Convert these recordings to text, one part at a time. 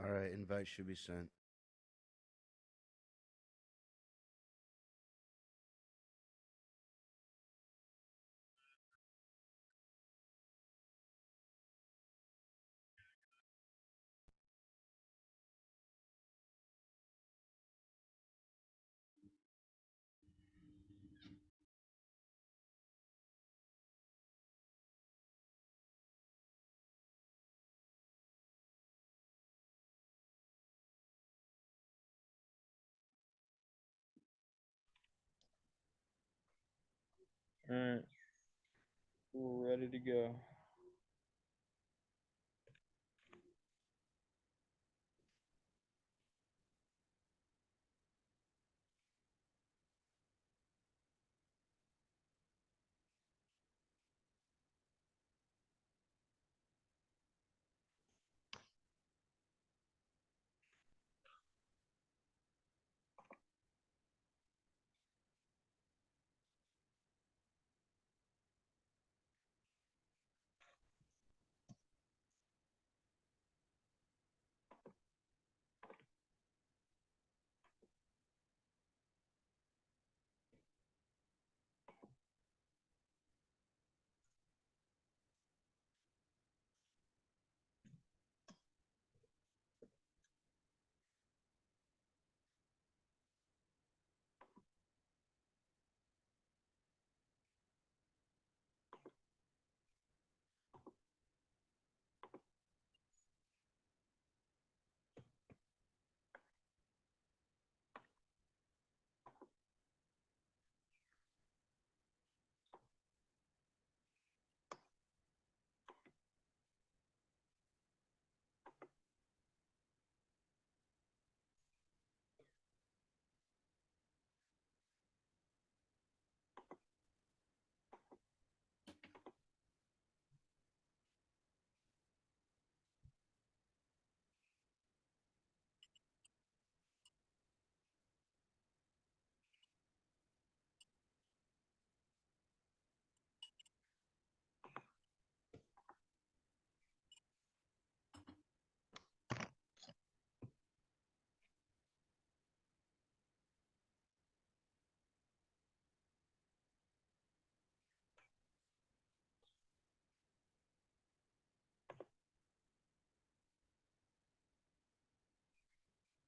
All right, invite should be sent. All right, we're ready to go.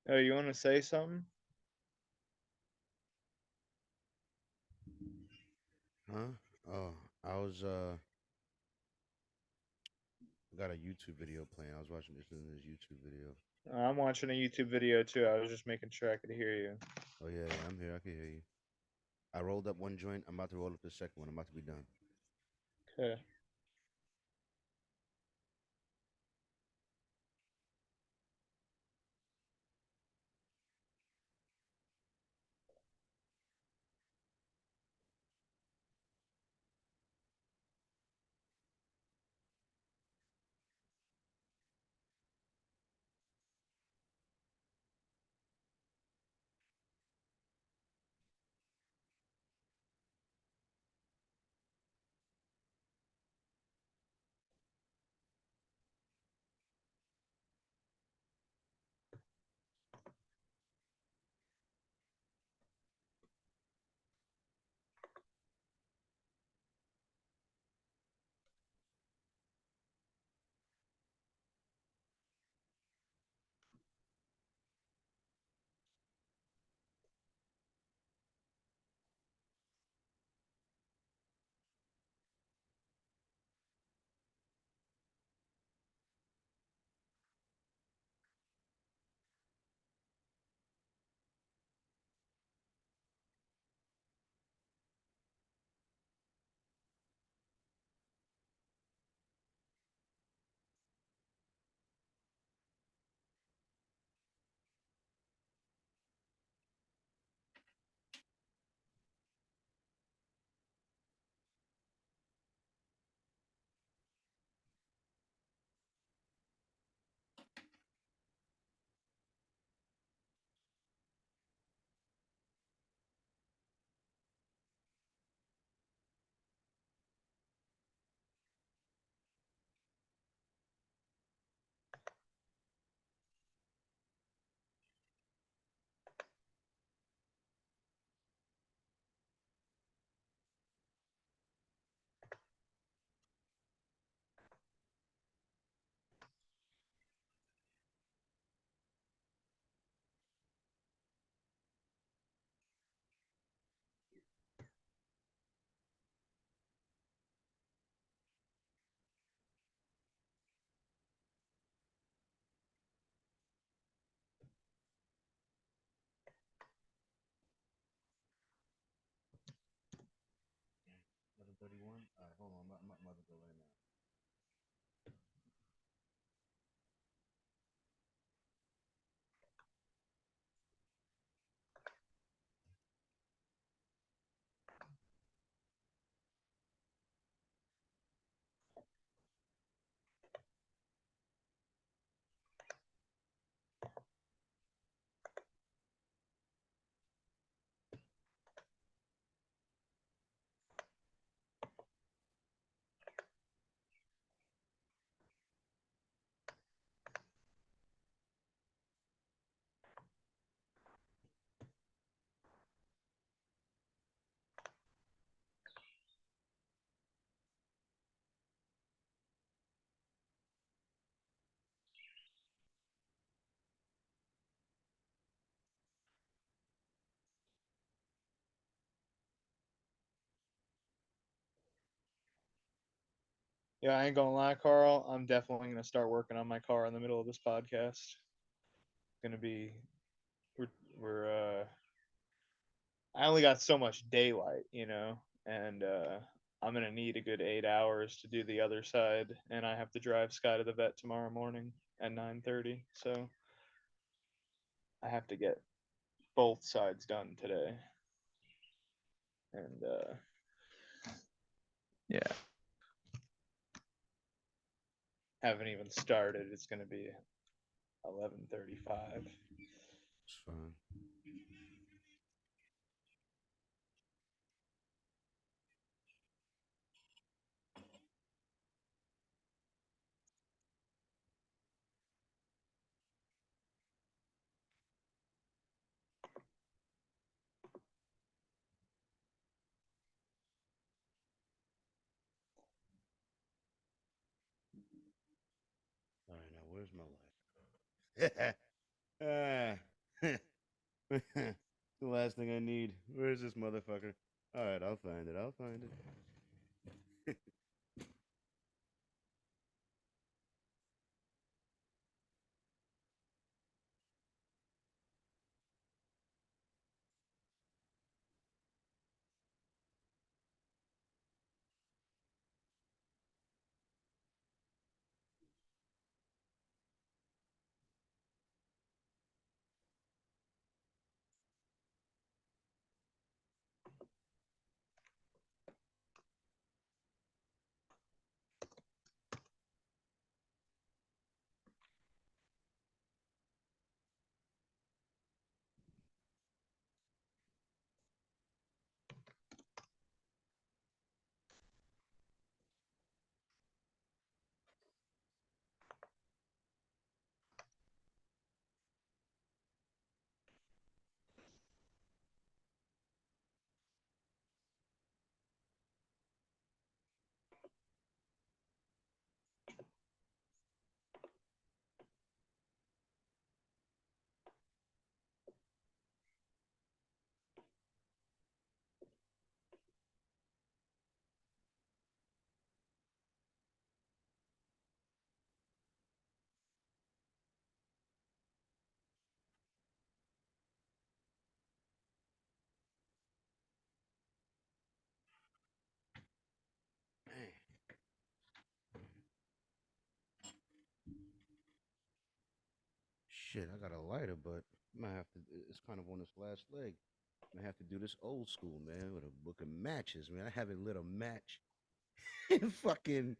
Oh, you want to say something? Huh? Oh, I was got a YouTube video playing. I was watching this YouTube video. I'm watching a YouTube video too. I was just making sure I could hear you. Oh yeah, I'm here. I can hear you. I rolled up one joint. I'm about to roll up the second one. I'm about to be done. Okay. 31. All right, hold on. I'm about to go right now. Yeah, I ain't gonna lie, Carl. I'm definitely gonna start working on my car in the middle of this podcast. It's gonna be we're we're I only got so much daylight, and I'm gonna need a good 8 hours to do the other side, and I have to drive Sky to the vet tomorrow morning at 9:30. So I have to get both sides done today, and yeah, haven't even started. It's gonna be 11:35. It's fine. All right, now where's my life? The last thing I need. Where's this motherfucker? All right, I'll find it. I'll find it. Man, shit, I got a lighter, but I might have to. It's kind of on this last leg. I might have to do this old school, man, with a book of matches, man. I haven't lit a match in fucking.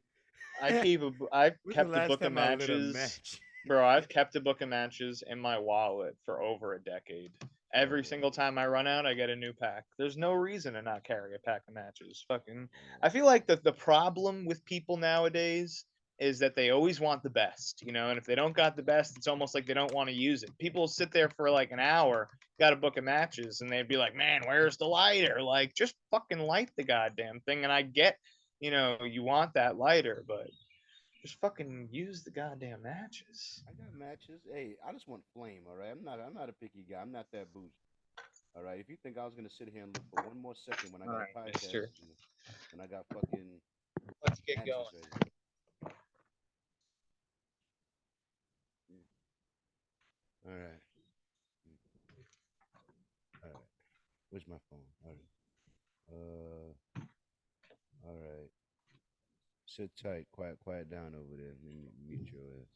I've When's the kept a last book of time I lit a matches, match? bro. I've kept a book of matches in my wallet for over a decade. Oh, Every single time I run out, I get a new pack. There's no reason to not carry a pack of matches. Fucking, I feel like the problem with people nowadays is that they always want the best, and if they don't got the best, it's almost like they don't want to use it. People sit there for like an hour, got a book of matches, and they'd be like, "Man, where's the lighter?" Like, just fucking light the goddamn thing. And I get, you want that lighter, but just fucking use the goddamn matches. I got matches. Hey, I just want flame. All right, I'm not a picky guy. I'm not that bougie. All right. If you think I was gonna sit here and look for one more second when I All got right, a podcast, Mister. when I got fucking Let's get matches going. right here. Mm. All right. Mm. All right. Where's my phone? All right. All Sit tight, quiet down over there. Let me mute your ass.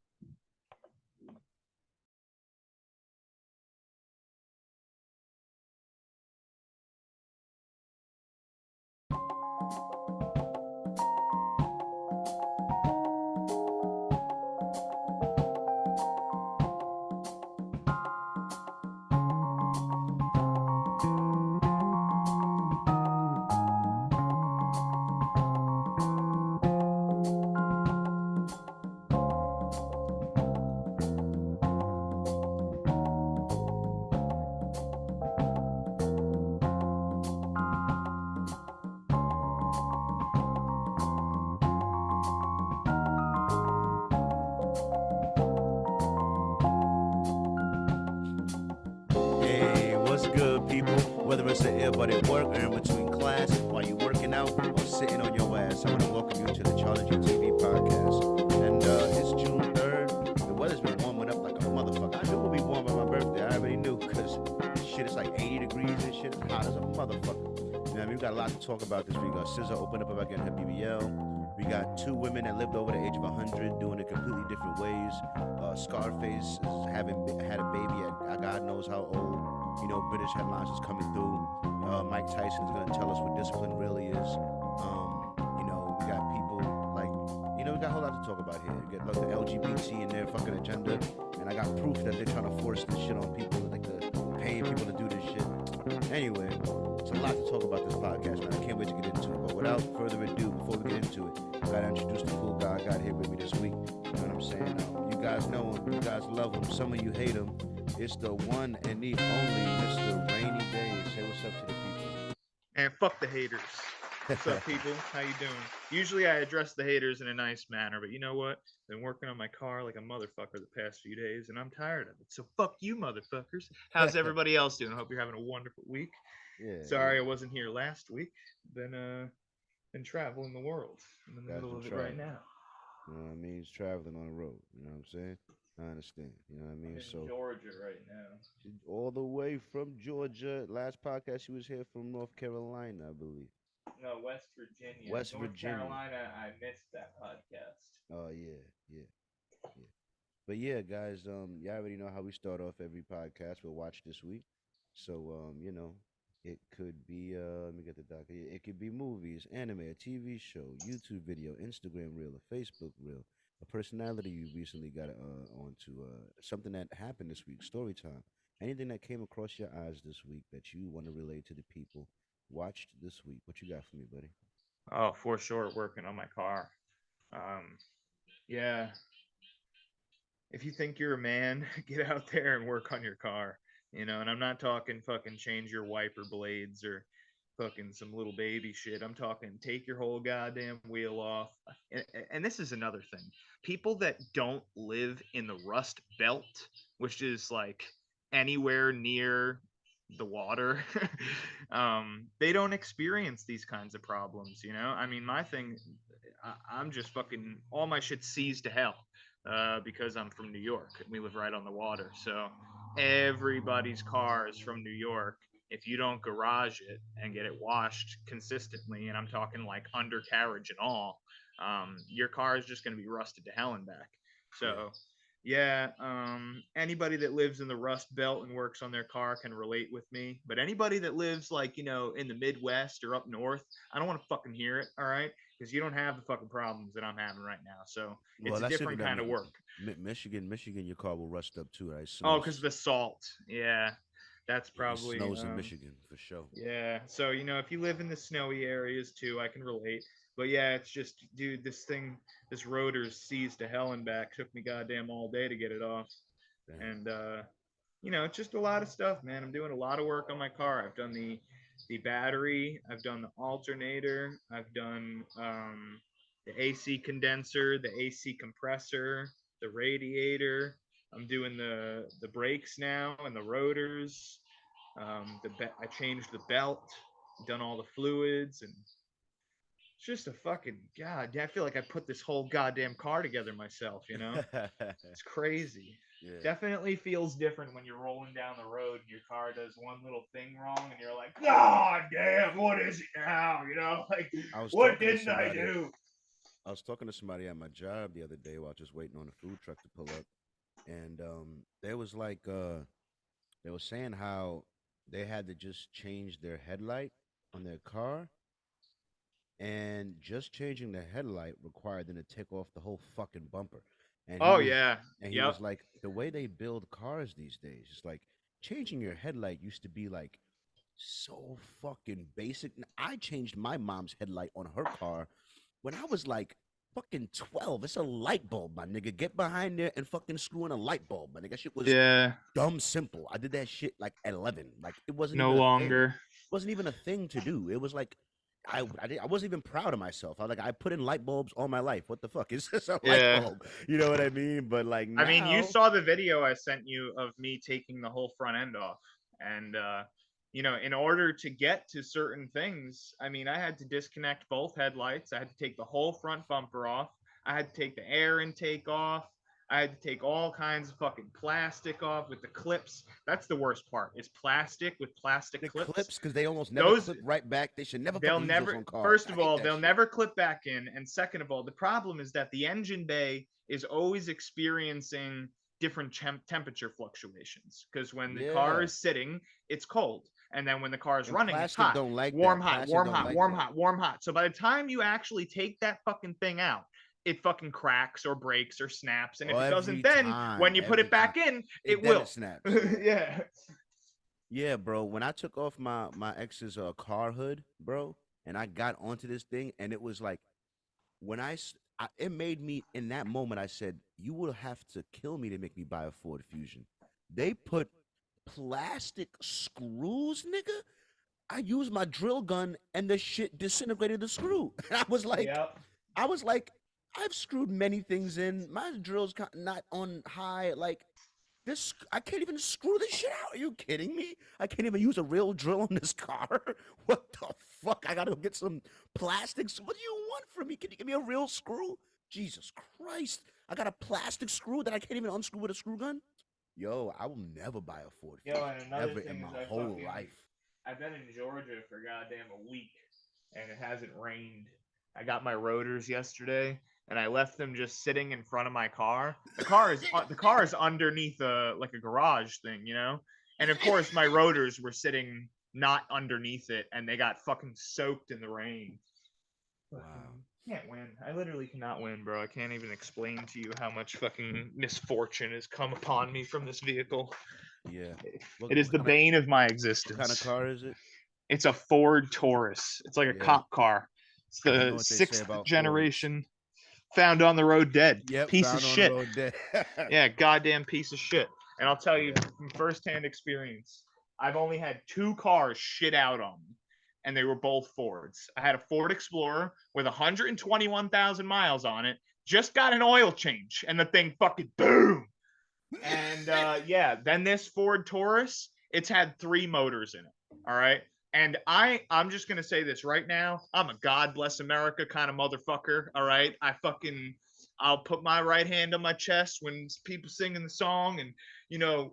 Hey, what's good, people? Whether it's an earbud at work or in between class, while you're working out or sitting on your ass, I want to welcome you to the CharlieGtv Podcast. And it's June 3rd. The weather's been warming up like a motherfucker. I knew it would be warm by my birthday. I already knew because shit is like 80 degrees and shit. It's hot as a motherfucker. You know what I mean? We got a lot to talk about this week. SZA opened up about getting her BBL. We got two women that lived over the age of 100 doing it completely different ways. Scarface is had a baby at God knows how old. You know, British headlines is coming through. Mike Tyson is going to tell us what discipline really is. You know, we got people like, you know, we got a whole lot to talk about here. We got like the LGBT and their fucking agenda. And I got proof that they're trying to force this shit on people, like paying people to do this shit. Anyway, it's a lot to talk about this podcast, man. I can't wait to get into it. But without further ado, before we get into it, I gotta introduce the cool guy I got here with me this week. You know what I'm saying? You guys know him. You guys love him. Some of you hate him. It's the one and the only Mr. Rainy Days. Say what's up to the people. And fuck the haters. What's up, people? How you doing? Usually I address the haters in a nice manner, but you know what? Been working on my car like a motherfucker the past few days, and I'm tired of it. So fuck you, motherfuckers. How's everybody else doing? I hope you're having a wonderful week. Yeah. Sorry I wasn't here last week. Been traveling the world. I'm in the middle of it right now. You know what I mean? He's traveling on the road. You know what I'm saying? I understand. You know what I mean? I'm in Georgia right now. All the way from Georgia. Last podcast, she was here from North Carolina, I believe. No, West Virginia. West North Virginia. Carolina, I missed that podcast. Oh yeah. But yeah, guys, y'all already know how we start off every podcast. We'll watch this week. So you know, it could be let me get the doc. It could be movies, anime, a TV show, YouTube video, Instagram reel, a Facebook reel, a personality you recently got onto, something that happened this week, story time. Anything that came across your eyes this week that you want to relate to the people watched this week. What you got for me, buddy? Oh, for sure, working on my car. Um, yeah, if you think you're a man, get out there and work on your car. You know, and I'm not talking fucking change your wiper blades or fucking some little baby shit. I'm talking take your whole goddamn wheel off. And this is another thing. People that don't live in the Rust Belt, which is like anywhere near the water, they don't experience these kinds of problems. You know, I mean, my thing, I'm just fucking all my shit seized to hell because I'm from New York and we live right on the water. So everybody's car is from New York. If you don't garage it and get it washed consistently, and I'm talking like undercarriage and all, your car is just going to be rusted to hell and back. So, yeah, anybody that lives in the Rust Belt and works on their car can relate with me. But anybody that lives like, you know, in the Midwest or up north, I don't want to fucking hear it, all right? Because you don't have the fucking problems that I'm having right now. So it's a different kind of work. Michigan, your car will rust up too, right? Oh, because of the salt. Yeah, that's probably it snows in Michigan for sure. Yeah, so you know, if you live in the snowy areas too, I can relate. But yeah, it's just, dude, this rotor's seized to hell and back. Took me goddamn all day to get it off. Damn. And you know, it's just a lot of stuff, man. I'm doing a lot of work on my car. I've done the battery, I've done the alternator, I've done the AC condenser, the AC compressor, the radiator. I'm doing the brakes now and the rotors. I changed the belt, done all the fluids, and it's just a fucking god. I feel like I put this whole goddamn car together myself. You know, it's crazy. Yeah. Definitely feels different when you're rolling down the road and your car does one little thing wrong and you're like, God damn, what is it now? You know, like, what didn't I do? I was talking to somebody at my job the other day while just waiting on a food truck to pull up, and there was like they were saying how they had to just change their headlight on their car, and just changing the headlight required them to take off the whole fucking bumper. And he Oh was yeah. and he Yep. was like, the way they build cars these days, it's like changing your headlight used to be like so fucking basic. I changed my mom's headlight on her car when I was like fucking 12. It's a light bulb, my nigga. Get behind there and fucking screw in a light bulb, my nigga. That shit was Yeah. dumb simple. I did that shit like at 11. Like it wasn't No even a thing. longer. Wasn't even a thing to do. It was like I wasn't even proud of myself. I put in light bulbs all my life. What the fuck is this a light Yeah. bulb? You know what I mean? But like I mean, you now, saw the video I sent you of me taking the whole front end off. And, in order to get to certain things, I mean, I had to disconnect both headlights. I had to take the whole front bumper off. I had to take the air intake off. I had to take all kinds of fucking plastic off with the clips. That's the worst part. Is plastic with plastic the clips. clips, because they almost never Those clip right back. They should never they'll fucking use those never on cars. first I of hate all, that they'll shit. never clip back in, and second of all, the problem is that the engine bay is always experiencing different temperature fluctuations, because when the car Yeah. is sitting, it's cold, and then when the car is And running, it's plastic hot. don't like Warm, that. hot, Plastic warm, don't hot, like warm, that. hot, warm, hot. So by the time you actually take that fucking thing out, it fucking cracks or breaks or snaps, and if it doesn't, then when you put Every it time. back in, It it then it will. snaps. Yeah. Yeah, bro. When I took off my ex's car hood, bro, and I got onto this thing, and it was like it made me in that moment. I said, "You will have to kill me to make me buy a Ford Fusion." They put plastic screws, nigga. I used my drill gun, and the shit disintegrated the screw. And Yep. I was like, I've screwed many things in. My drill's not on high. Like this, I can't even screw this shit out. Are you kidding me? I can't even use a real drill on this car. What the fuck? I gotta get some plastics. What do you want from me? Can you give me a real screw? Jesus Christ! I got a plastic screw that I can't even unscrew with a screw gun. Yo, I will never buy a Ford Yo, Fusion and another ever in thing my is whole life. I've been in Georgia for goddamn a week, and it hasn't rained. I got my rotors yesterday, and I left them just sitting in front of my car. The car is underneath a garage thing, and of course my rotors were sitting not underneath it, and they got fucking soaked in the rain. Wow. Can't win. I literally cannot win, bro. I can't even explain to you how much fucking misfortune has come upon me from this vehicle. Yeah. It is the bane of my What kind of existence. car is it? It's a Ford Taurus. It's like a Yeah. cop car. It's You the know what they say sixth about Fords. generation, found on the road dead. Yep, Piece of found on the shit. road dead. Yeah, goddamn piece of shit. And I'll tell you Yeah. from firsthand experience, I've only had two cars shit out on me, and they were both Fords. I had a Ford Explorer with 121,000 miles on it, just got an oil change, and the thing fucking boom. And yeah, then this Ford Taurus, it's had three motors in it. All right. And I'm just gonna say this right now. I'm a God bless America kind of motherfucker. All right. I'll put my right hand on my chest when people singing the song, and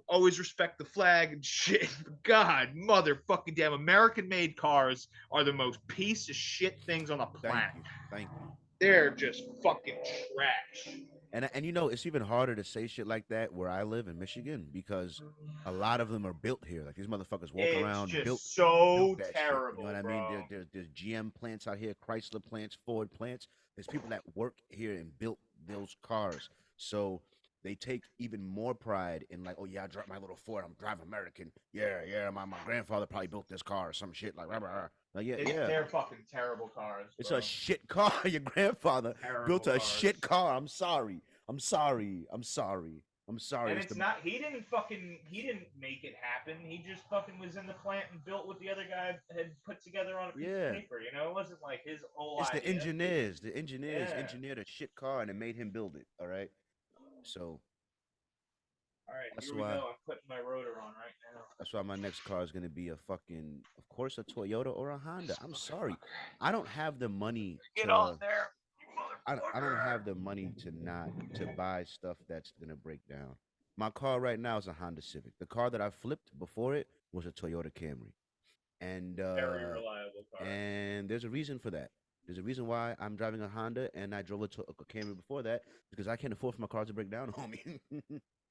always respect the flag and shit. God, motherfucking damn, American made cars are the most piece of shit things on the Thank planet. you. Thank you. They're just fucking trash. And it's even harder to say shit like that where I live in Michigan because a lot of them are built here. Like these motherfuckers walk It's around just built so that shit. You know what terrible, I mean? bro. There's GM plants out here, Chrysler plants, Ford plants. There's people that work here and built those cars. So they take even more pride in like, oh yeah, I drive my little Ford. I'm driving American. Yeah, yeah. My grandfather probably built this car or some shit like. Rah, rah, rah. Like yeah. They're fucking terrible cars, It's bro. a shit car. Your grandfather built Terrible a cars. shit car. I'm sorry. I'm sorry. I'm sorry. I'm sorry. And it's not. He didn't make it happen. He just fucking was in the plant and built what the other guy had put together on a piece of paper. It wasn't like his whole It's idea. the engineers. The engineers Yeah. engineered a shit car and it made him build it. All right. So All right, that's here we why go. I'm putting my rotor on right now. that's why my next car is gonna be a fucking, of course, a Toyota or a Honda. I'm sorry. I don't have the money Get to. off there, I don't have the money to not to buy stuff that's gonna break down. My car right now is a Honda Civic. The car that I flipped before it was a Toyota Camry, and Very reliable car. and there's a reason for that. There's a reason why I'm driving a Honda and I drove a Camry before that because I can't afford for my car to break down on me.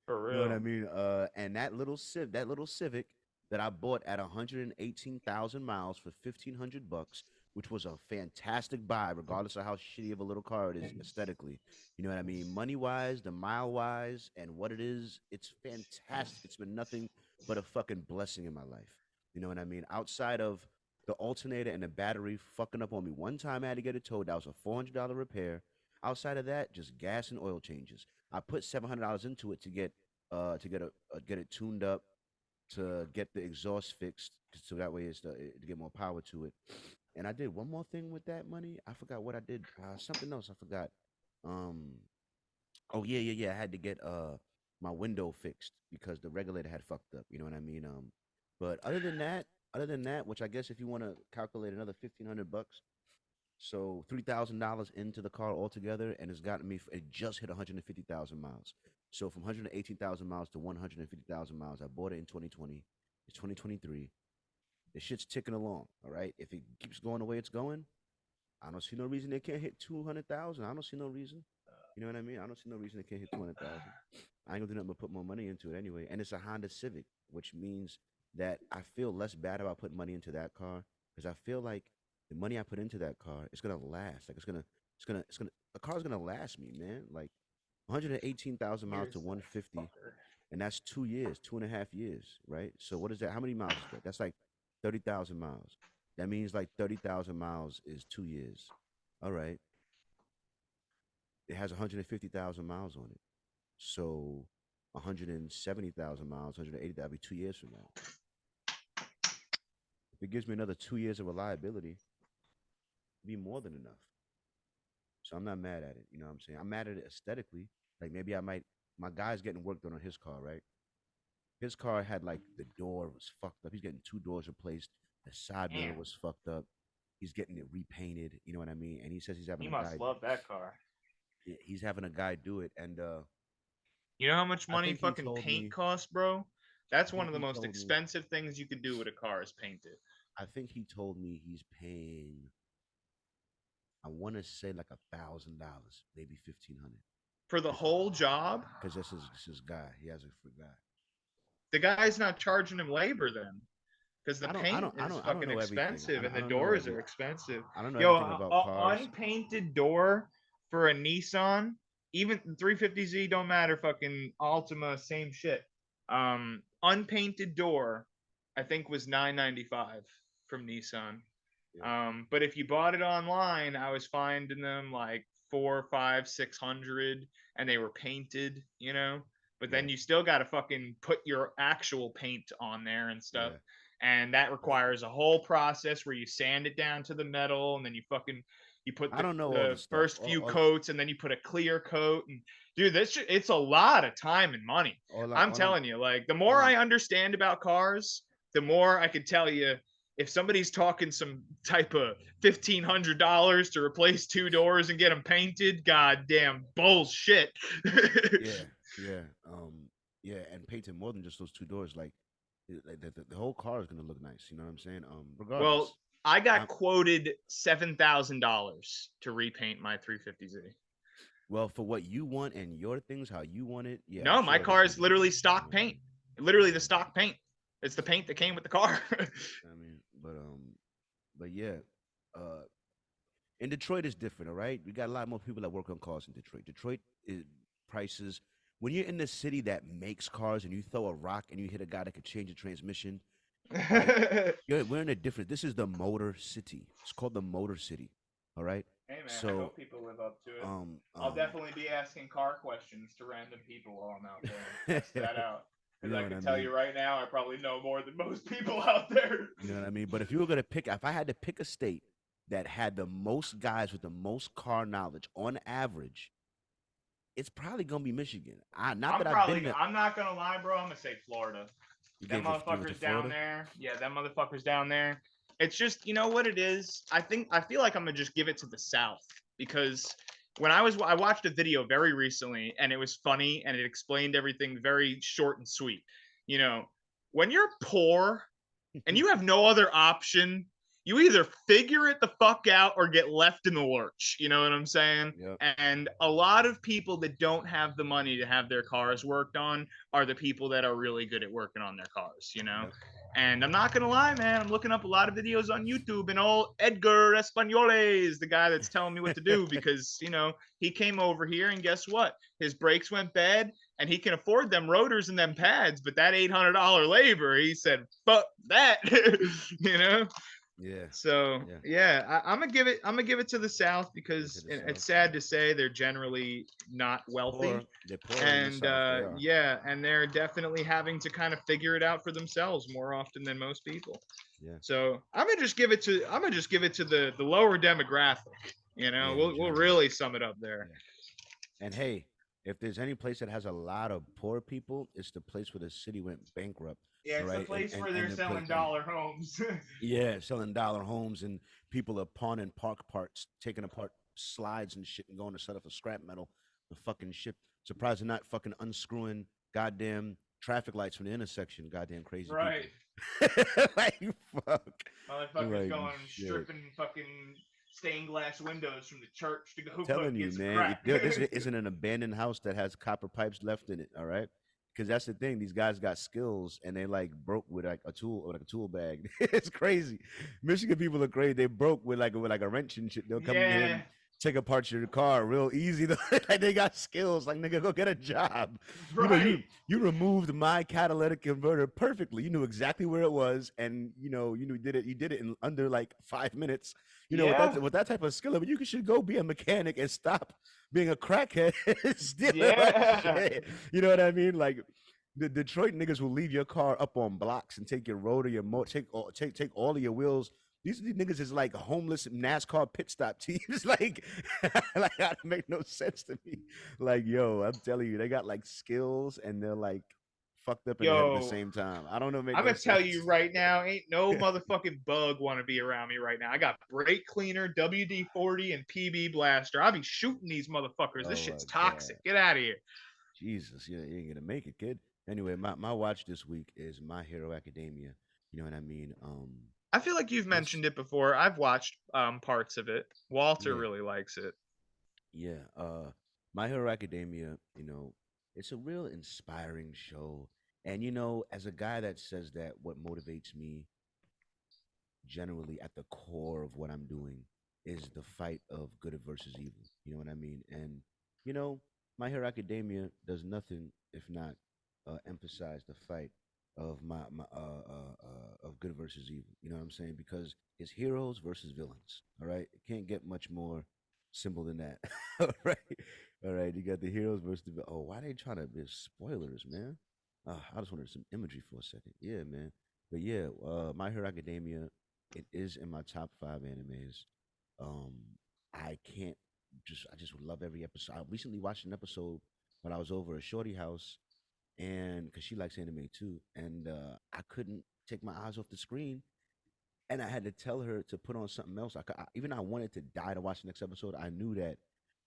For You know what I real. mean? And that little Civic that I bought at 118,000 miles for 1,500 bucks, which was a fantastic buy, regardless of how shitty of a little car it is aesthetically. You know what I mean? Money wise, the mile wise, and what it is, it's fantastic. It's been nothing but a fucking blessing in my life. You know what I mean? Outside of the alternator and the battery fucking up on me one time, I had to get it towed. That was a $400 repair. Outside of that, just gas and oil changes. I put $700 into it get it tuned up, to get the exhaust fixed, so that way to get more power to it. And I did one more thing with that money. I forgot what I did. Something else I forgot. Um. Oh yeah, yeah, yeah. I had to get my window fixed because the regulator had fucked up. You know what I mean? But other than that, which I guess if you want to calculate another 1,500 bucks, so $3,000 into the car altogether, and it's gotten me. It just hit 150,000 miles. So from 118,000 miles to 150,000 miles, I bought it in 2020. It's 2023. The shit's ticking along. All right. If it keeps going the way it's going, I don't see no reason they can't hit 200,000. I don't see no reason. You know what I mean? I don't see no reason they can't hit 200,000. I ain't gonna do nothing but put more money into it anyway. And it's a Honda Civic, which means that I feel less bad about putting money into that car because I feel like the money I put into that car is gonna last. Like the car's gonna last me, man. Like 118,000 miles to Here's that 150, fucker. and that's 2 years, 2.5 years, right? So what is that? How many miles is that? That's like 30,000 miles. That means like 30,000 miles is 2 years. All right. It has 150,000 miles on it. So 170,000 miles, 180, that'll be 2 years from now. If it gives me another 2 years of reliability, it'd be more than enough. So I'm not mad at it. You know what I'm saying? I'm mad at it aesthetically. Like maybe I might, my guy's getting work done on his car, right? His car had like the door was fucked up. He's getting two doors replaced. The side mirror Damn. was fucked up. He's getting it repainted. You know what I mean? And he says he's having He a must guy. love that car. He's having a guy do it, and You know how much I money think he fucking told paint me. costs, bro? I That's one think of the he most told me. expensive things you could do with a car is paint it. I think he told me he's paying. I want to say like $1,000, maybe 1,500, For the whole job, because that's his guy. He has a free guy. the guy's not charging him labor then. Because the paint is I don't fucking know everything. expensive and I the don't know doors every. are expensive. I don't know Yo, everything about cars. unpainted door for a Nissan, even 350Z don't matter. Fucking Altima, same shit. Unpainted door, I think was 995 from Nissan. Yeah, But if you bought it online, I was finding them like 4, 5, 600, and they were painted, you know. But yeah, then you still got to fucking put your actual paint on there and stuff, yeah. and that requires a whole process where you sand it down to the metal, and then you put I don't know all the the stuff. first few coats, and then you put a clear coat, and dude, it's a lot of time and money. all I I'm all I'm telling you, like the all more I'm I understand about cars, the more I could tell you if somebody's talking some type of $1,500 to replace two doors and get them painted, goddamn bullshit. yeah, yeah, yeah, and painting more than just those two doors. Like, the whole car is gonna look nice. You know what I'm saying? Well, Regardless. I got I'm quoted $7,000 to repaint my 350Z. Well, for what you want and your things, how you want it. Yeah, I'm No, my sure it's car gonna is be good. literally You stock know what I paint. mean? Literally the Yeah. stock paint. It's the paint that came with the car. I mean, but yeah, uh, in Detroit is different. All right, we got a lot more people that work on cars in Detroit. Detroit is prices. When you're in the city that makes cars and you throw a rock and you hit a guy that could change a transmission, right? Hey We're in a different. This is the Motor City. It's called the Motor City. All right. man, I So, hope people live up to it. um, I'll um, definitely be asking car questions to random people while I'm out there you and test that out. Because I know what can I tell mean. you right now, I probably know more than most people out there. You know what I mean. But if you were gonna pick, if I had to pick a state that had the most guys with the most car knowledge on average, it's probably gonna be Michigan. Not that I've been there. I'm not gonna lie, bro. I'm gonna say Florida. Give it to Motherfuckers down Florida. there. Yeah, them motherfuckers down there. It's just, you know what it is? I feel like I'm gonna just give it to the South because I watched a video very recently and it was funny and it explained everything very short and sweet. You know, when you're poor and you have no other option, you either figure it the fuck out or get left in the lurch. You know what I'm saying? Yep. And a lot of people that don't have the money to have their cars worked on are the people that are really good at working on their cars, you know? Yep. And I'm not gonna lie, man. I'm looking up a lot of videos on YouTube, and old Edgar Españoles is the guy that's telling me what to do because he came over here, and guess what? His brakes went bad, and he can afford them rotors and them pads, but that $800 labor, he said, fuck that, you know. Yeah. So Yeah. yeah, I'm gonna give it to the South Into because the it's South. sad to say they're generally not wealthy, Poor. They're poorer in the and South. They are. yeah, and they're definitely having to kind of figure it out for themselves more often than most people. Yeah. So I'm gonna just give it to the lower demographic. Yeah. In We'll general. really sum it up there. Yeah. And hey, if there's any place that has a lot of poor people, it's the place where the city went bankrupt. Yeah, All it's the right. place where And they're the selling place. dollar homes. Yeah, selling dollar homes, and people are pawning park parts, taking apart slides and shit and going to set up for scrap metal. The fucking shit. Surprised they're not fucking unscrewing goddamn traffic lights from the intersection. Goddamn crazy Right. people. Like fuck. Motherfuckers Like going and shit. stripping fucking stained glass windows from the church to go Telling you, get some man, crack. this isn't an abandoned house that has copper pipes left in it. All right. Because that's the thing. These guys got skills, and they like broke with like a tool or like a tool bag. It's crazy. Michigan people are crazy. They broke with like a wrench and shit. They'll come in here Yeah. and take apart your car real easy. Like they got skills. Like nigga, go get a job. Right. You removed my catalytic converter perfectly. You knew exactly where it was, and you did it in under like 5 minutes. Yeah. With that type of skill, I mean, you should go be a mechanic and stop being a crackhead stealing my Yeah. shit. You know what I mean? Like the Detroit niggas will leave your car up on blocks and take your rotor, your motor, take all of your wheels. These niggas is like homeless NASCAR pit stop teams. Like that make no sense to me. Like, yo, I'm telling you, they got like skills and they're like fucked up in the head at the Yo, same time. I don't know, make I'm no gonna tell sense. you right now, ain't no motherfucking bug want to be around me right now. I got brake cleaner, WD-40, and PB blaster. I'll be shooting these motherfuckers. This Oh my shit's god. toxic. Get out of here. Jesus, you ain't gonna make it, kid. Anyway, my watch this week is My Hero Academia. You know what I mean? I feel like you've It's mentioned it before. I've watched parts of it. Walter yeah, really likes it. yeah. My Hero Academia. It's a real inspiring show. And as a guy that says that, what motivates me generally at the core of what I'm doing is the fight of good versus evil. You know what I mean? And you know, My Hero Academia does nothing if not emphasize the fight of of good versus evil. You know what I'm saying? Because it's heroes versus villains. All right, it can't get much more simple than that. All right, all right. You got the heroes versus the oh, why they trying to be spoilers, man? I just wanted some imagery for a second. Yeah, man. But yeah, My Hero Academia, it is in my top 5 animes. Um, I just would love every episode. I recently watched an episode when I was over at Shorty house, and because she likes anime too, and I couldn't take my eyes off the screen, and I had to tell her to put on something else. Even I wanted to die to watch the next episode. I knew that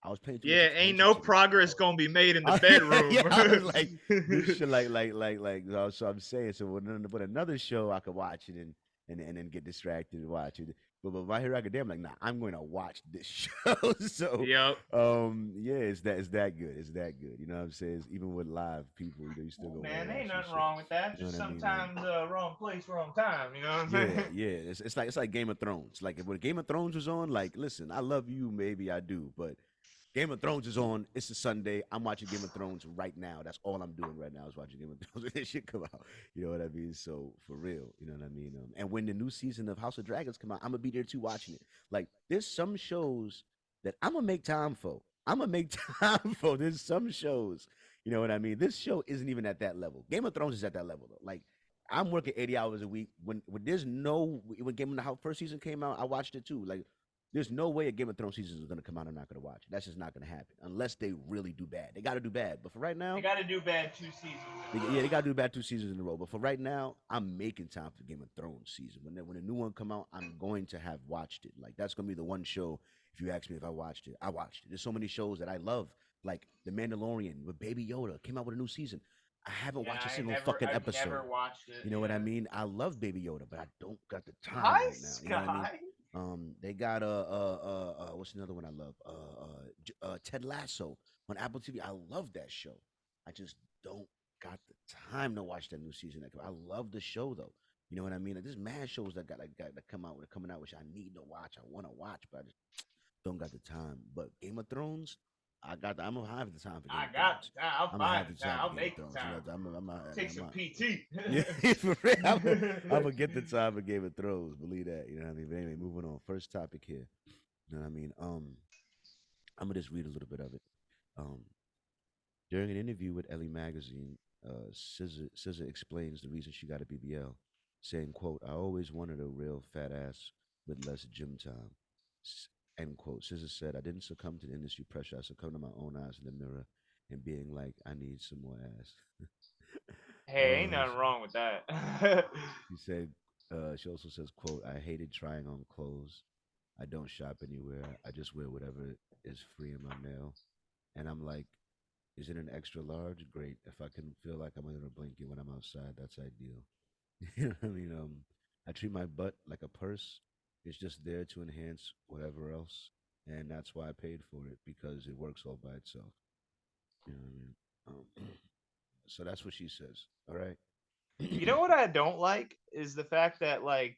I was paying too much Yeah, ain't attention no to the progress show. gonna be made in the bedroom. Yeah, I was like, this shit, so I'm saying, so with another show, I could watch it and then get distracted and watch it. But My Hero Academia, I'm like, nah, I'm going to watch this show. So, Yep. yeah, it's that good. It's that good. You know what I'm saying? Even with live people, you still Well, gonna want man, to ain't watch this nothing shit. wrong with that. You know Just what I mean? Like, sometimes wrong place, wrong time. You know what I'm yeah, saying? yeah. It's like Game of Thrones. Like when Game of Thrones was on, like, listen, I love you, maybe I do, but Game of Thrones is on. It's a Sunday. I'm watching Game of Thrones right now. That's all I'm doing right now is watching Game of Thrones when this shit come out. You know what I mean? So for real, you know what I mean? And when the new season of House of Dragons come out, I'm gonna be there too watching it. Like there's some shows that I'm gonna make time for. I'm gonna make time for. There's some shows, you know what I mean? This show isn't even at that level. Game of Thrones is at that level though. Like I'm working 80 hours a week. When there's no when Game of the first season came out, I watched it too. Like there's no way a Game of Thrones season is going to come out. I'm not going to watch it. That's just not going to happen unless they really do bad. They got to do bad. But for right They now, got to do bad 2 seasons in a yeah, they row. got to do bad 2 seasons in a row. But for right now, I'm making time for Game of Thrones season. When a new one come out, I'm going to have watched it. Like that's going to be the one show. If you ask me if I watched it, I watched it. There's so many shows that I love, like The Mandalorian with Baby Yoda came out with a new season. I haven't Yeah, watched a single fucking I've never episode. watched it. You know what I Yeah. mean? I love Baby Yoda, but I don't got the time Hi, right now. You know what I mean? Sky. They got what's another one I love? Ted Lasso on Apple TV. I love that show. I just don't got the time to watch that new season. I love the show though. You know what I mean? Like, there's mad shows that coming out, which I need to watch. I want to watch, but I just don't got the time. But Game of Thrones, I'm gonna have the time for Game I of got Thrones. the time. I'll I'm gonna find have the the time. time for I'll Game of make the Thrones. You know, time. Take some I'm PT. yeah, for real. I'm gonna get the time for Game of Thrones. Believe that. You know what I mean? But anyway, moving on. First topic here. You know what I mean? I'm gonna just read a little bit of it. Um, During an interview with Ellie Magazine, SZA explains the reason she got a BBL, saying, "quote I always wanted a real fat ass with less gym time." End quote. SZA said, "I didn't succumb to the industry pressure. I succumbed to my own eyes in the mirror and being like, I need some more ass." Hey, ain't uh, nothing wrong with that. she said. She also says, "quote I hated trying on clothes. I don't shop anywhere. I just wear whatever is free in my mail." And I'm like, is it an extra large? Great. If I can feel like I'm under a blanket when I'm outside, that's ideal. You know what I mean? I treat my butt like a purse. It's just there to enhance whatever else, and that's why I paid for it because it works all by itself. You know what I mean? So that's what she says. All right. You know what I don't like is the fact that like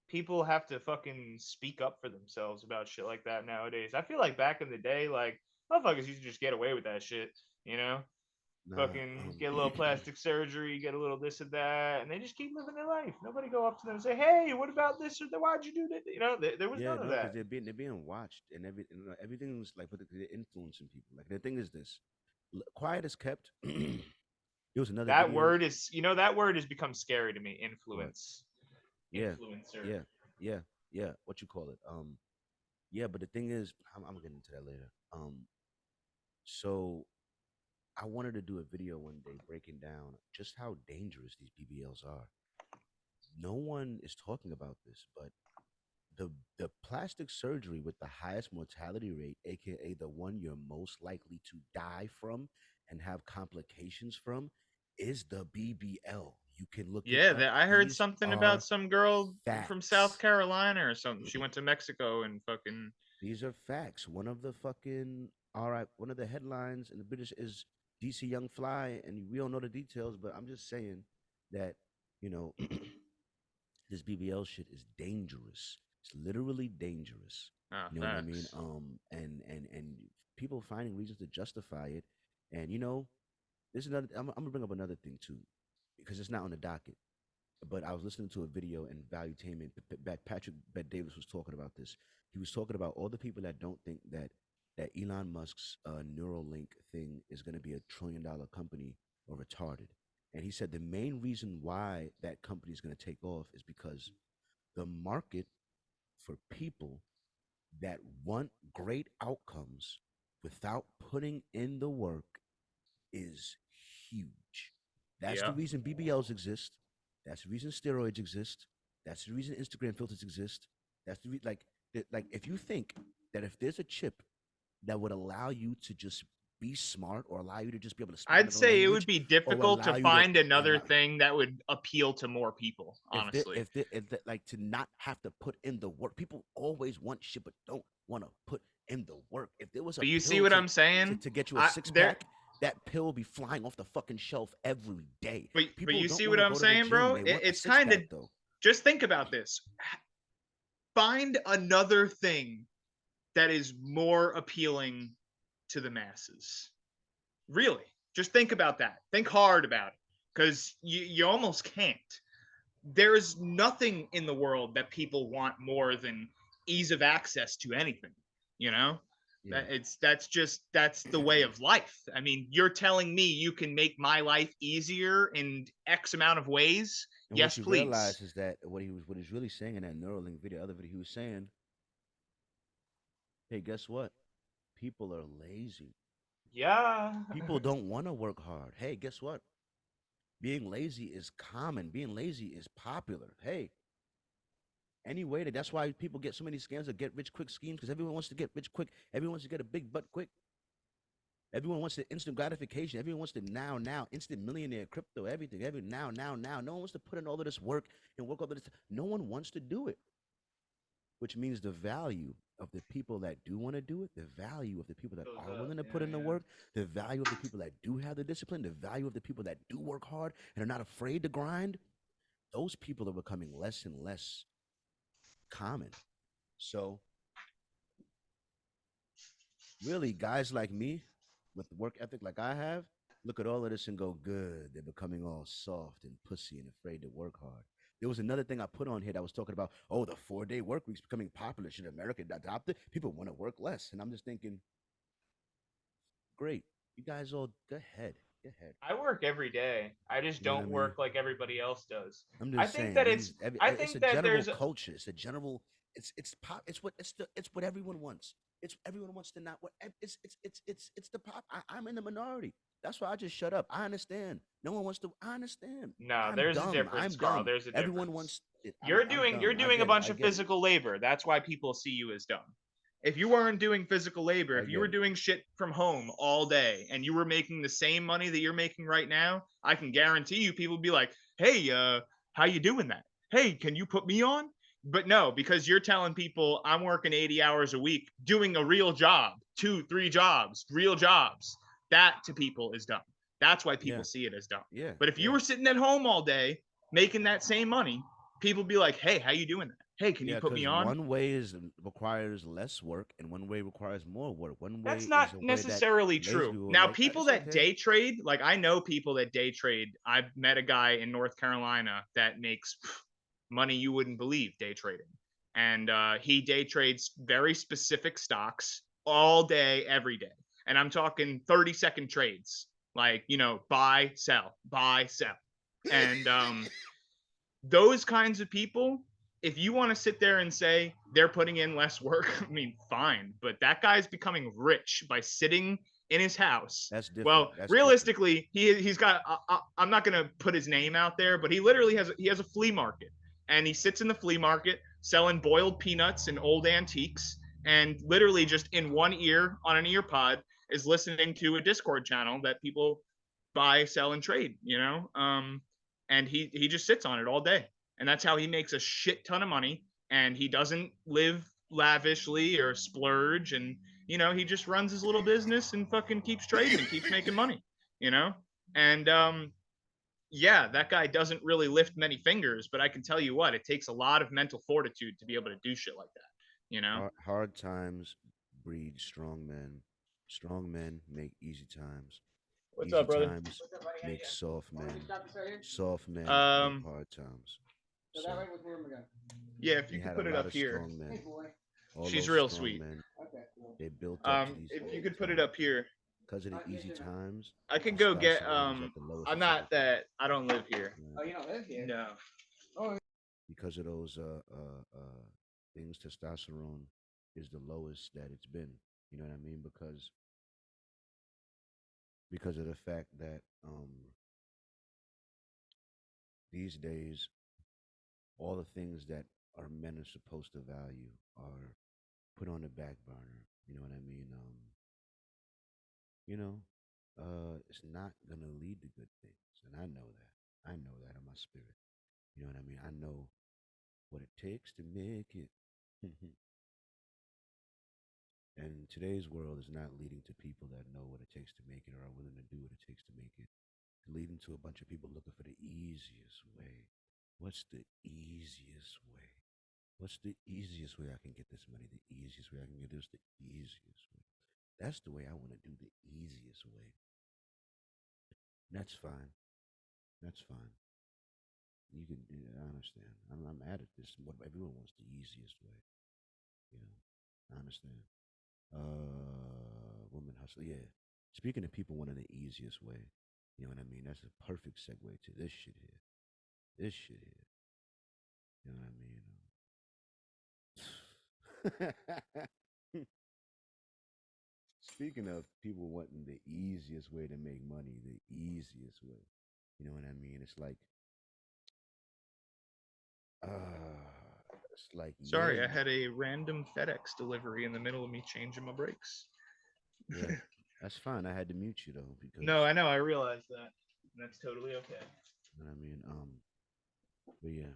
people have to fucking speak up for themselves about shit like that nowadays. I feel like back in the day, like motherfuckers used to just get away with that shit, you know? Nah. Fucking get a little plastic surgery, get a little this and that, and they just keep living their life. Nobody go up to them and say, "Hey, what about this or that? Why'd you do that?" You know, there was Yeah, none of no, because that. they're being watched, and everything's like, but they're influencing people. Like the thing is this, quiet is kept. There was another That video. word is, that word has become scary to me. What? Influence, Yeah, influencer. yeah, yeah, yeah. What you call it? Yeah, but the thing is, I'm getting into that later. So I wanted to do a video one day breaking down just how dangerous these BBLs are. No one is talking about this, but the plastic surgery with the highest mortality rate, aka the one you're most likely to die from and have complications from, is the BBL. You can look it Yeah, up. I heard These something about are some girl from South facts. Carolina or something. She went to Mexico and fucking. These are facts. One of the fucking all right, one of the headlines in the British is DC Young Fly, and we don't know the details, but I'm just saying that, you know, this BBL shit is dangerous. It's literally dangerous. Ah, You know what I mean? facts. And people finding reasons to justify it. And there's another. I'm gonna bring up another thing too, because it's not on the docket. But I was listening to a video and Valuetainment. Patrick Bet Davis was talking about this. He was talking about all the people that don't think that Elon Musk's Neuralink thing is going to be $1 trillion company or retarded. And he said the main reason why that company is going to take off is because the market for people that want great outcomes without putting in the work is huge. That's the Yeah. reason BBLs exist. That's the reason steroids exist. That's the reason Instagram filters exist. That's the like if you think that if there's a chip that would allow you to just be smart or allow you to just be able to speak I'd another say it would language be or difficult to allow you to find another allow thing that would appeal to more people, honestly. if the, like to not have to put in the work. People always want shit but don't want to put in the work. If there was a But you see pill what I'm saying? to get you a I six there pack, that pill will be flying off the fucking shelf every day. but People you don't see want what to I'm go to the saying, gym. bro? They want a It's six kind of, pack though. just think about this. Find another thing that is more appealing to the masses. Really. Just think about that. Think hard about it. Because you almost can't. There's nothing in the world that people want more than ease of access to anything, you know? Yeah. That's the way of life. I mean, you're telling me you can make my life easier in X amount of ways? And what Yes, you please. realize is that what he's really saying in that Neuralink video, other video, he was saying, hey, guess what? People are lazy. Yeah. People don't want to work hard. Hey, guess what? Being lazy is common. Being lazy is popular. Hey, anyway, that's why people get so many scams of get rich quick schemes because everyone wants to get rich quick. Everyone wants to get a big butt quick. Everyone wants the instant gratification. Everyone wants the now, instant millionaire, crypto, everything. Now. No one wants to put in all of this work and work all of this. No one wants to do it, which means the value of the people that do want to do it, the value of the people that Goes are up. willing to Yeah, put in the yeah. work, the value of the people that do have the discipline, the value of the people that do work hard and are not afraid to grind, those people are becoming less and less common. So, really, guys like me with the work ethic like I have, look at all of this and go, good. They're becoming all soft and pussy and afraid to work hard. There was another thing I put on here that was talking about, oh, the 4-day work week's becoming popular. Should America adopt it? People want to work less. And I'm just thinking, great. You guys all go ahead. Go ahead. I work every day. I just You know what I don't mean? work like everybody else does. I'm I just think saying that it's these. I It's think a that general there's culture. It's a general. It's pop. It's what everyone wants. It's everyone wants to not. What it's the pop. I'm in the minority. That's why I just shut up. I understand. No one wants to. I understand. no, I'm there's a dumb. difference, I'm Carl. dumb. There's a Everyone difference. wants it. I'm You're dumb. I doing a get it. bunch I of get it. physical labor. That's why people see you as dumb. If you weren't doing physical labor, I if you get were it. doing shit from home all day and you were making the same money that you're making right now, I can guarantee you people would be like, "Hey, how you doing that? Hey, can you put me on?" But no, because you're telling people I'm working 80 hours a week doing a real job, 2, 3 jobs, real jobs. That to people is dumb. That's why people Yeah. see it as dumb. Yeah. But if you Yeah. were sitting at home all day making that same money, people would be like, "Hey, how you doing that? Hey, can you Yeah, put me because on?" one way is requires less work, and one way requires more work. One That's way not is a way that necessarily lazy true. people Now, like. people It's that okay. day trade, like I know people that day trade. I've met a guy in North Carolina that makes money you wouldn't believe day trading. And he day trades very specific stocks all day, every day. And I'm talking 30-second trades, like, buy, sell, buy, sell. And those kinds of people, if you want to sit there and say they're putting in less work, I mean, fine. But that guy's becoming rich by sitting in his house. That's different. Well, That's different. realistically, he's got. I'm not gonna put his name out there, but he literally has a flea market, and he sits in the flea market selling boiled peanuts and old antiques, and literally just in one ear on an ear pod is listening to a Discord channel that people buy, sell, and trade. And he just sits on it all day, and that's how he makes a shit ton of money. And he doesn't live lavishly or splurge, and he just runs his little business and fucking keeps trading and keeps making money. You know, and yeah, that guy doesn't really lift many fingers, but I can tell you what, it takes a lot of mental fortitude to be able to do shit like that. You know, Hard times breed strong men. Strong men make easy times. what's Easy up, brother? times make soft men. Soft men make Um, hard times. So yeah, if you we could had a put it lot up of here, strong men. All she's those real strong sweet. men, they built up to these If you easy could put it up times. here, Because of the easy times, I could go get. testosterone was at the lowest I'm it's ever not been. that. I don't live here. Right? Oh, you don't live here? No. Because of those things, testosterone is the lowest that it's been. You know what I mean? Because of the fact that these days all the things that our men are supposed to value are put on the back burner. You know what I mean? You know, it's not gonna lead to good things, and I know that. I know that in my spirit. You know what I mean? I know what it takes to make it. And today's world is not leading to people that know what it takes to make it or are willing to do what it takes to make it. It's leading to a bunch of people looking for the easiest way. What's the easiest way? What's the easiest way I can get this money? The easiest way I can get this, the easiest way. That's the way I want to do, the easiest way. That's fine. That's fine. You can do I understand. I'm at it. This what everyone wants the easiest way. You know, I understand. Woman hustle. Yeah. Speaking of people wanting the easiest way, you know what I mean? That's a perfect segue to this shit here. This shit here. You know what I mean? Speaking of people wanting the easiest way to make money, the easiest way. You know what I mean? It's like, yeah, Sorry, I had a random FedEx delivery in the middle of me changing my brakes. yeah. That's fine. I had to mute you though No, because I know. I realize that. That's totally okay. you know what I mean. But yeah.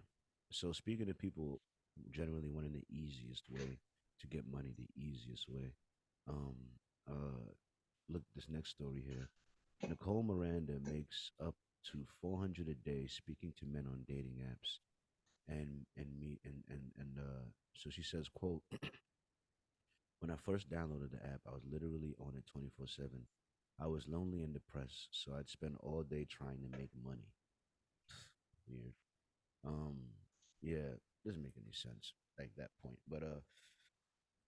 So speaking of people generally wanting the easiest way to get money, the easiest way. Um. Uh. Look at this next story here. Nicole Miranda makes up to 400 a day speaking to men on dating apps, and me and so she says, "quote When I first downloaded the app, I was literally on it 24/7. I was lonely and depressed, so I'd spend all day trying to make money." Weird. Um, yeah, doesn't make any sense like that point.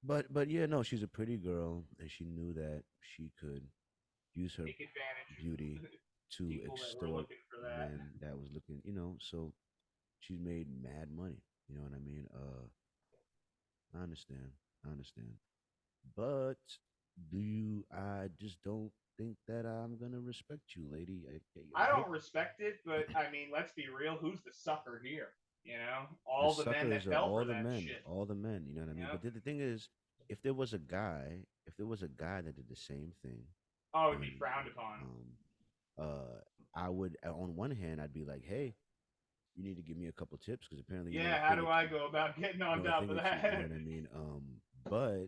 But yeah, no, she's a pretty girl, and she knew that she could use her Take advantage beauty of to people that were extort looking for that. men that was looking, so she's made mad money. You know what I mean? I understand. I understand. But do you? I just don't think that I'm gonna respect you, lady. I I hate don't respect it, but I mean, let's be real. Who's the sucker here? You know, the all the men suckers that are fell all for the that men, shit. all the men. You know what I You mean? know, But the thing is, if there was a guy that did the same thing, oh, you it'd know what be I mean? frowned upon. I would, on one hand, I'd be like, hey, you need to give me a couple tips because apparently you know a Yeah, how thing or do I two. go about getting You on know a top thing of or two. You know that? what I mean? But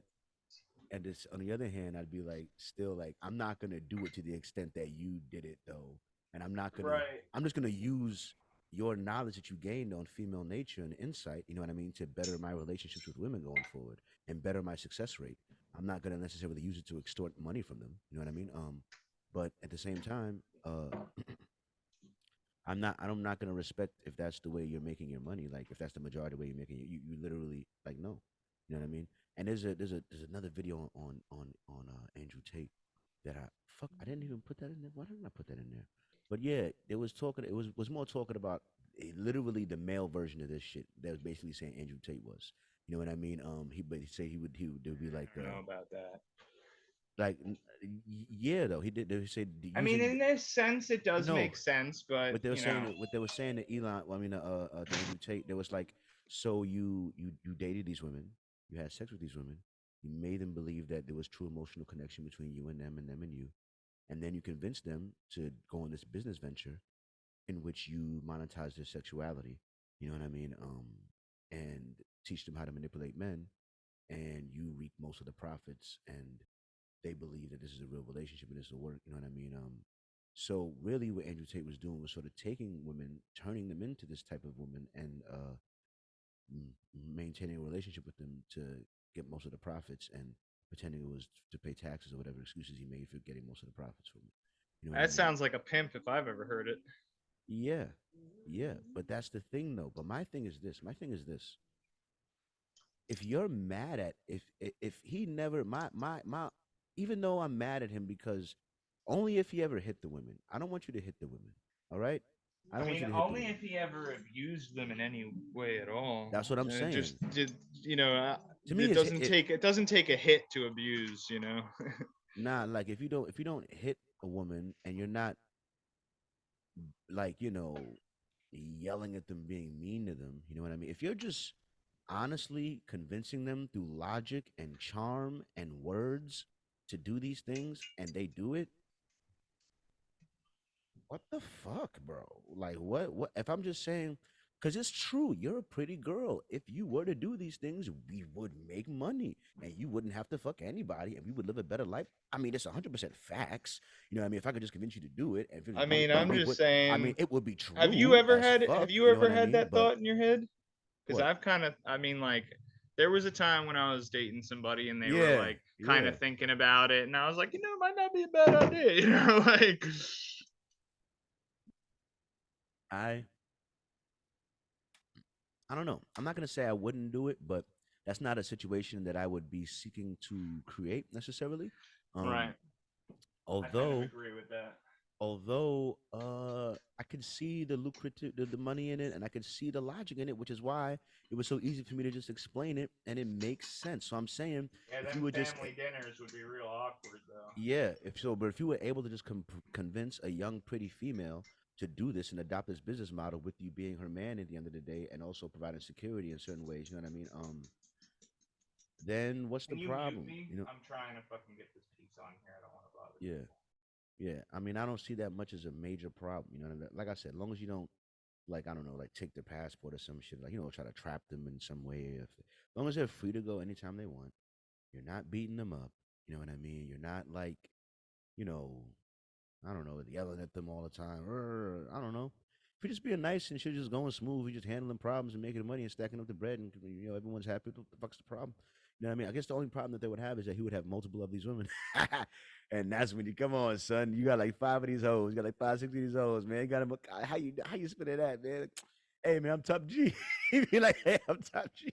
and this on the other hand, I'd be like, still like, I'm not gonna do it to the extent that you did it though, and I'm not gonna. Right. I'm just gonna use your knowledge that you gained on female nature and insight. You know what I mean, to better my relationships with women going forward and better my success rate. I'm not gonna necessarily use it to extort money from them. You know what I mean? But at the same time, I'm not gonna respect if that's the way you're making your money. Like if that's the majority of the way you're making it, you literally like no, you know what I mean. And there's another video on Andrew Tate that I didn't even put that in there. Why didn't I put that in there? But yeah, it was talking. It was more talking about literally the male version of this shit. That was basically saying Andrew Tate was. You know what I mean? He say he would be I like don't know about that. yeah though he did. They said I mean, using in this sense, it does no make sense, but what they were you know, saying what they were saying to Elon, well, I mean to Andrew Tate, there was like, so you dated these women, you had sex with these women, you made them believe that there was true emotional connection between you and them and you, and then you convinced them to go on this business venture in which you monetize their sexuality, you know what I mean, and teach them how to manipulate men, and you reap most of the profits, and they believe that this is a real relationship and this will work. You know what I mean? So really, what Andrew Tate was doing was sort of taking women, turning them into this type of woman, and maintaining a relationship with them to get most of the profits, and pretending it was to pay taxes or whatever excuses he made for getting most of the profits from it. You know what I that mean? sounds like a pimp if I've ever heard it. Yeah, yeah. But that's the thing, though. But my thing is this. My thing is this. If you're mad at if he never my even though I'm mad at him because only if he ever hit the women. I don't want you to hit the women. All right? I I don't want mean, you to hit the only women. if he ever abused them in any way at all. That's what I'm And it just saying. did, you know, To me, is it it doesn't take a hit to abuse, you know. not like if you don't hit a woman and you're not like yelling at them, being mean to them. You know what I mean? If you're just honestly convincing them through logic and charm and words to do these things, and they do it, what the fuck, bro? Like, what? If I'm just saying, because it's true, you're a pretty girl. If you were to do these things, we would make money, and you wouldn't have to fuck anybody, and we would live a better life. I mean, it's 100% facts. You know what I mean? If I could just convince you to do it, and if it I was money, mean, I'm we just would. I mean, saying, it would be true as have fuck. you You know ever what I had mean? that But thought in your head? Because what? I've kind of, I mean, like, there was a time when I was dating somebody and they were Yeah, like kind yeah. of thinking about it, and I was like, you know, it might not be a bad idea, you know, like, I I don't know. I'm not gonna say I wouldn't do it, but that's not a situation that I would be seeking to create necessarily. Um, right. I kind of although agree with that. I could see the lucrative the money in it, and I could see the logic in it, which is why it was so easy for me to just explain it, and it makes sense. So I'm saying, Yeah, if you them would just family dinners would be real awkward though. yeah, if you were able to just convince a young pretty female to do this and adopt this business model with you being her man at the end of the day, and also providing security in certain ways, you know what I mean? Then what's the Can you mute problem? me? You know, I'm trying to fucking get this piece on here. I don't want to bother Yeah. Yeah. I mean, I don't see that much as a major problem. You know, like I said, as long as you don't, like, I don't know, like take their passport or some shit, like, try to trap them in some way. As long as they're free to go anytime they want, you're not beating them up. You know what I mean? You're not like, you know, I don't know, yelling at them all the time. I don't know. If you're just being nice and shit, just going smooth, you're just handling problems and making money and stacking up the bread, and everyone's happy. What the fuck's the problem? You know what I mean? I guess the only problem that they would have is that he would have multiple of these women, and that's when you come on, son. You got like five of these hoes. You got like five, six of these hoes, man. You got them. How you spinning that, man? Hey, man, I'm top G. You be like, hey, I'm top G.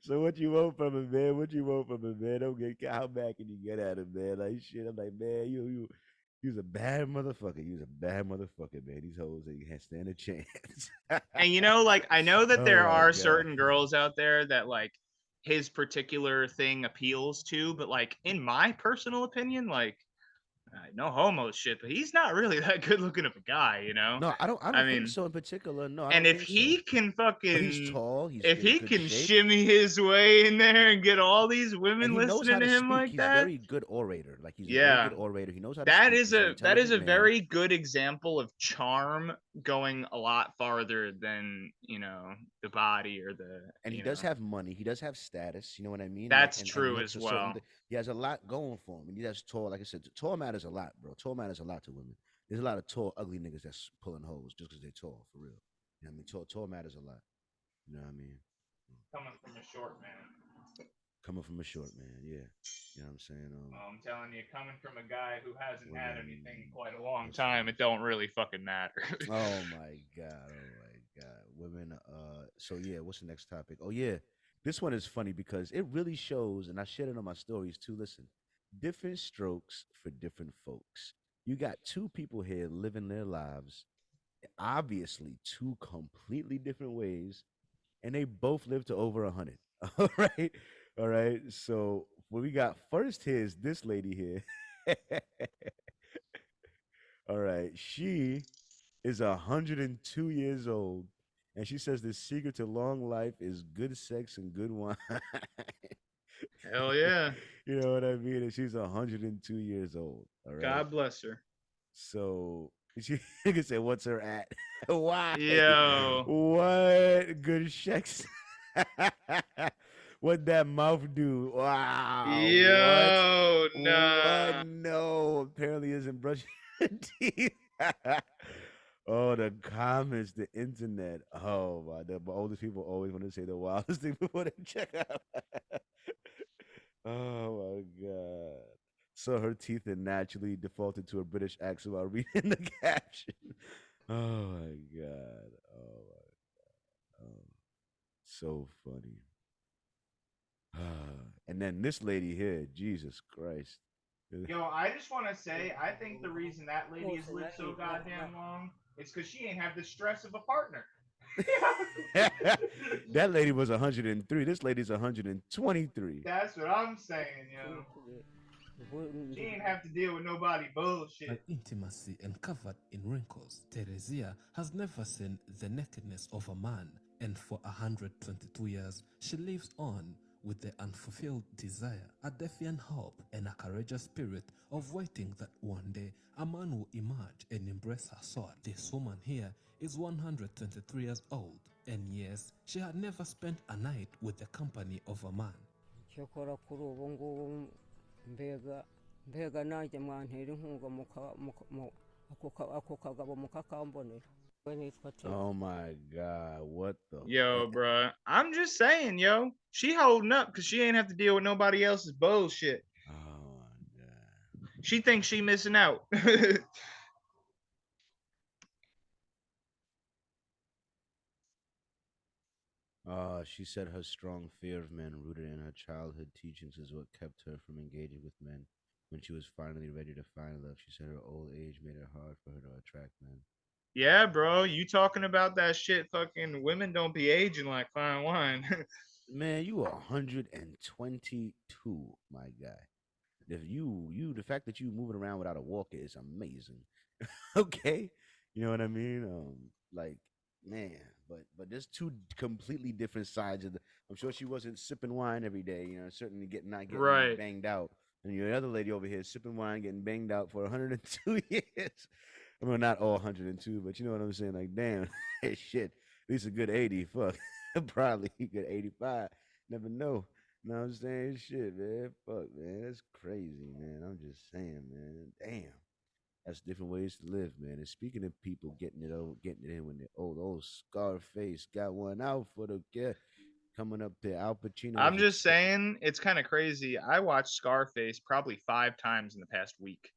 So what you want from him, man? What you want from him, man? Don't get how bad can you get at him, man? Like shit. I'm like, man, you was a bad motherfucker. You was a bad motherfucker, man. These hoes ain't can't stand a chance. And like I know that Oh there my are god. certain girls out there that like his particular thing appeals to, but like in my personal opinion, like no homo shit, but he's not really that good looking of a guy, you know? No, I don't. I I don't think mean, so. In particular, no, I and don't if think so. he can But he's fucking tall. He's if in he good can shape, shimmy his way in there and get all these and women he knows listening how to to him speak. like He's that, very good orator. Like he's a very yeah, good orator. He knows how to that speak. is He's an a intelligent man. very good example of charm going a lot farther than the body or the And he does have money. He does have status. You know what I mean? Like that's and true looks as a certain. well. He has a lot going for him, and he has tall. Like I said, tall matters a lot, bro. Tall matters a lot to women. There's a lot of tall, ugly niggas that's pulling hoes just because they're tall, for real. You know what I mean? Tall matters a lot. You know what I mean? Coming from a short man. Coming from a short man, yeah. You know what I'm saying? I'm telling you, coming from a guy who hasn't had Women. anything in quite a long Listen. time, it don't really fucking matter. Oh my god. Oh my god. Women. So yeah. What's the next topic? Oh yeah. This one is funny because it really shows, and I shared it on my stories too. Listen, different strokes for different folks. You got two people here living their lives, obviously two completely different ways, and they both live to over 100. All right, all right. So what we got first here is this lady here. All right, she is 102 years old, and she says the secret to long life is good sex and good wine. Hell yeah. You know what I mean? And she's 102 years old. All right. God bless her. So she can say, "What's her at? Why? Yo. What good sex? What that mouth do? Wow! What? Yo, What? nah. No, apparently isn't brushing her teeth." Oh, the comments, the internet. Oh my, the oldest people always want to say the wildest thing before they check out. Oh my god. So her teeth are naturally defaulted to a British accent while reading the caption. Oh my god. Oh my oh, so funny. And then this lady here, Jesus Christ. Yo, I just want to say, I think the reason that lady has lived so goddamn long is because she ain't have the stress of a partner. That lady was 103. This lady's 123. That's what I'm saying, yo. She ain't have to deal with nobody bullshit. Intimacy and covered in wrinkles, Teresia has never seen the nakedness of a man, and for 122 years she lives on with the unfulfilled desire, a defiant hope, and a courageous spirit of waiting that one day a man will emerge and embrace her soul. This woman here is 123 years old, and yes, she had never spent a night with the company of a man. cyokora kuri ubu ngubu mbega nanjye mwantera inkunga ako kagabo mukakambonera. Oh my god, what the Yo, bruh. I'm just saying, yo. She holding up because she ain't have to deal with nobody else's bullshit. oh my god. She thinks she missing out. She said her strong fear of men rooted in her childhood teachings is what kept her from engaging with men. When she was finally ready to find love, she said her old age made it hard for her to attract men. Yeah, bro. You talking about that shit? Fucking women don't be aging like fine wine. Man, you are 122, my guy. If the fact that you moving around without a walker is amazing. Okay, you know what I mean? Like, man, but there's two completely different sides of the. I'm sure she wasn't sipping wine every day. Certainly not getting Right. banged out. and your other lady over here sipping wine, getting banged out for 102 years. I mean, not all 102, but you know what I'm saying? Like, damn, shit. At least a good 80. Fuck. Probably a good 85. Never know. You know what I'm saying? Shit, man. Fuck, man. That's crazy, man. I'm just saying, man. Damn. That's different ways to live, man. And speaking of people getting it in when they're old Scarface got one out for the kid coming up there. Al Pacino I'm was just saying, it's kind of crazy. I watched Scarface probably 5 times in the past week.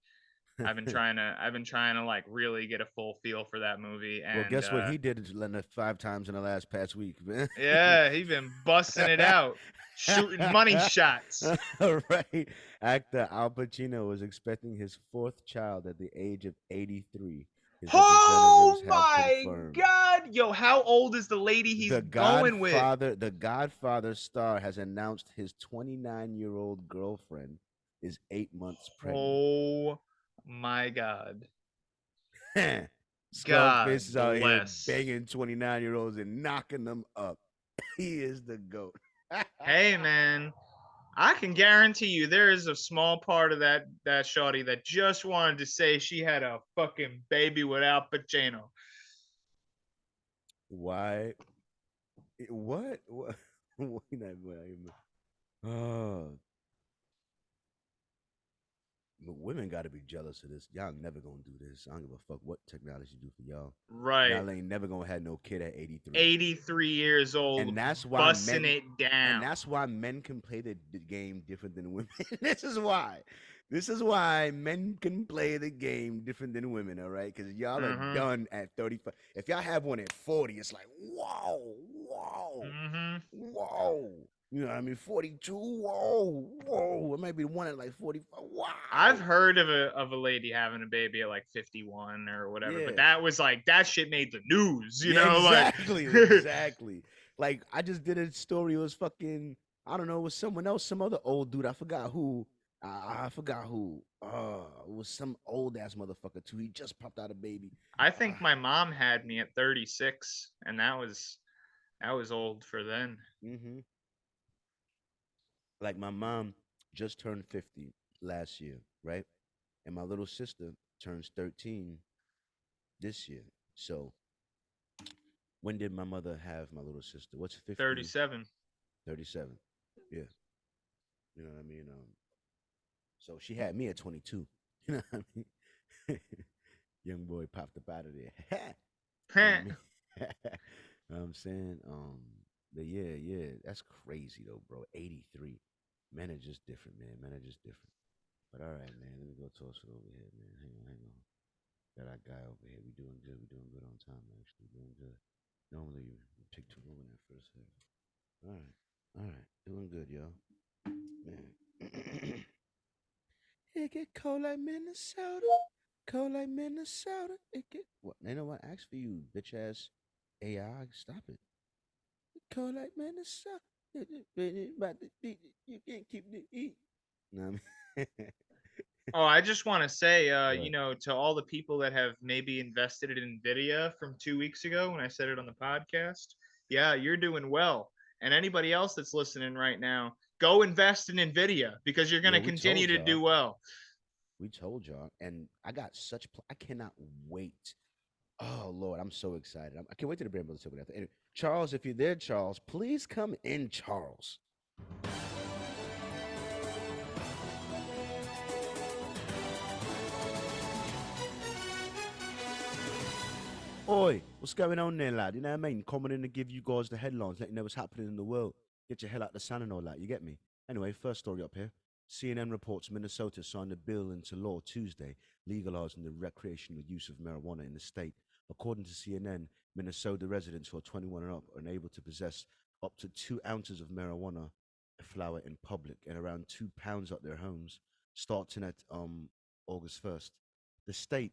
I've been trying to like really get a full feel for that movie, Well, and guess what? He did it 5 times in the last past week, man. yeah, he been busting it out, shooting money shots. All right. Actor Al Pacino was expecting his fourth child at the age of 83. His Oh representatives have my confirmed. God, yo, how old is the lady he's going with? The Godfather star has announced his 29-year-old girlfriend is 8 months pregnant. Oh my God. God Scarface is out here bless. banging 29-year-olds and knocking them up. He is the GOAT. Hey man, I can guarantee you there is a small part of that shorty that just wanted to say she had a fucking baby with Al Pacino. Why? What? What? Oh, but women got to be jealous of this. Y'all never gonna do this. I don't give a fuck what technology do for y'all. Right. Y'all ain't never gonna have no kid at 83. 83 years old, and that's why busting men, it down. And that's why men can play the game different than women. This is why. This is why men can play the game different than women, all right? Because y'all are done at 35. If y'all have one at 40, it's like, whoa, whoa. You know what I mean? 42, whoa. It might be one at like 45. Wow. I've heard of a lady having a baby at like 51 or whatever, but that was like, that shit made the news, you know? Exactly, like... exactly. Like, I just did a story. It was fucking, I don't know, it was someone else, some other old dude. I forgot who. I forgot who. It was some old ass motherfucker too. He just popped out a baby. I think my mom had me at 36, and that was old for then. Mm-hmm. Like, my mom just turned 50 last year, right? And my little sister turns 13 this year. So when did my mother have my little sister? What's 50? 37. 37. Yeah. You know what I mean? So she had me at 22. You know what I mean? Young boy popped up out of there. You know what I mean? Know what I'm saying? But yeah, that's crazy though, bro. 83. Men are just different, man. Men are just different. But all right, man. Let me go toss it over here, man. Hang on. Got our guy over here. We doing good. We doing good on time, actually. Doing good. Normally you take too long in that first half. All right. Doing good, y'all. Man. It get cold like Minnesota. Cold like Minnesota. It get what? You know what? Ask for you, bitch ass AI. Stop it. Cold like Minnesota. You can't keep the heat. No, Oh, I just want to say, you know, to all the people that have maybe invested in Nvidia from 2 weeks ago when I said it on the podcast, yeah, you're doing well. And anybody else that's listening right now, go invest in Nvidia because you're going to continue to do well. We told y'all, and I got such. I cannot wait. Oh Lord, I'm so excited. I can't wait till the Brand Brothers talk about that. Anyway, Charles, if you're there, Charles, please come in, Charles. Oi, what's going on there, lad? You know what I mean? Coming in to give you guys the headlines, let you know what's happening in the world. Get your hell out the sun and all that, you get me? Anyway, first story up here. CNN reports Minnesota signed a bill into law Tuesday, legalizing the recreational use of marijuana in the state. According to CNN, Minnesota residents who are 21 and up are able to possess up to 2 ounces of marijuana flower in public and around 2 pounds at their homes, starting at August 1st. The state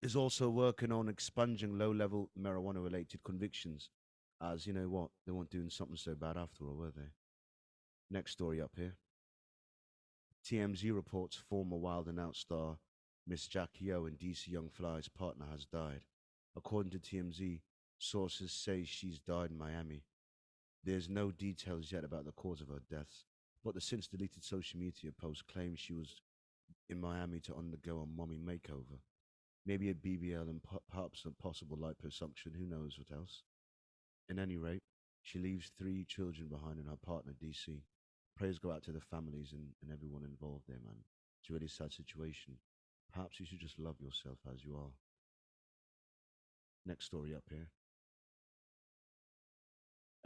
is also working on expunging low-level marijuana-related convictions, as you know what, they weren't doing something so bad after all, were they? Next story up here. TMZ reports former Wild 'N Out star Miss Jackie O and DC Young Fly's partner has died. According to TMZ, sources say she's died in Miami. There's no details yet about the cause of her death. but the since deleted social media post claims she was in Miami to undergo a mommy makeover. Maybe a BBL and perhaps a possible liposuction, who knows what else. At any rate, she leaves three children behind and her partner, DC. Prayers go out to the families and everyone involved there, man. It's a really sad situation. Perhaps you should just love yourself as you are. Next story up here.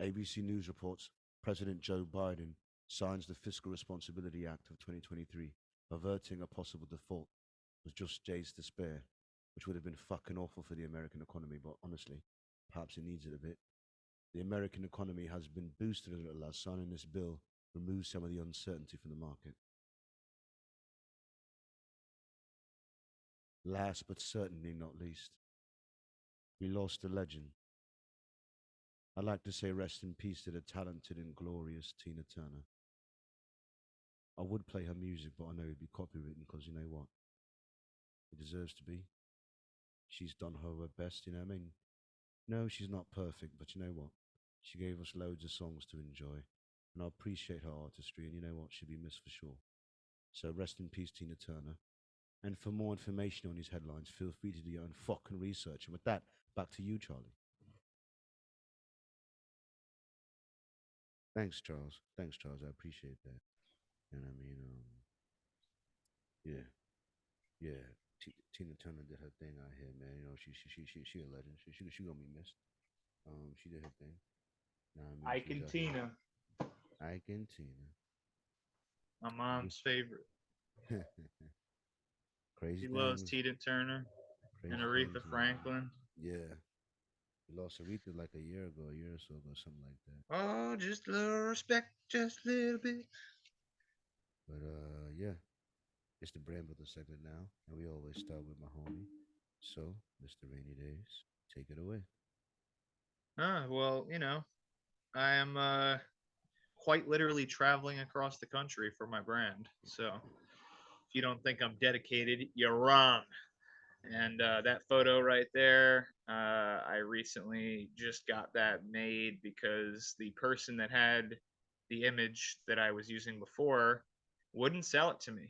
ABC News reports President Joe Biden signs the Fiscal Responsibility Act of 2023, averting a possible default with just days to spare, which would have been fucking awful for the American economy, but honestly, perhaps it needs it a bit. The American economy has been boosted a little as signing this bill removes some of the uncertainty from the market. Last but certainly not least, we lost a legend. I'd like to say rest in peace to the talented and glorious Tina Turner. I would play her music, but I know it'd be copywritten because you know what? It deserves to be. She's done her best, you know what I mean? No, she's not perfect, but you know what? She gave us loads of songs to enjoy, and I appreciate her artistry, and you know what? She'll be missed for sure. So rest in peace, Tina Turner. And for more information on these headlines, feel free to do your own fucking research. And with that, back to you, Charlie. Thanks, Charles. Thanks, Charles. I appreciate that. And I mean, yeah, yeah. Tina Turner did her thing out here, man. You know, she a legend. She gonna be missed. She did her thing. Nah, I mean, Ike she was and out here. Tina, Ike and Tina. my mom's favorite. Crazy She loves things. Tina Turner and Crazy Aretha things, man. Franklin. Yeah. We lost Aretha like a year or so ago, something like that. Oh, just a little respect, just a little bit. But yeah, it's the Brand Builder segment now, and we always start with my homie. So, Mr. Rainy Days, take it away. Well, I am quite literally traveling across the country for my brand. So if you don't think I'm dedicated, you're wrong. And that photo right there, I recently just got that made because the person that had the image that I was using before wouldn't sell it to me.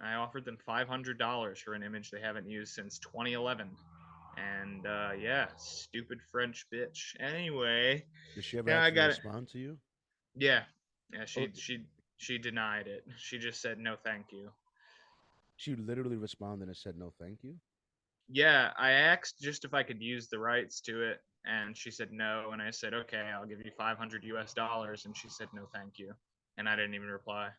I offered them $500 for an image they haven't used since 2011. And yeah, stupid French bitch. Anyway, Did she ever now I actually got it. respond to you? Yeah, yeah. Oh, She denied it. She just said no, thank you. she literally responded and said no, thank you. Yeah, I asked just if I could use the rights to it, and she said no. And I said, okay, I'll give you 500 US dollars. And she said no, thank you. And I didn't even reply.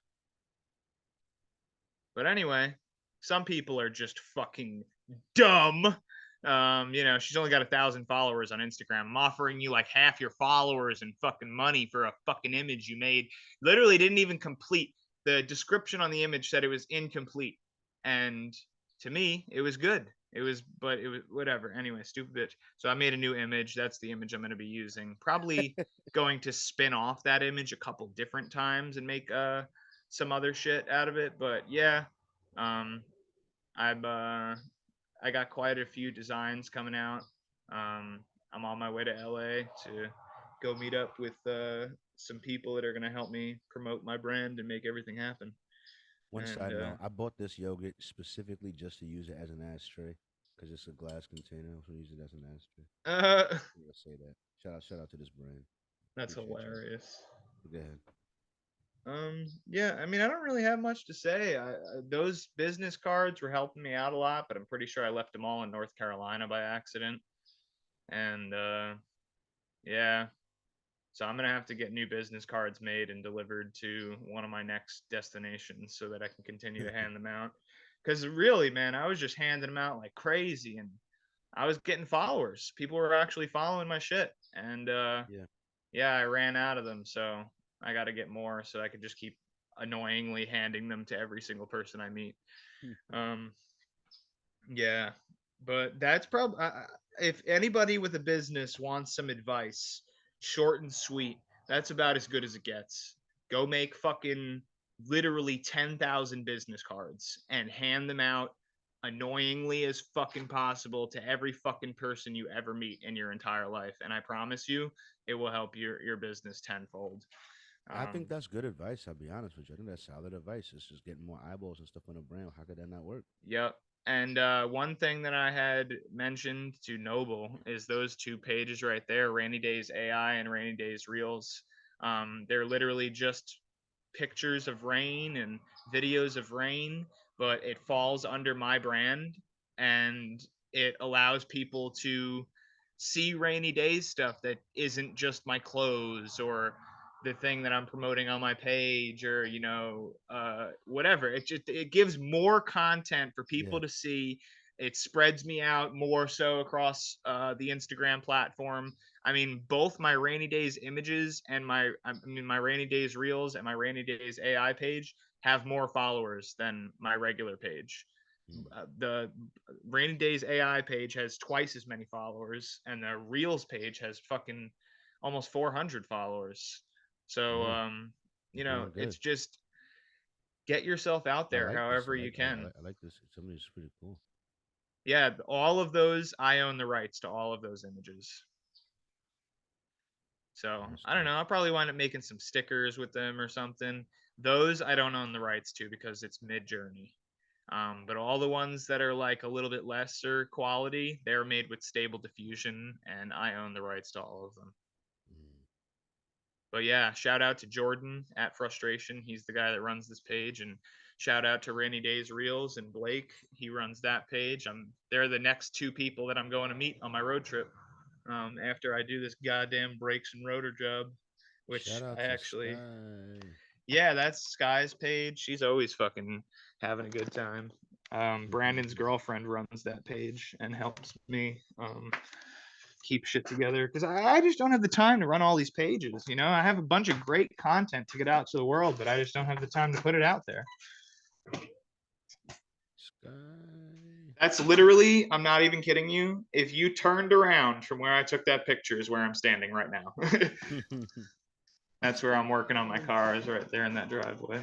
But anyway, some people are just fucking dumb. She's only got 1,000 followers on Instagram. I'm offering you like half your followers and fucking money for a fucking image you made. Literally didn't even complete. The description on the image said it was incomplete. And to me, it was good. But it was whatever. Anyway, stupid bitch. So I made a new image. That's the image I'm going to be using. Probably going to spin off that image a couple different times and make some other shit out of it. But yeah, um, I got quite a few designs coming out. I'm on my way to LA to go meet up with some people that are gonna help me promote my brand and make everything happen. One And side note, I bought this yogurt specifically just to use it as an ashtray because it's a glass container. So use it as an ashtray. I'm gonna say that. Shout out to this brand. that's Appreciate y'all. hilarious. Go ahead. Yeah, I mean, I don't really have much to say. Those business cards were helping me out a lot, but I'm pretty sure I left them all in North Carolina by accident. And yeah, so I'm gonna have to get new business cards made and delivered to one of my next destinations so that I can continue to hand them out. Because really, man, I was just handing them out like crazy, and I was getting followers. People were actually following my shit, and Yeah. yeah, I ran out of them, so I got to get more so I could just keep annoyingly handing them to every single person I meet. Um, yeah, but that's probably if anybody with a business wants some advice, short and sweet. That's about as good as it gets. Go make fucking literally 10,000 business cards and hand them out annoyingly as fucking possible to every fucking person you ever meet in your entire life. And I promise you, it will help your business tenfold. I think that's good advice. I'll be honest with you. I think that's solid advice. It's just getting more eyeballs and stuff on the brand. How could that not work? Yep. And one thing that I had mentioned to Noble is those two pages right there, Rainy Days AI and Rainy Days Reels. They're literally just pictures of rain and videos of rain, but it falls under my brand and it allows people to see rainy days stuff that isn't just my clothes or the thing that I'm promoting on my page or whatever. It gives more content for people to see. It spreads me out more so across the Instagram platform. I mean, both my rainy days images and my rainy days reels and my rainy days AI page have more followers than my regular page. The rainy days AI page has twice as many followers, and the reels page has fucking almost 400 followers. So, it's just get yourself out there however you can. I like this. Somebody's pretty cool. Yeah, all of those, I own the rights to all of those images. So I don't know. I'll probably wind up making some stickers with them or something. Those I don't own the rights to because it's Mid-Journey. But all the ones that are like a little bit lesser quality, they're made with Stable Diffusion, and I own the rights to all of them. But yeah, shout out to Jordan at Frustration. He's the guy that runs this page, and shout out to Rainy Days Reels and Blake. He runs that page. They're the next two people that I'm going to meet on my road trip after I do this goddamn brakes and rotor job, which Shout out I to actually. Sky. Yeah, that's Sky's page. She's always fucking having a good time. Brandon's girlfriend runs that page and helps me keep shit together because I just don't have the time to run all these pages. I have a bunch of great content to get out to the world, but I just don't have the time to put it out there. Sky. That's literally, I'm not even kidding you. If you turned around from where I took that picture is where I'm standing right now. That's where I'm working on my car, is right there in that driveway.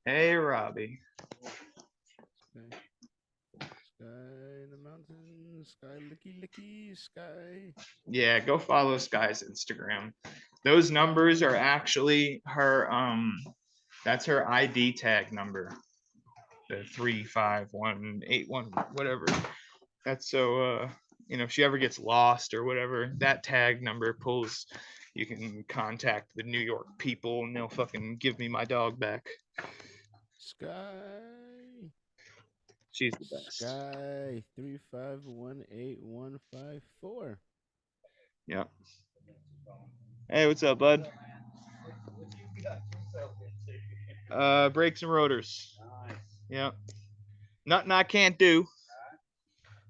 Hey, Robbie. Sky in the mountains. Sky licky, Sky. Yeah, go follow Sky's Instagram. Those numbers are actually her, that's her ID tag number. The 35181, whatever. That's so, if she ever gets lost or whatever, that tag number pulls. You can contact the New York people and they'll fucking give me my dog back. Sky. She's the best. Sky 3518154. Yeah. Hey, what's up, bud? Brakes and rotors. Yeah. Nothing I can't do.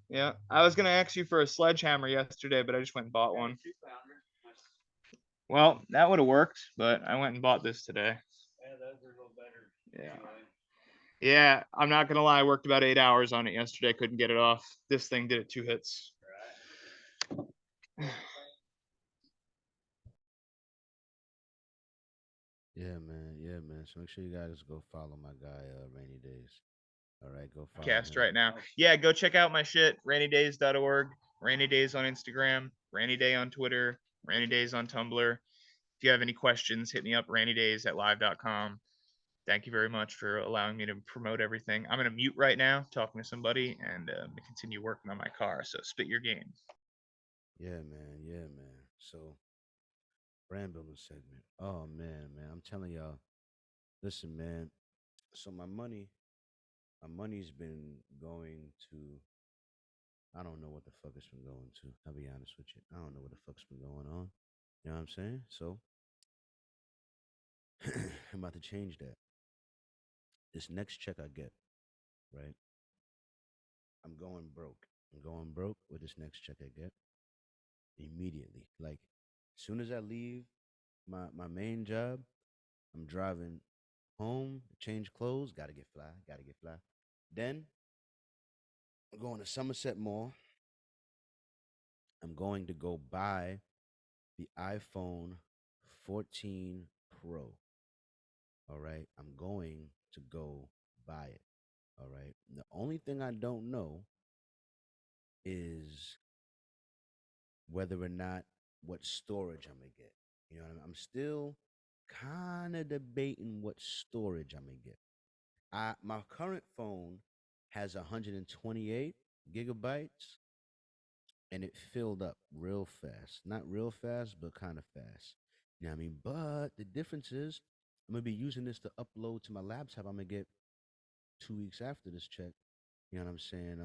Yeah. I was gonna ask you for a sledgehammer yesterday, but I just went and bought one. Well, that would have worked, but I went and bought this today. Yeah. Yeah, I'm not gonna lie, I worked about 8 hours on it yesterday, couldn't get it off. This thing did it 2 hits. Yeah, man. Yeah, man. So make sure you guys go follow my guy, Rainy Days. All right, go follow Cast him. right now. Yeah, go check out my shit, rainydays.org, Rainy Days on Instagram, Rainy Day on Twitter, Rainy Days on Tumblr. If you have any questions, hit me up, rainydays@live.com. Thank you very much for allowing me to promote everything. I'm going to mute right now, talking to somebody, and continue working on my car. So spit your game. Yeah, man. Yeah, man. So, brand building segment. Oh, man. I'm telling y'all. Listen, man. So my money's been going to. I don't know what the fuck it's been going to. I'll be honest with you. I don't know what the fuck's been going on. You know what I'm saying? So, I'm about to change that. This next check I get, right? I'm going broke. I'm going broke with this next check I get immediately. Like, as soon as I leave my main job, I'm driving home, change clothes, gotta get fly, gotta get fly. Then I'm going to Somerset Mall. I'm going to go buy the iPhone 14 Pro. All right. I'm going to go buy it. All right. The only thing I don't know is whether or not what storage I'm gonna get. You know what I mean? I'm still kind of debating what storage I'm gonna get. My current phone has 128 gigabytes, and it filled up real fast. Not real fast, but kind of fast. You know what I mean? But the difference is, I'm gonna be using this to upload to my laptop. I'm gonna get 2 weeks after this check. You know what I'm saying?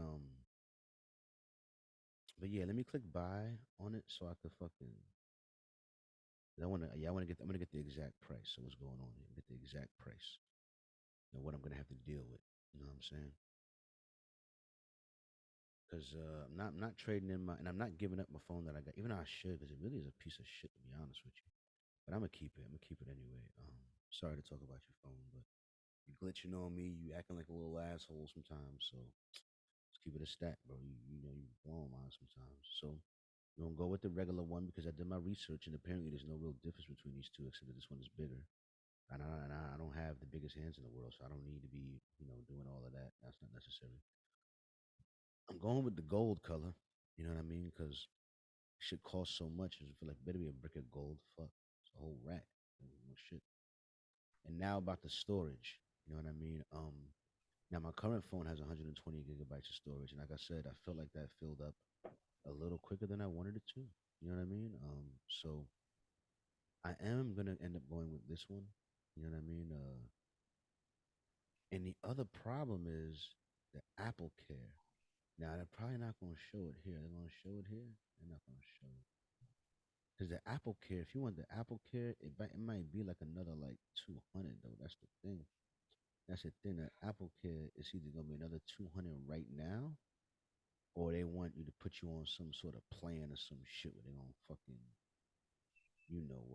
But yeah, let me click buy on it so I could fucking. I'm gonna get the exact price. So what's going on here? Get the exact price and what I'm gonna have to deal with. You know what I'm saying? Because I'm not trading in and I'm not giving up my phone that I got, even though I should, because it really is a piece of shit to be honest with you. But I'm gonna keep it. I'm gonna keep it anyway. Sorry to talk about your phone, but you glitching on me, you acting like a little asshole sometimes. So let's keep it a stack, bro. You know you blow mine sometimes. So we're gonna go with the regular one because I did my research and apparently there's no real difference between these two except that this one is bigger. And I don't have the biggest hands in the world, so I don't need to be, doing all of that. That's not necessary. I'm going with the gold color. You know what I mean? Because shit costs so much. I feel like better be a brick of gold. Fuck, it's a whole rack. Shit. And now about the storage. You know what I mean? Now my current phone has 120 gigabytes of storage, and like I said, I felt like that filled up a little quicker than I wanted it to. You know what I mean? So I am gonna end up going with this one. You know what I mean? And the other problem is the Apple Care. Now they're probably not gonna show it here. They're gonna show it here. They're not gonna show it. Because the Apple Care, if you want the Apple Care, it might be like another like 200 though. That's the thing. That's the thing. The Apple Care is either gonna be another 200 right now, or they want you to put you on some sort of plan or some shit where they gonna fucking, you know,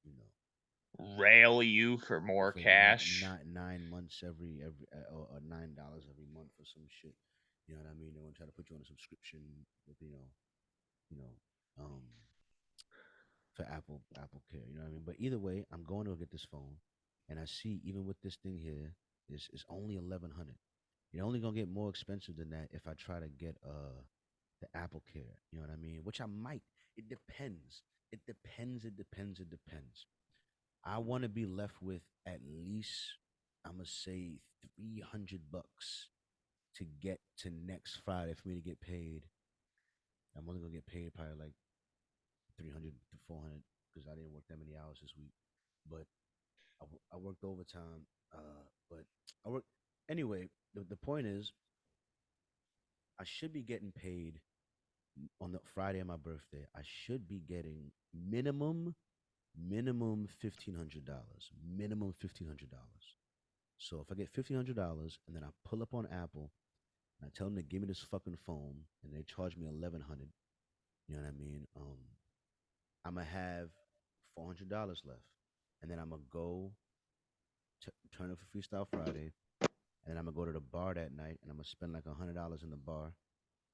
you know, Rail you for more for cash. 9 months or $9 every month for some shit. You know what I mean? They want to try to put you on a subscription with you know, um, for Apple Care. You know what I mean? But either way, I'm going to get this phone, and I see even with this thing here, is only 1,100. You're only gonna get more expensive than that if I try to get the Apple Care. You know what I mean? Which I might. It depends. It depends. It depends. It depends. I want to be left with at least I'm gonna say $300 to get to next Friday for me to get paid. I'm only gonna get paid probably like 300 to 400 because I didn't work that many hours this week. But I worked overtime. But I worked anyway. The point is, I should be getting paid on the Friday of my birthday. I should be getting minimum $1,500. Minimum $1,500. So if I get $1,500 and then I pull up on Apple and I tell them to give me this fucking phone and they charge me 1,100, you know what I mean? I'm gonna have $400 left, and then I'm gonna go turn up for Freestyle Friday, and then I'm gonna go to the bar that night, and I'm gonna spend like $100 in the bar.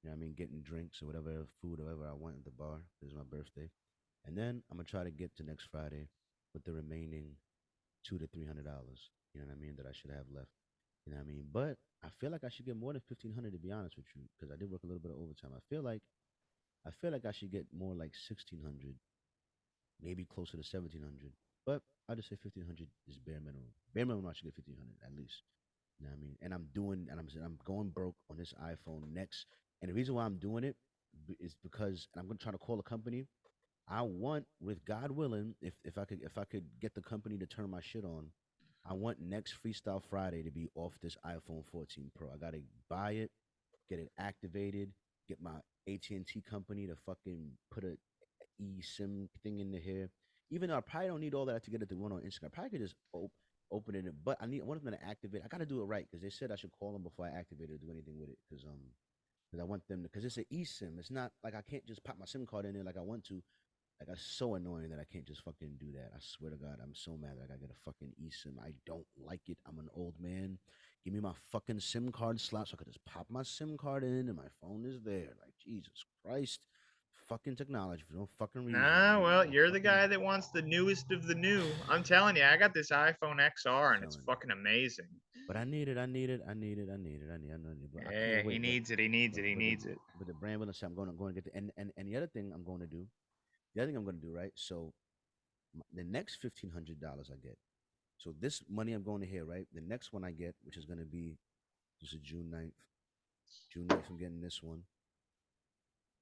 You know what I mean? Getting drinks or whatever food or whatever I want at the bar. This is my birthday, and then I'm gonna try to get to next Friday with the remaining $200 to $300. You know what I mean? That I should have left. You know what I mean? But I feel like I should get more than 1,500 to be honest with you, because I did work a little bit of overtime. I feel like I should get more like 1,600, maybe closer to 1,700. But I'll just say 1,500 is bare minimum. Bare minimum, I should get 1,500 at least. You know what I mean? And I'm going broke on this iPhone next. And the reason why I'm doing it is because I'm going to try to call a company. I want, with God willing, if I could get the company to turn my shit on, I want next Freestyle Friday to be off this iPhone 14 Pro. I gotta buy it, get it activated, get my AT&T company to fucking put a eSIM thing in the hair. Even though I probably don't need all that to get it to run on Instagram, I probably could just open it. But I want them to activate. I gotta do it right because they said I should call them before I activate it or do anything with it. Because I want them to, because it's an eSIM. It's not like I can't just pop my SIM card in there like I want to. Like, it's so annoying that I can't just fucking do that. I swear to God, I'm so mad that I gotta get a fucking eSIM. I don't like it. I'm an old man. Give me my fucking SIM card slot so I could just pop my SIM card in and my phone is there. Like, Jesus Christ. Fucking technology for no fucking reason. Nah, well, No you're the fucking guy that wants the newest of the new. I'm telling you, I got this iPhone XR and it's telling you. fucking amazing. But I need it. But I Yeah, can't he wait. needs it. He needs it. He But the needs it. but the brand will say I'm going to get the and the other thing I'm going to do. The other thing I'm going to do, right? So The next $1,500 I get. So this money I'm going to here, right? The next one I get, which is going to be this is June 9th. June 9th, I'm getting this one.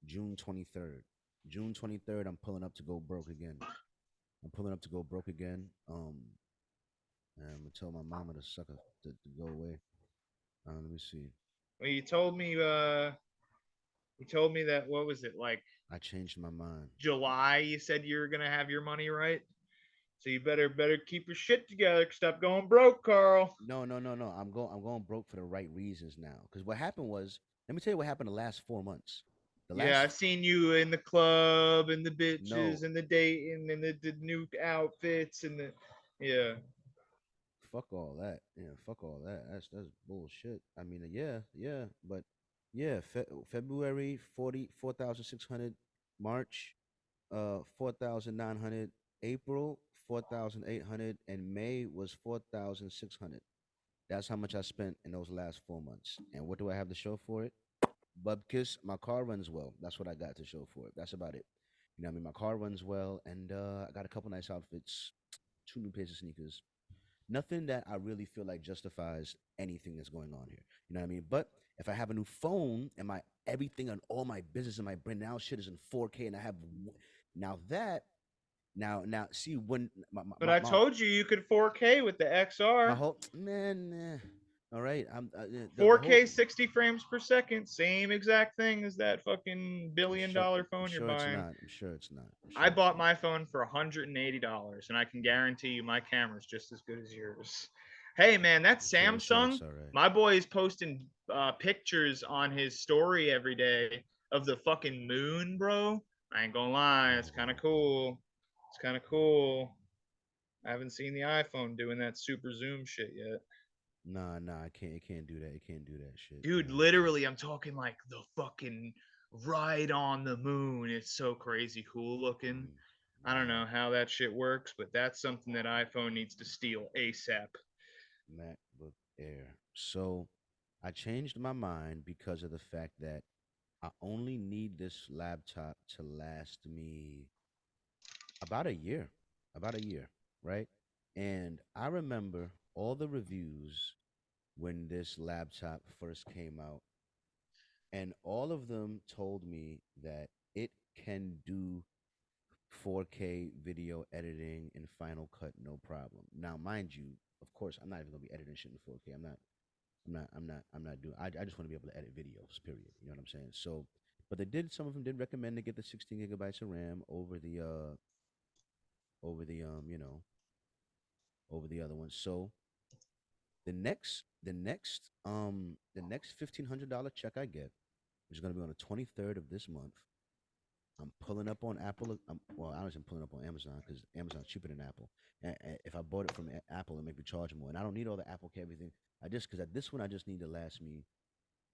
June 23rd. June 23rd, I'm pulling up to go broke again. I'm pulling up to go broke again. And I'm gonna tell my mama to suck to go away. Let me see. Well, you told me that, what was it, like I changed my mind. July? You said you were gonna have your money, right? So you better keep your shit together. Stop going broke, Carl. No, no, no, no. I'm going broke for the right reasons now. Because what happened was, let me tell you what happened the last 4 months. The Yeah, last I've seen you in the club and the no, bitches and the dating and the new outfits and the yeah. fuck all that. Yeah, fuck all that. That's bullshit. I mean, yeah, yeah, but yeah, February 4,600, March 4,900, April 4,800, and May was 4,600. That's how much I spent in those last 4 months. And what do I have to show for it? Bubkiss, my car runs well. That's what I got to show for it. That's about it. You know what I mean? My car runs well, and I got a couple nice outfits, two new pairs of sneakers. Nothing that I really feel like justifies anything that's going on here. You know what I mean? But if I have a new phone and my everything and all my business and my brand now shit is in 4K, and I have now that now see when But I my told you you could 4K with the my XR. whole man. All right, I'm the whole. 4K 60 frames per second, same exact thing as that fucking billion dollar I'm phone you're sure it's buying. not. I'm sure it's not. I'm I sure it's bought not. my phone for $180, and I can guarantee you my camera's just as good as yours. Hey man, that I'm sure Samsung, it's all right. my boy is posting pictures on his story every day of the fucking moon, bro. I ain't gonna lie, it's kind of cool. It's kind of cool. I haven't seen the iPhone doing that super zoom shit yet. Nah, nah, I can't. It can't do that. It can't do that shit. Dude, literally, I'm talking like the fucking right on the moon. It's so crazy cool looking. I don't Nah, know how that shit works, but that's something that iPhone needs to steal ASAP. MacBook Air. So, I changed my mind because of the fact that I only need this laptop to last me about a year. About a year, right? And I remember all the reviews when this laptop first came out, and all of them told me that it can do 4K video editing in Final Cut no problem. Now, mind you, of course, I'm not even gonna be editing shit in 4K. I'm not doing. I just want to be able to edit videos. Period. You know what I'm saying? So, but they did. Some of them did recommend to get the 16 gigabytes of RAM over the over the other one. So the next $1,500 check I get, which is gonna be on the 23rd of this month. I'm pulling up on Apple. Well, I wasn't pulling up on Amazon because Amazon's cheaper than Apple. And if I bought it from Apple, it make me charge more. And I don't need all the Apple Care everything. I just because at this one I just need to last me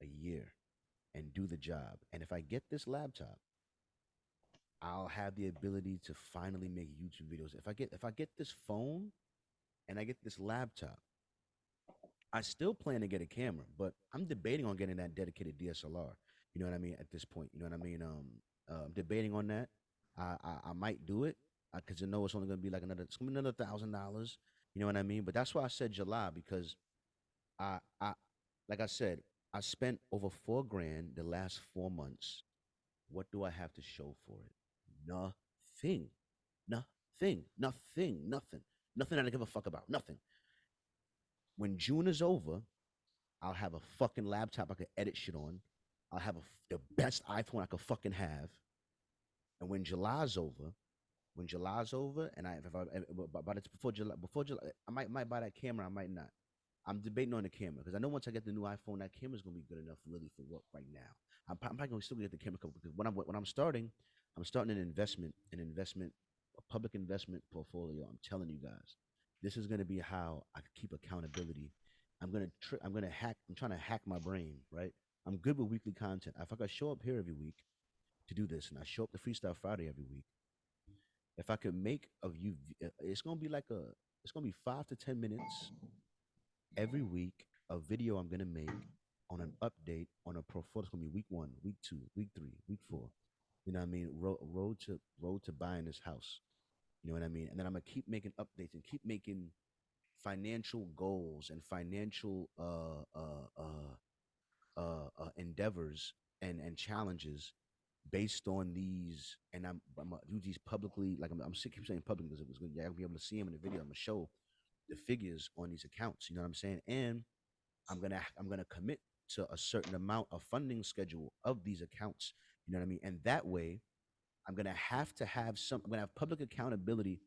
a year and do the job. And if I get this laptop, I'll have the ability to finally make YouTube videos. If I get this phone and I get this laptop, I still plan to get a camera, but I'm debating on getting that dedicated DSLR. You know what I mean? At this point, you know what I mean? I'm debating on that. I might do it because I know it's only gonna be like it's gonna be another $1,000. You know what I mean? But that's why I said July because I like I said, I spent over 4 grand the last 4 months. What do I have to show for it? Nothing, nothing that I give a fuck about. Nothing. When June is over, I'll have a fucking laptop I could edit shit on. I'll have the best iPhone I could fucking have. And when July's over, and if I but it's before July, I might buy that camera. I might not. I'm debating on the camera because I know once I get the new iPhone, that camera's gonna be good enough really for work right now. I'm probably gonna still get the camera because I'm starting a public investment portfolio. I'm telling you guys, this is gonna be how I keep accountability. I'm trying to hack my brain, right? I'm good with weekly content. If I could show up here every week to do this, and I show up to Freestyle Friday every week, if I could make of you, it's gonna be 5 to 10 minutes every week. A video I'm gonna make on an update on a portfolio. It's gonna be week 1, week 2, week 3, week 4. You know what I mean? Road to buying this house. You know what I mean? And then I'm gonna keep making updates and keep making financial goals and financial endeavors and challenges based on these. And I'm gonna do these publicly. Like I'm keep saying public because it was gonna, yeah, I'll be able to see them in the video. I'm gonna show the figures on these accounts. You know what I'm saying? And I'm gonna commit to a certain amount of funding schedule of these accounts. You know what I mean? And that way, I'm gonna have to have some. I'm gonna have public accountability,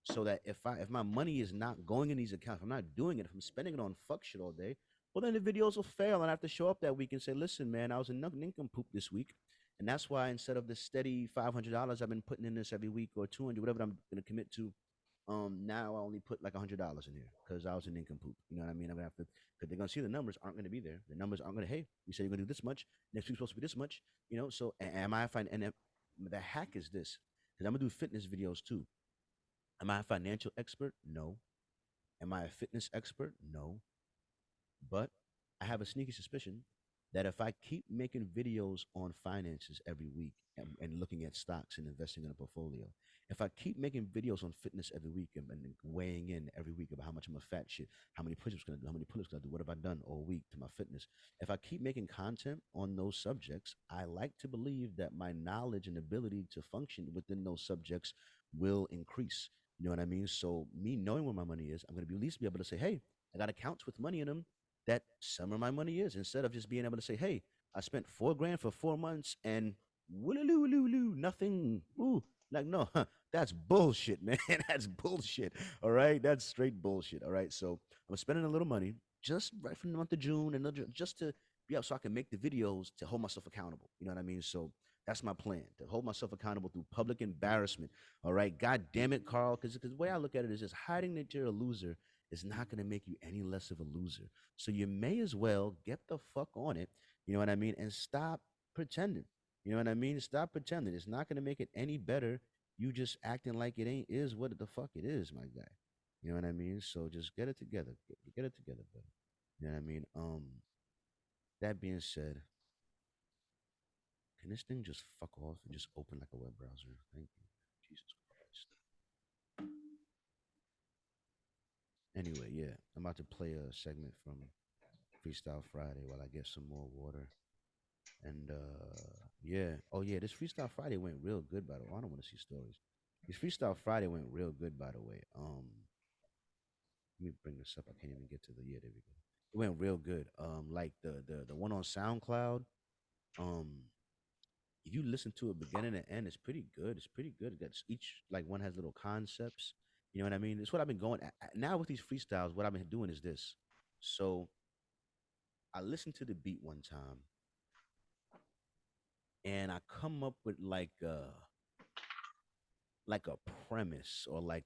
so that if my money is not going in these accounts, if I'm not doing it, if I'm spending it on fuck shit all day, well then the videos will fail, and I have to show up that week and say, listen, man, I was a nincompoop this week, and that's why instead of the steady $500 I've been putting in this every week or 200, whatever I'm gonna commit to, now I only put like $100 in here because I was an nincompoop. You know what I mean? I'm gonna have to, because they're gonna see the numbers aren't gonna be there. The numbers aren't gonna. Hey, you said you're gonna do this much. Next week's supposed to be this much. You know. So am I fine? And the hack is this, because I'm gonna do fitness videos too. Am I a financial expert? No. Am I a fitness expert? No. But I have a sneaky suspicion that if I keep making videos on finances every week and looking at stocks and investing in a portfolio, if I keep making videos on fitness every week and weighing in every week about how much I'm a fat shit, how many push-ups gonna do, how many pull-ups gonna do, what have I done all week to my fitness, if I keep making content on those subjects, I like to believe that my knowledge and ability to function within those subjects will increase. You know what I mean? So me knowing where my money is, I'm gonna be at least be able to say, hey, I got accounts with money in them that some of my money is, instead of just being able to say, hey, I spent 4 grand for 4 months and woo nothing. Ooh, like no, that's bullshit, man. That's bullshit. All right, that's straight bullshit. All right, so I'm spending a little money just right from the month of June and just to be up so I can make the videos to hold myself accountable. You know what I mean? So that's my plan, to hold myself accountable through public embarrassment. All right, God damn it, Carl, because the way I look at it is just hiding that you're a loser is not going to make you any less of a loser. So you may as well get the fuck on it. You know what I mean? And stop pretending. You know what I mean? Stop pretending. It's not going to make it any better. You just acting like it ain't is what the fuck it is, my guy. You know what I mean? So just get it together. Get it together, buddy. You know what I mean? That being said, can this thing just fuck off and just open like a web browser? Thank you. Jesus Christ. Anyway, yeah, I'm about to play a segment from Freestyle Friday while I get some more water. And yeah, oh yeah, this Freestyle Friday went real good by the way. I don't want to see stories. This Freestyle Friday went real good by the way. Let me bring this up. I can't even get to the yeah. There we go. It went real good. Like the one on SoundCloud. Um, if you listen to it beginning to end, it's pretty good. It's pretty good. That's each like one has little concepts. You know what I mean? It's what I've been going at. Now with these freestyles. What I've been doing is this. So I listened to the beat one time, and I come up with like a premise or like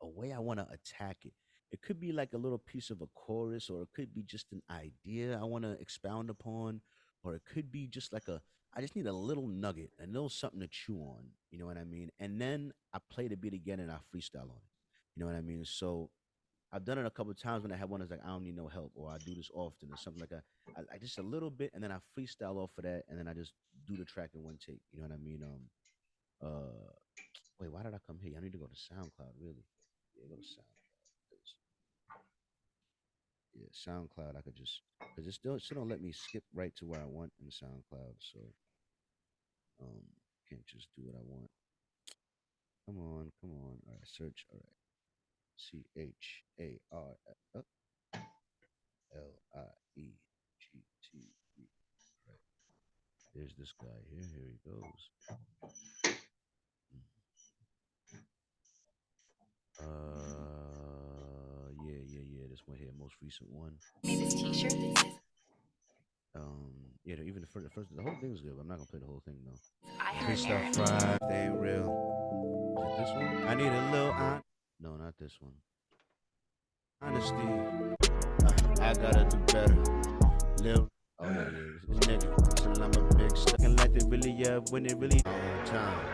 a way I want to attack it. It could be like a little piece of a chorus, or it could be just an idea I want to expound upon, or it could be just like I just need a little nugget, a little something to chew on. You know what I mean? And then I play the beat again and I freestyle on it. You know what I mean? So I've done it a couple of times when I have one that's like I don't need no help, or I do this often, or something like that. I just a little bit, and then I freestyle off of that, and then I just do the track in one take. You know what I mean? Uh, Wait, why did I come here? I need to go to SoundCloud, really. Yeah, go to SoundCloud. Yeah, SoundCloud, I could just, because it still don't let me skip right to where I want in SoundCloud. So, um, can't just do what I want. Come on, come on. All right, search. All right. CharlieGtv. Right. There's this guy here. Here he goes. Yeah. This one here, most recent one. This T-shirt. Yeah, even the whole thing is good. But I'm not gonna play the whole thing though. Freestyle Friday, they ain't real. Is it this one? I need a little. No, not this one. Honesty. I gotta do better. Lil. Oh yeah. This nigga. So I'm a big stuck like they really when it really on time.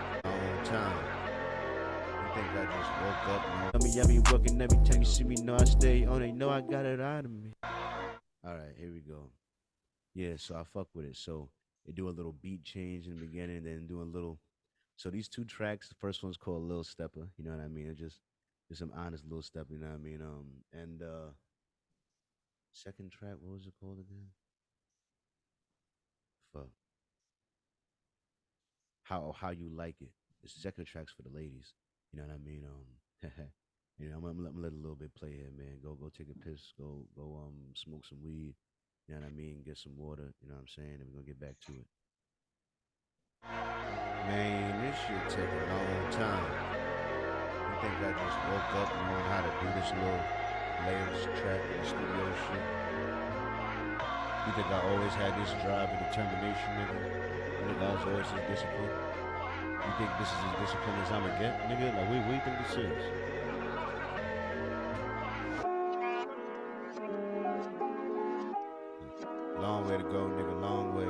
I think I just woke up. I be working every time you see me. Know I stay on it. Know I got it out of me. All right, here we go. Yeah, so I fuck with it. So they do a little beat change in the beginning, then do a little So these two tracks, the first one's called Lil Stepper. You know what I mean? It's just some honest Lil Stepper. You know what I mean? And second track, what was it called again? Fuck. How you like it? The second track's for the ladies. You know what I mean? You know, I'm gonna let a little bit play here, man. Go take a piss. Go smoke some weed. You know what I mean? Get some water. You know what I'm saying? And we're gonna get back to it. Man, this shit take a long time. You think I just woke up knowing how to do this little layers track in the studio shit? You think I always had this drive and determination, nigga? You think I was always this disciplined? You think this is as disciplined as I'ma get, nigga? Like, what do you think this is? Long way to go, nigga, long way.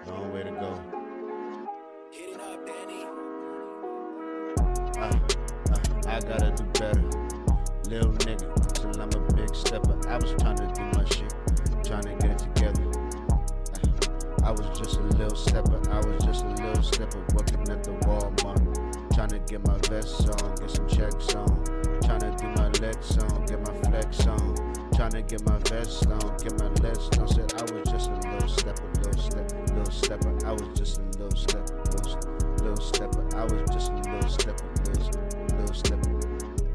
Long way to go. I gotta do better. Little nigga, till I'm a big stepper. I was trying to do my shit, trying to get it together. I was just a little stepper, working at the Walmart. Trying to get my vest on, get some checks on. Trying to do my legs on, get my flex on. Trying to get my vest on, get my legs on. Said I was just a little stepper. I was just a little stepper, I was just a little stepper.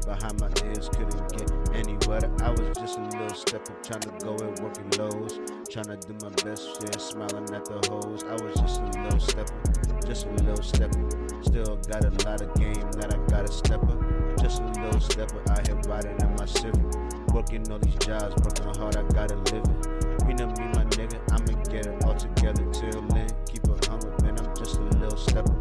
Behind my ears, couldn't get any wetter. I was just a little stepper, trying to go and work in Lowe's. Trying to do my best, yeah, smiling at the hoes. I was just a little stepper. Still got a lot of game that I gotta step up. Just a little stepper, out here riding in my Civic. Working all these jobs, working hard, I gotta live it. You know me, my nigga, I'ma get it all together till then. Keep it humble, man, I'm just a little stepper.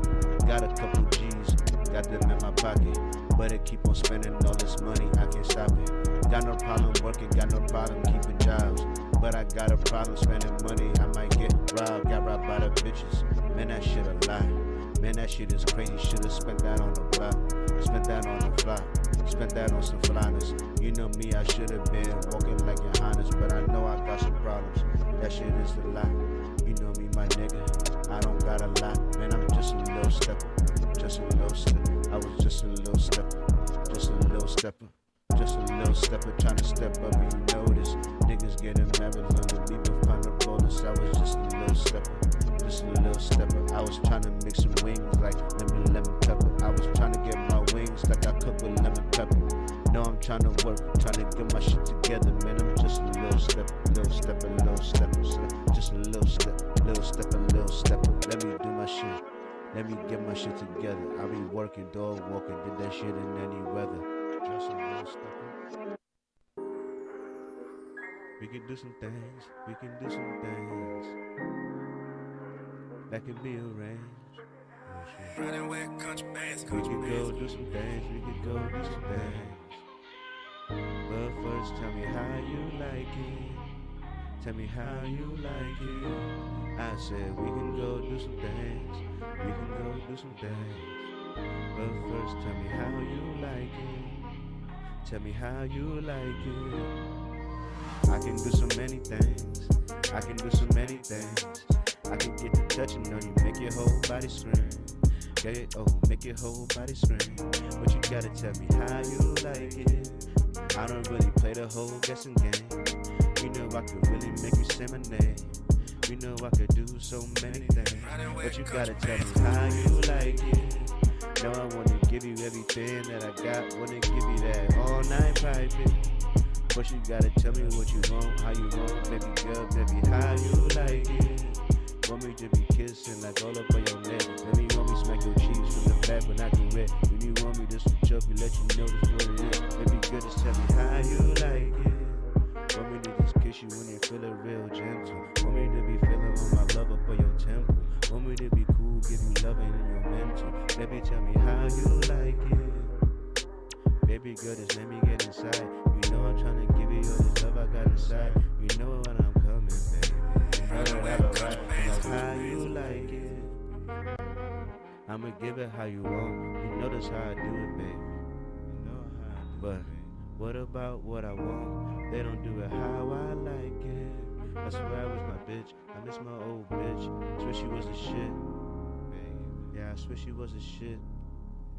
Got a couple G's, got them in my pocket. But it keep on spending all this money, I can't stop it. Got no problem working, got no problem keeping jobs. But I got a problem spending money, I might get robbed. Got robbed by the bitches, man, that shit a lie. Man, that shit is crazy, should've spent that on the block. Spent that on the fly, spent that on some flyness. You know me, I should've been walking like your highness. But I know I got some problems, that shit is a lie. You know me, my nigga, I don't got a lot. Man, I'm just a little stepper, I was just a little stepper, trying to step up and you know this. Niggas getting married under me behind the bonus. I was just a little stepper, I was trying to mix some wings like lemon pepper. I was trying to get my wings like I cook with lemon pepper. No, I'm trying to work, trying to get my shit together. Man, I'm just a little stepper, just a little stepper. Let me do my shit. Let me get my shit together. I be working, dog walking, did that shit in any weather. Just a little stepper. We can do some things, that can be arranged. We can go do some things, But first tell me how you like it. I said we can go do some things, But first tell me how you like it. I can do so many things, I can get to touching on you, make your whole body scream. Make your whole body scream. But you gotta tell me how you like it. I don't really play the whole guessing game. You know I could really make you say my name. You know I could do so many things. But you gotta tell me how you like it. No, I wanna give you everything that I got. Wanna give you that all night piping. But you gotta tell me what you want, how you want. Baby girl, baby, how you like it. Want me to be kissing like all up on your neck. Let me want me smack your cheeks from the back when I can rip. When you want me just to choke you, let you know this what it is. Baby girl, just tell me how you like it. Want me to just kiss you when you feel it real gentle. Want me to be feeling on my love up on your temple. Want me to be cool, give you loving in your mental. Baby, tell me how you like it. Baby girl, just let me get inside. You know I'm trying to give you all this love I got inside. You know when I'm coming, baby. I don't have a right, like how you like it. I'ma give it how you want. You know that's how I do it, baby. But what about what I want? They don't do it how I like it. I swear I was my bitch. I miss my old bitch. Swear she was the shit. Yeah, I swear she was a shit.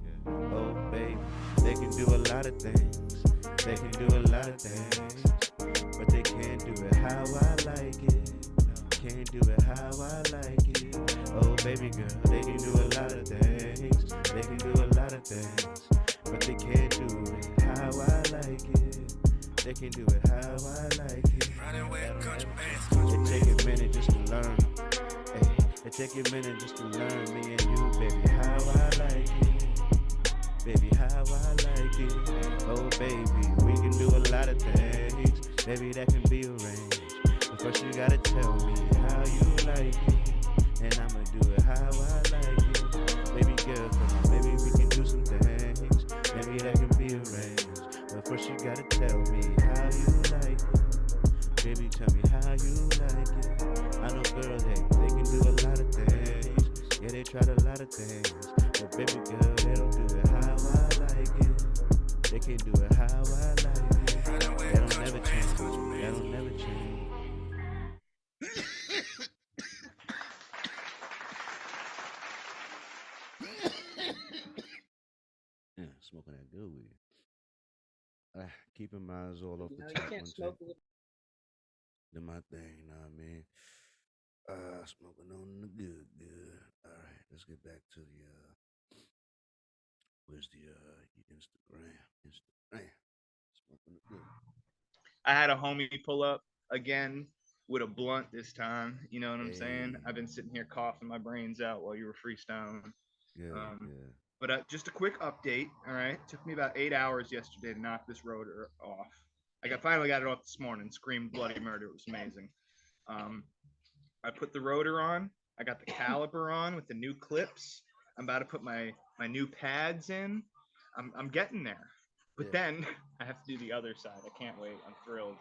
Yeah. Oh, baby, they can do a lot of things. They can do a lot of things, but they can't do it how I like it. Can't do it how I like it. Oh, baby girl, they can do a lot of things. They can do a lot of things, but they can't do it how I like it. They can do it how I like it. It take a minute just to learn. Hey, it take a minute just to learn me and you, baby, how I like it. Baby, how I like it. Oh, baby, we can do a lot of things. Baby, that can be arranged. But first you gotta tell me how you like it. And I'ma do it how I like it. Baby girl, come on, maybe we can do some things. Maybe that can be arranged. But first you gotta tell me how you like it. Baby, tell me how you like it. I know girls, hey, they can do a lot of things. Yeah, they tried a lot of things. But baby girl, they don't do it how I like it. They can't do it how I like it. That'll never change. That'll never change. Yeah, smoking that good weed. Keeping my eyes all off the top one take. Do my thing, you know what I mean? Smoking on the good. All right, let's get back to the where's the Instagram. Smoking the good. I had a homie pull up again with a blunt this time. You know what I'm saying? Hey. I've been sitting here coughing my brains out while you were freestyling. Yeah. But just a quick update. All right, it took me about 8 hours yesterday to knock this rotor off. Finally got it off this morning. Screamed bloody murder. It was amazing. I put the rotor on. I got the caliper on with the new clips. I'm about to put my new pads in. I'm getting there. But then I have to do the other side. I can't wait. I'm thrilled.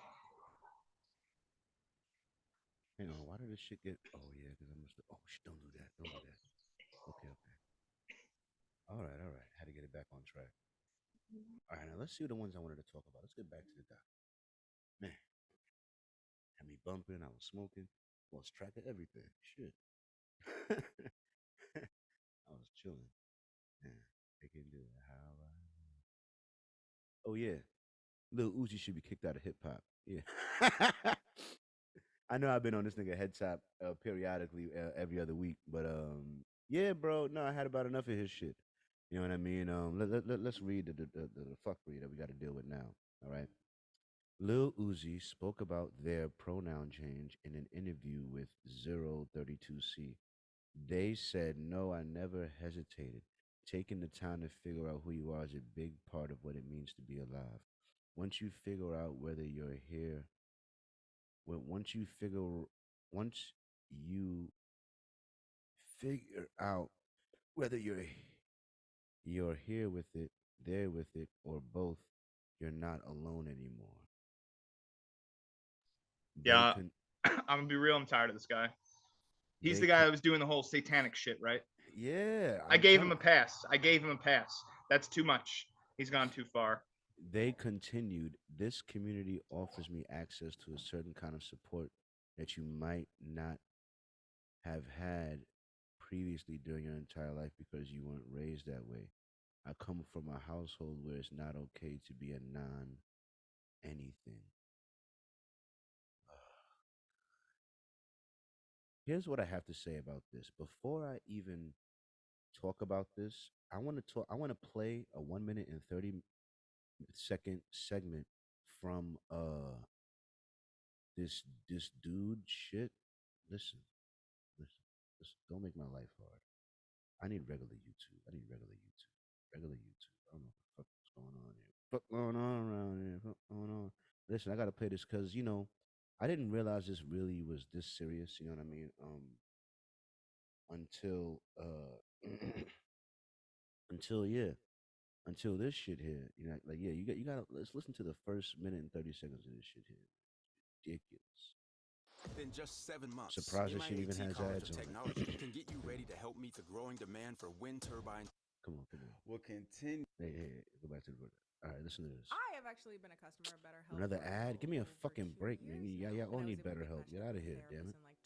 Hang on, why did this shit get? Oh yeah, because I must. Oh, don't do that. Don't do that. Okay. All right. Had to get it back on track. All right, now let's see the ones I wanted to talk about. Let's get back to the doc. Man, had me bumping. I was smoking. Lost track of everything. Shit. I was chilling. Yeah, they can do it how I. Oh yeah, Lil Uzi should be kicked out of hip hop. Yeah. I know I've been on this nigga head top periodically every other week, but yeah, bro. No, I had about enough of his shit. You know what I mean? Let's read the fuckery that we got to deal with now. All right. Lil Uzi spoke about their pronoun change in an interview with 032C. They said, "No, I never hesitated. Taking the time to figure out who you are is a big part of what it means to be alive. Once you figure out whether you're here, well, once you figure out whether you're here with it, there with it, or both, you're not alone anymore." They Yeah, can I'm gonna be real. I'm tired of this guy. He's they the guy can that was doing the whole satanic shit, right? yeah, I I'm gave him telling. a pass. That's too much. He's gone too far. They continued, "This community offers me access to a certain kind of support that you might not have had previously during your entire life because you weren't raised that way. I come from a household where it's not okay to be a non anything." Here's what I have to say about this. Before I even talk about this, I want to play a 1 minute and 30-second segment from this dude shit. Listen, listen. Don't make my life hard. I need regular YouTube. I need regular YouTube. Regular YouTube. I don't know what the fuck is going on here. Fuck going on around here. Fuck going on. Listen, I gotta play this because I didn't realize this really was this serious. You know what I mean? Until until yeah, until this shit here. You know, like yeah, you gotta let's listen to the first minute and 30 seconds of this shit here. Ridiculous. In just 7 months, Surprised this shit even MIAT has College ads of on it. Technology can get you ready to help meet the growing demand for wind turbine. Come on. Will continue. Hey, go back to the. All right, listen to this. I have actually been a customer of BetterHelp. Another for ad? Give me a over fucking 2 break, man. years Y'all now, all and I need was able to better get help. matched Get up out of with a here, damn it. therapist in like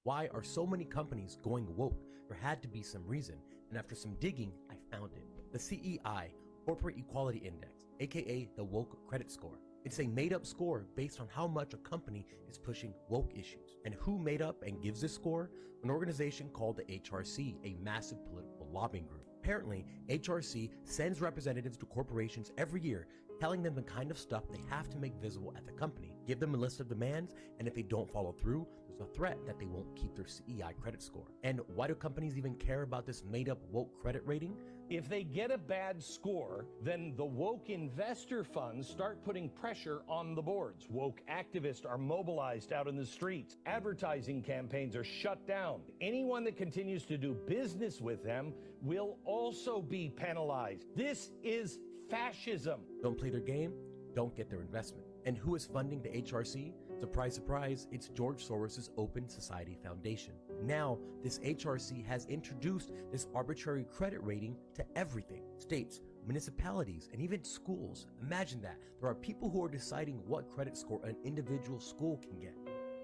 Why are so many companies going woke? There had to be some reason, and after some digging, I found it. The CEI, Corporate Equality Index, aka the Woke Credit Score. It's a made-up score based on how much a company is pushing woke issues. And who made up and gives this score? An organization called the HRC, a massive political lobbying group. Apparently, HRC sends representatives to corporations every year, telling them the kind of stuff they have to make visible at the company, give them a list of demands, and if they don't follow through, there's a threat that they won't keep their CEI credit score. And why do companies even care about this made-up woke credit rating? If they get a bad score, then the woke investor funds start putting pressure on the boards. Woke activists are mobilized out in the streets. Advertising campaigns are shut down. Anyone that continues to do business with them will also be penalized. This is fascism. Don't play their game, don't get their investment. And who is funding the HRC? Surprise, surprise, it's George Soros' Open Society Foundation. Now, this HRC has introduced this arbitrary credit rating to everything. States, municipalities, and even schools. Imagine that. There are people who are deciding what credit score an individual school can get.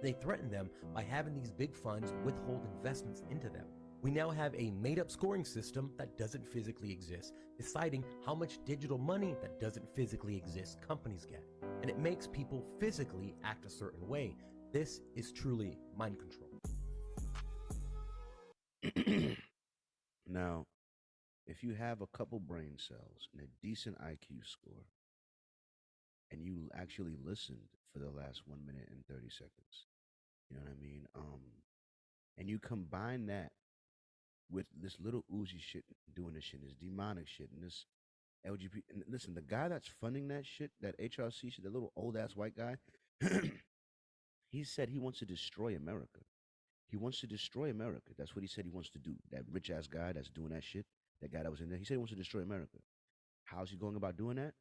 They threaten them by having these big funds withhold investments into them. We now have a made-up scoring system that doesn't physically exist, deciding how much digital money that doesn't physically exist companies get. And it makes people physically act a certain way. This is truly mind control. Now, if you have a couple brain cells and a decent IQ score, and you actually listened for the last 1 minute and 30 seconds, you know what I mean? And you combine that with this little Uzi shit doing this shit, this demonic shit, and this LGBT. And listen, the guy that's funding that shit, that HRC shit, the little old ass white guy, he said he wants to destroy America. He wants to destroy America. That's what he said he wants to do. That rich ass guy that's doing that shit, that guy that was in there, he said he wants to destroy America. How's he going about doing that?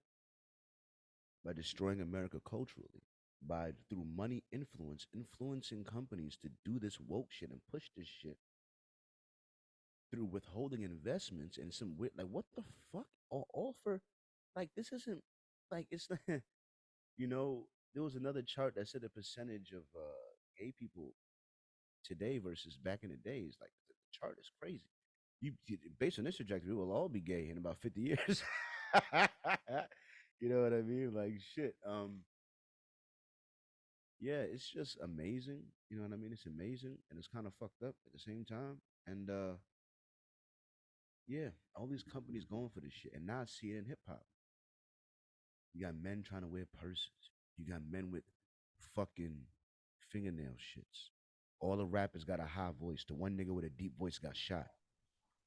By destroying America culturally, by through money influencing companies to do this woke shit and push this shit through withholding investments and some weird, like, what the fuck? All for, like, this isn't, like, it's not, you know, there was another chart that said the percentage of gay people today versus back in the days. Like, the chart is crazy. Based on this trajectory, we'll all be gay in about 50 years. You know what I mean? Like, shit. Yeah, it's just amazing. You know what I mean? It's amazing, and it's kind of fucked up at the same time. And yeah, all these companies going for this shit, and now I see it in hip hop. You got men trying to wear purses. You got men with fucking fingernail shits. All the rappers got a high voice. The one nigga with a deep voice got shot.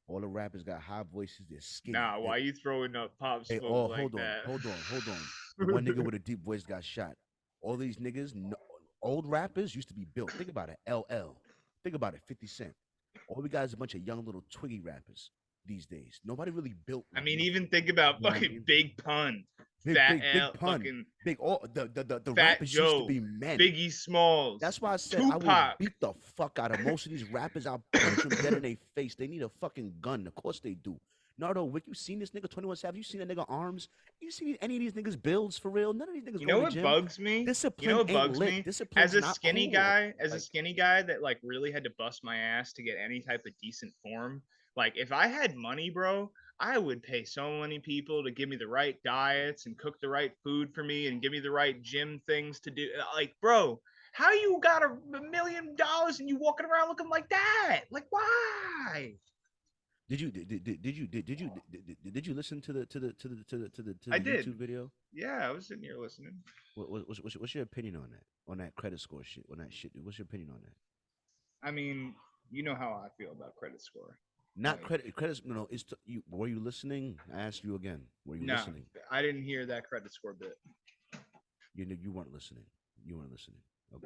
All the rappers got high voices. They're skinny. Nah, why you throwing up Pop Smoke like hold that? on. The one nigga with a deep voice got shot. All these niggas, old rappers used to be built. Think about it, LL. Think about it, 50 Cent. All we got is a bunch of young little twiggy rappers these days. Nobody really built. I mean, even think about fucking Big Pun. Big Pun. Fucking Big the Fat rappers Joe, used to be men. Biggie Smalls. That's why I said Tupac. I would beat the fuck out of most of these rappers. I'll punch them dead in their face. They need a fucking gun. Of course they do. Nardo Wick, you seen this nigga 21 Savage? You seen that nigga arms? You seen any of these niggas builds for real? None of these niggas. You know what bugs me? Discipline you know what ain't bugs lit. me? Discipline's As a not skinny cool. guy, Like, a skinny guy that like really had to bust my ass to get any type of decent form. Like if I had money, bro, I would pay so many people to give me the right diets and cook the right food for me and give me the right gym things to do. Like, bro, how you got $1 million and you walking around looking like that? Like, why? Did you listen to the I did. YouTube video? Yeah, I was sitting here listening. What's your opinion on that? On that credit score shit? On that shit? What's your opinion on that? I mean, you know how I feel about credit score. Not Like, credit. No. You. Were you listening? I asked you again. Were you listening? I didn't hear that credit score bit. You weren't listening. You weren't listening.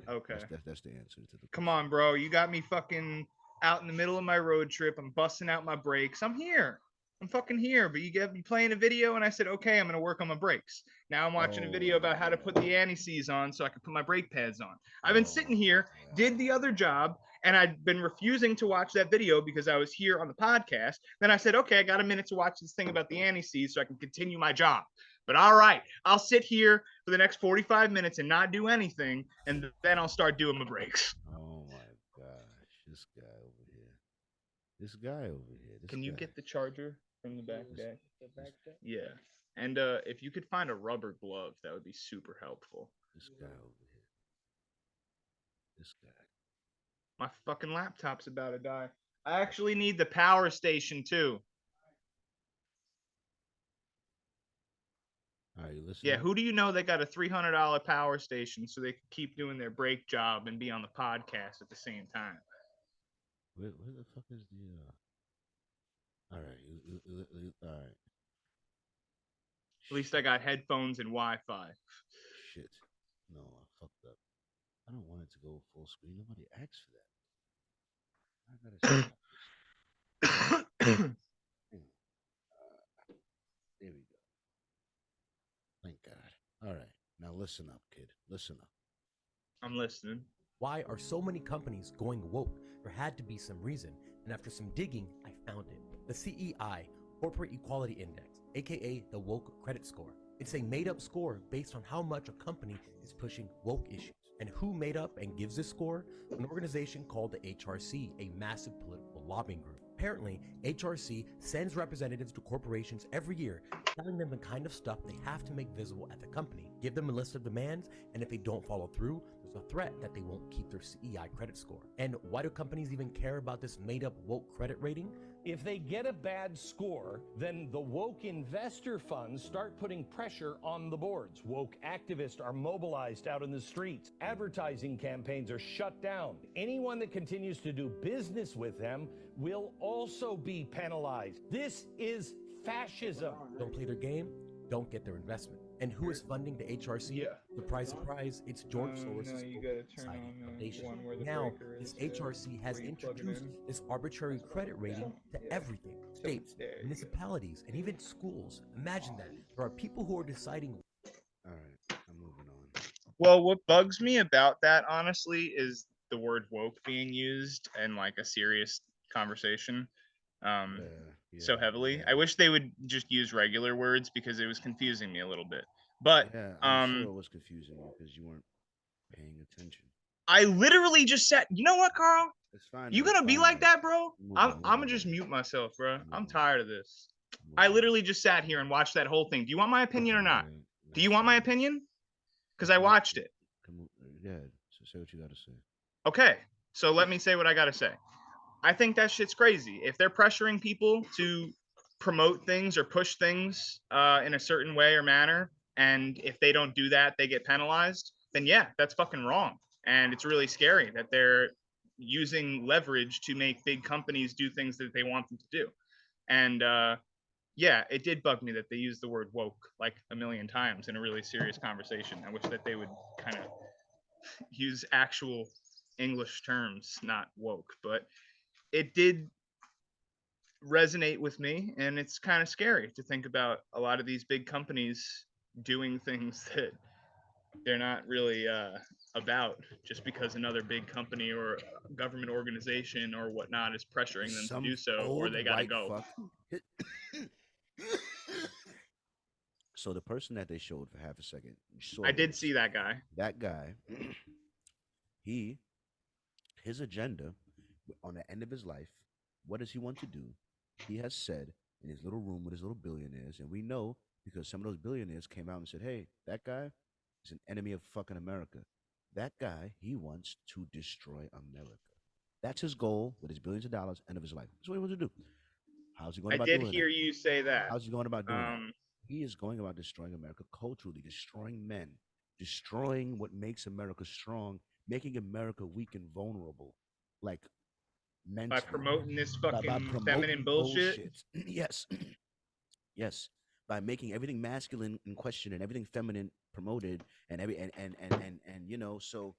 Okay. That's the answer to the. Come on, bro. You got me fucking out in the middle of my road trip. I'm busting out my brakes. I'm here. I'm fucking here. But you get me playing a video, and I said, okay, I'm gonna work on my brakes. Now I'm watching a video about how to put the anti-seize on so I can put my brake pads on. I've been sitting here, did the other job, and I'd been refusing to watch that video because I was here on the podcast. Then I said, okay, I got a minute to watch this thing about the anti-seize so I can continue my job. But all right, I'll sit here for the next 45 minutes and not do anything, and then I'll start doing my brakes. Oh my gosh. This guy over here. This guy over here. This Can you guy. get the charger from the back This- deck? The back deck. Yeah. And if you could find a rubber glove, that would be super helpful. This guy over here. This guy. My fucking laptop's about to die. I actually need the power station too. All right, you listening? Yeah, who do you know that got a $300 power station so they can keep doing their break job and be on the podcast at the same time? Where the fuck is the? All right, all right. At least I got headphones and Wi-Fi. Shit. No, I fucked up. I don't want it to go full screen. Nobody asked for that. I gotta stop. There we go. Thank God. All right, now listen up, kid. Listen up. I'm listening. Why are so many companies going woke? There had to be some reason, and after some digging, I found it. The CEI, Corporate Equality Index, aka the Woke Credit Score. It's a made-up score based on how much a company is pushing woke issues. And who made up and gives this score? An organization called the HRC, a massive political lobbying group. Apparently, HRC sends representatives to corporations every year, telling them the kind of stuff they have to make visible at the company, give them a list of demands, and if they don't follow through, there's a threat that they won't keep their CEI credit score. And why do companies even care about this made-up woke credit rating? If they get a bad score, then the woke investor funds start putting pressure on the boards. Woke activists are mobilized out in the streets. Advertising campaigns are shut down. Anyone that continues to do business with them will also be penalized. This is fascism. Don't play their game, don't get their investment. And who is funding the HRC? Yeah. Surprise, surprise, it's George Soros' No, you gotta turn Society on the Foundation. one where the Now, breaker this is, HRC has where you plug it introduced in. this arbitrary credit rating to Yeah. everything. States, There you go. municipalities, and even schools. Imagine that. There are people who are deciding. All right, I'm moving on. Well, what bugs me about that, honestly, is the word woke being used in like a serious conversation so heavily. yeah. I wish they would just use regular words because it was confusing me a little bit. But Yeah, I'm sure it was confusing you because you weren't paying attention. I literally just said, you know what, Carl? It's fine. You man, gonna it's be fine, like man. that, bro? Move I'm on, gonna move just on. mute myself, bro. I'm Move on. tired of this. Move I on. literally just sat here and watched that whole thing. Do you want my opinion or not? Yeah, Do you that's want my fine. opinion? Because I watched it. Yeah, so say what you gotta say. Okay, so let me say what I gotta say. I think that shit's crazy. If they're pressuring people to promote things or push things in a certain way or manner, and if they don't do that, they get penalized, then yeah, that's fucking wrong. And it's really scary that they're using leverage to make big companies do things that they want them to do. And yeah, it did bug me that they used the word woke like a million times in a really serious conversation. I wish that they would kind of use actual English terms, not woke, but it did resonate with me, and it's kind of scary to think about a lot of these big companies doing things that they're not really about just because another big company or government organization or whatnot is pressuring them to do so, or they gotta old go. white fuck. So the person that they showed for half a second, I did see that guy. that guy. His agenda on the end of his life, what does he want to do? He has said in his little room with his little billionaires, and we know because some of those billionaires came out and said, hey, that guy is an enemy of fucking America. That guy, he wants to destroy America. That's his goal with his billions of dollars, end of his life. That's what he wants to do. How's he going I about did doing hear that? you say that. How's he going about doing that? He is going about destroying America culturally, destroying men, destroying what makes America strong, making America weak and vulnerable, like mentally. By promoting this By fucking promoting feminine bullshit. Yes. Yes. By making everything masculine in question and everything feminine promoted and you know, so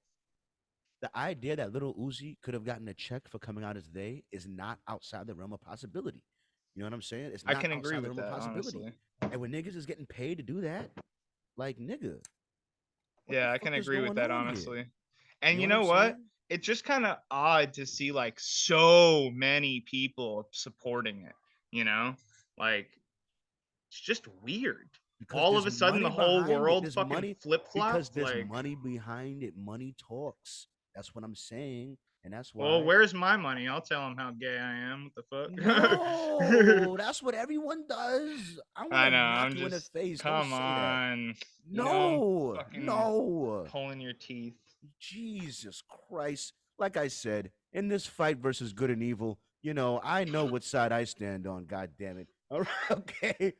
the idea that little Uzi could have gotten a check for coming out as they is not outside the realm of possibility. You know what I'm saying? It's I not can agree outside the with realm of that, possibility. honestly. And when niggas is getting paid to do that, like nigga. what Yeah, the I can fuck is agree with going that, on here? honestly. And you what know I'm what? saying? It's just kind of odd to see like so many people supporting it, you know? Like it's just weird. Because All of there's a sudden the money whole behind it. world There's fucking money flip-flopped. because there's Like money behind it. Money talks. That's what I'm saying. And that's why. Well, where's my money? I'll tell him how gay I am. What the fuck? No, that's what everyone does. I want I to know. knock I'm you in the just. face. Don't Come say that. on. You know, No, fucking no. pulling your teeth. Jesus Christ. Like I said, in this fight versus good and evil, you know, I know what side I stand on, god damn it. All right, okay.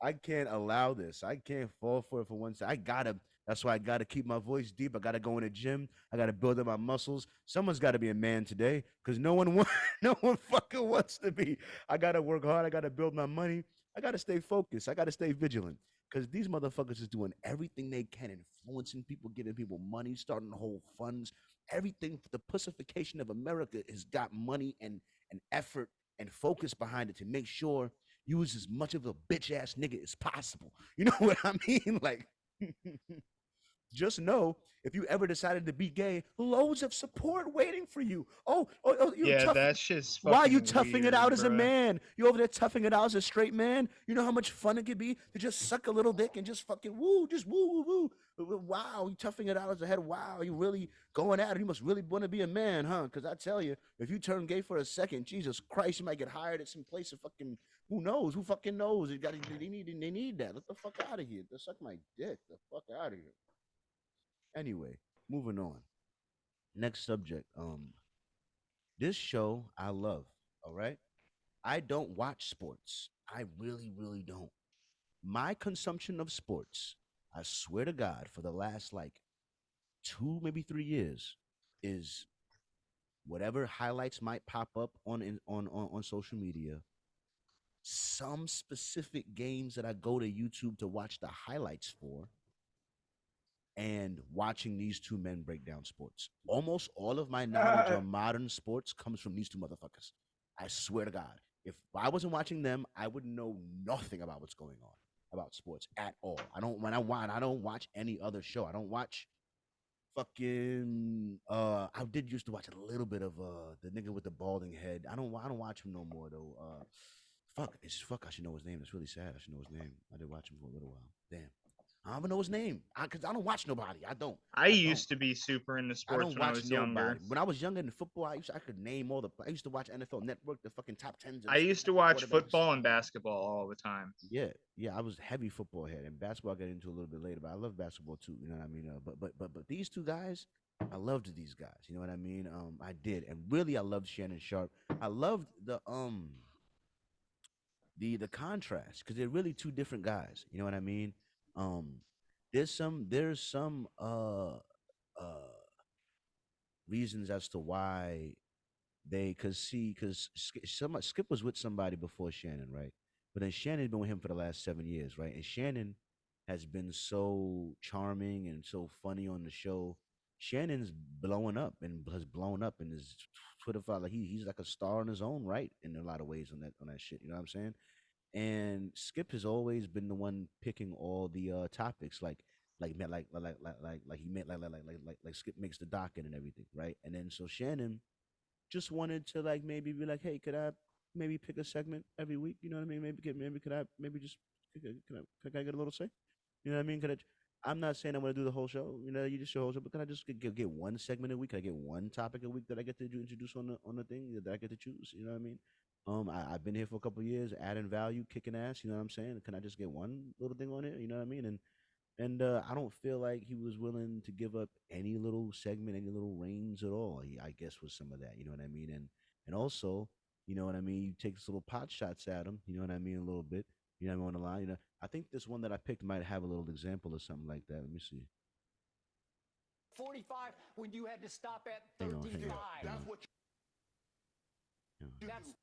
I can't allow this. I can't fall for it for one second. That's why I gotta keep my voice deep. I gotta go in the gym. I gotta build up my muscles. Someone's gotta be a man today, because no one fucking wants to be. I gotta work hard. I gotta build my money. I gotta stay focused. I gotta stay vigilant. Because these motherfuckers is doing everything they can, influencing people, giving people money, starting whole funds. Everything for the pussification of America has got money and effort and focus behind it to make sure you was as much of a bitch ass nigga as possible. You know what I mean? Like, just know if you ever decided to be gay, loads of support waiting for you. You're Yeah, tough. that shit's fucking. Why are you toughing weird, it out as a bruh. man? You over there toughing it out as a straight man? You know how much fun it could be to just suck a little dick and just fucking woo, just woo, woo, woo. Wow, you toughing it out as a head. Wow, you really going at it. You must really want to be a man, huh? Because I tell you, if you turn gay for a second, Jesus Christ, you might get hired at some place of fucking, who knows? Who fucking knows? They need that. Let the fuck out of here. They suck my dick. The fuck out of here. Anyway, moving on. Next subject. This show I love. All right. I don't watch sports. I really, really don't. My consumption of sports, I swear to God, for the last like 2, maybe 3 years, is whatever highlights might pop up on social media. Some specific games that I go to YouTube to watch the highlights for, and watching these two men break down sports. Almost all of my knowledge on modern sports comes from these two motherfuckers. I swear to God. If I wasn't watching them, I would know nothing about what's going on about sports at all. I don't watch any other show. I don't watch fucking I did used to watch a little bit of the nigga with the balding head. I don't watch him no more though. I should know his name. It's really sad. I should know his name. I did watch him for a little while. Damn. I don't even know his name because I don't watch nobody. I used to be super into sports when I was younger. When I was younger in football, I could name all the. I used to watch NFL Network, the fucking top tens. I used to watch football and basketball all the time. Yeah, I was a heavy football head, and basketball I get into a little bit later. But I love basketball too. You know what I mean? But these two guys, I loved these guys. You know what I mean? I did, and really, I loved Shannon Sharp. I loved the contrast because they're really two different guys. You know what I mean? There's some reasons as to why because Skip was with somebody before Shannon, right? But then Shannon's been with him for the last 7 years, right? And Shannon has been so charming and so funny on the show. Shannon's blowing up and has blown up in his Twitter file. Like he's like a star in his own right in a lot of ways on that shit. You know what I'm saying? And Skip has always been the one picking all the topics, like he made like Skip makes the docket and everything, right? And then so Shannon just wanted to like maybe be like, hey, could I maybe pick a segment every week? You know what I mean? Maybe could I maybe just could I get a little say? You know what I mean? I'm not saying I'm gonna do the whole show. You know, you just show up, but can I just get one segment a week? Can I get one topic a week that I get to introduce on the thing that I get to choose? You know what I mean? I've been here for a couple of years, adding value, kicking ass. You know what I'm saying? Can I just get one little thing on here? You know what I mean? And I don't feel like he was willing to give up any little segment, any little reins at all. I guess was some of that. You know what I mean? And also, you know what I mean? You take this little pot shots at him. You know what I mean? A little bit. You know what I mean? On the line. You know, I think this one that I picked might have a little example or something like that. Let me see. 45 when you had to stop at Hang on, 35. That's what That's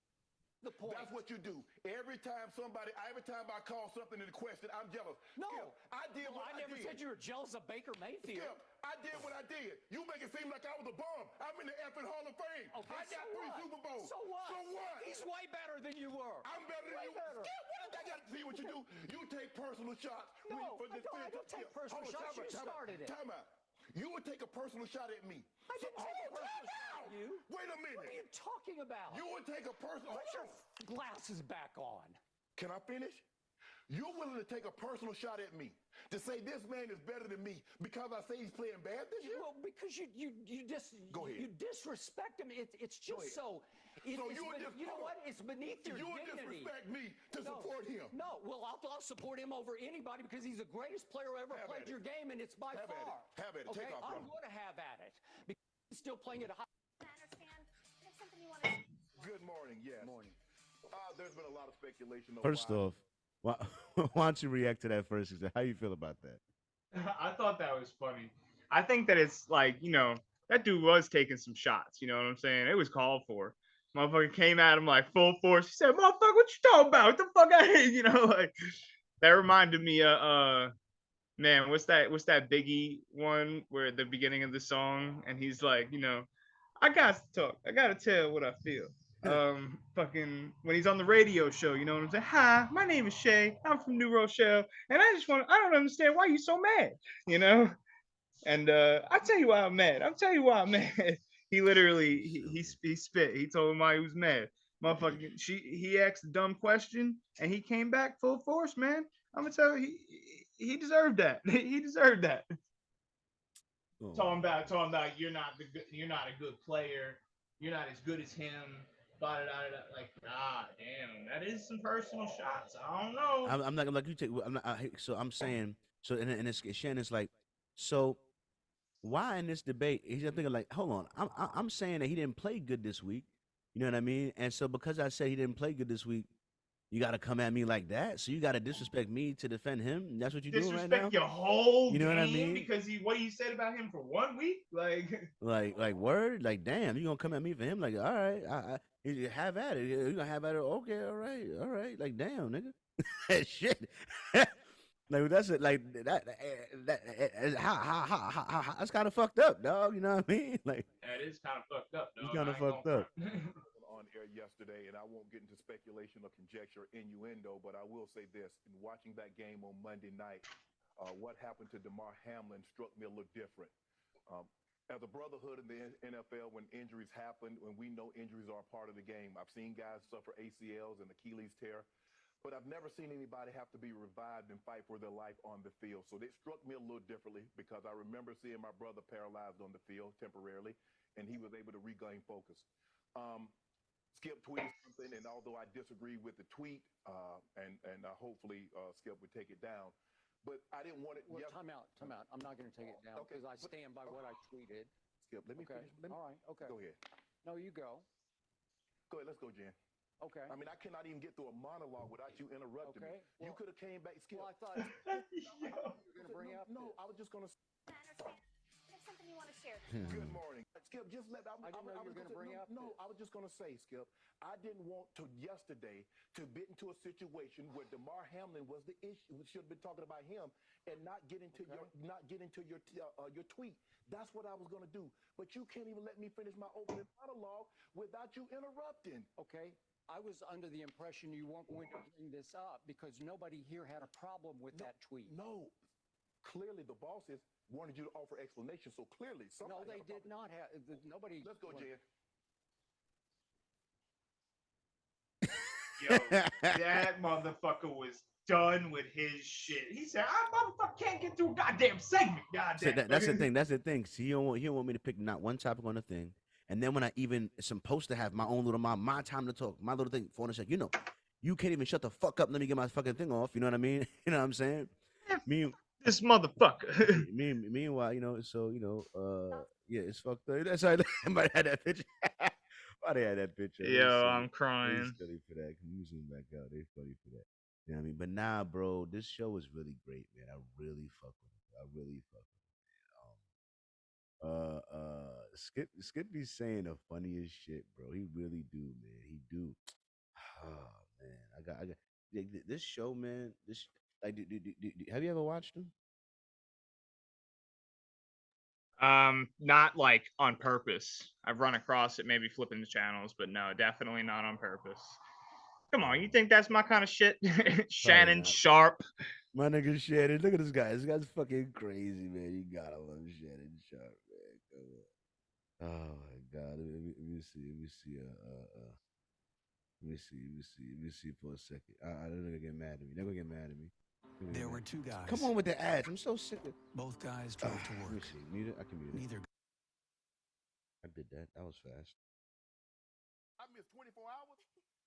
the point. That's what you do. Every time I call something into question, I'm jealous. No, Skip, I did what I never did. said you were jealous of Baker Mayfield. Skip, I did what I did. You make it seem like I was a bum. I'm in the effing Hall of Fame. Okay, I got so 3 what? Super Bowls. So what? So what? He's way better than you were. I'm better than way you. Better. Skip, what did I got to see what you do? You take personal shots. No, for I don't take personal shots. You started it. Time out. You would take a personal shot at me. I didn't take a personal shot at you. Wait a minute. What are you talking about? You would take a personal. Put your glasses back on. Can I finish? You're willing to take a personal shot at me to say this man is better than me because I say he's playing bad this year? Well, because Go ahead. you disrespect him. It's Go just ahead. so. It, So it's you would ben- just- you know hold what? on. It's beneath your You would dignity. disrespect me to support him. No, well, I'll support him over anybody because he's the greatest player who ever Have played at your it. game, and it's by Have at it. far. Have at it. Okay, Take off, I'm brother. going to have at it because he's still playing at a high. Good morning. Yes. Morning. There's been a lot of speculation. First off, why, why don't you react to that first? How you feel about that? I thought that was funny. I think that it's like, that dude was taking some shots. You know what I'm saying? It was called for. Motherfucker came at him like full force. He said, "Motherfucker, what you talking about? What the fuck out here?" Like that reminded me of man, what's that Biggie one where at the beginning of the song and he's like, I got to talk. I gotta tell what I feel. Fucking when he's on the radio show, you know what I'm saying? Hi, my name is Shay. I'm from New Rochelle, and I don't understand why you so mad, you know? And I'll tell you why I'm mad. I'll tell you why I'm mad. He literally he spit. He told him why he was mad. Motherfucker, he asked a dumb question and he came back full force, man. I'm gonna tell you, he deserved that. He deserved that. Oh. Talking about you're not a good player. You're not as good as him. Like, damn, that is some personal shots. I don't know. I'm not like you take. I'm not. So I'm saying. So and it's Shannon's like. So why in this debate? He's thinking like, hold on. I'm saying that he didn't play good this week. You know what I mean? And so because I said he didn't play good this week, you got to come at me like that. So you got to disrespect me to defend him. That's what you're doing right now. Disrespect your whole You know what I game mean? because what you said about him for 1 week, like word, like damn, you gonna come at me for him? Like, all right, you have at it. You gonna have at it? Okay, all right. Like, damn, nigga, shit. Like that's it. Like how that's kind of fucked up, dog. You know what I mean? Like that is kind of fucked up, dog. It's kind of fucked up. On air yesterday, and I won't get into speculation or conjecture, innuendo, but I will say this: in watching that game on Monday night, what happened to DeMar Hamlin struck me a little different. As a brotherhood in the NFL, when injuries happen, when we know injuries are a part of the game, I've seen guys suffer ACLs and Achilles tear. But I've never seen anybody have to be revived and fight for their life on the field. So it struck me a little differently because I remember seeing my brother paralyzed on the field temporarily, and he was able to regain focus. Skip tweeted something, and although I disagree with the tweet, and hopefully Skip would take it down, but I didn't want it. Well, time out. I'm not going to take it down because I stand by what I tweeted. Skip, let me finish. All right. Okay. Go ahead. No, you go. Go ahead. Let's go, Jen. Okay. I mean, I cannot even get through a monologue without you interrupting me. You could have came back. Skip. Well, I thought you were going to bring up. No, I was just going to. Something you want to share. Good morning. Skip, just let I didn't know you were going to bring up. No, I was just going to say, Skip, I didn't want to yesterday to get into a situation where DeMar Hamlin was the issue. We should have been talking about him and not get into your tweet. That's what I was going to do. But you can't even let me finish my opening monologue without you interrupting. Okay. I was under the impression you weren't going to bring this up because nobody here had a problem with that tweet. No. Clearly, the bosses wanted you to offer explanation. So clearly, no, they did not have. Nobody. Let's go, Jen. Yo, that motherfucker was done with his shit. He said, "I motherfucker can't get through a goddamn segment." Goddamn. That's the thing. That's the thing. See, he don't want me to pick not one topic on the thing. And then when I even supposed to have my own little my time to talk, my little thing, for a second, you can't even shut the fuck up. Let me get my fucking thing off. You know what I mean? You know what I'm saying? This motherfucker. Meanwhile, yeah, it's fucked up. That's why I might have that picture. Why they had that picture? Yo, I'm crying. They funny for that. Can you zoom back out? They funny for that. You know what I mean? But nah, bro, this show is really great, man. I really fuck with it. I really fuck with it. Skip be saying the funniest shit, bro. He really do, man. He do. Oh man, I got this show, man. This like, have you ever watched him? Not like on purpose. I've run across it, maybe flipping the channels, but no, definitely not on purpose. Come on, you think that's my kind of shit? Shannon Sharp. My nigga Shannon. Look at this guy. This guy's fucking crazy, man. You gotta love Shannon Sharp, man. Come on. Oh my god. Let me see. Let me see. Let me see for a second. They're gonna get mad at me. They're gonna get mad at me. There were two guys. Come on with the ads. I'm so sick of. Both guys drove to Let me work. see. Mute it. I can mute it. Neither I did that. That was fast. I missed 24 hours?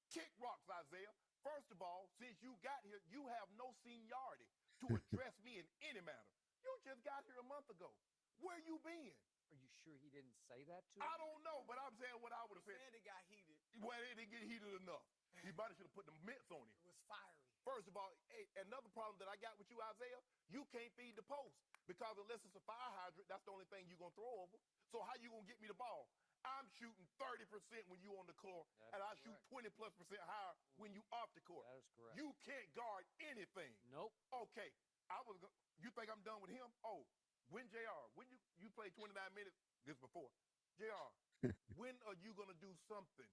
Kick rocks, Isaiah. First of all, since you got here, you have no seniority to address me in any matter. You just got here a month ago. Where you been? Are you sure he didn't say that to I you? don't know, but I'm saying what I would have said. It got heated. Well, it didn't get heated enough. He might should have put the mitts on him. It was fiery. First of all, hey, another problem that I got with you, Isaiah, you can't feed the post. Because unless it's a fire hydrant, that's the only thing you're going to throw over. So how you going to get me the ball? I'm shooting 30% when you on the court, and I shoot 20+% higher when you off the court. That is correct. You can't guard anything. Nope. Okay, you think I'm done with him? Oh, when JR, when you played 29 minutes this before. JR, when are you going to do something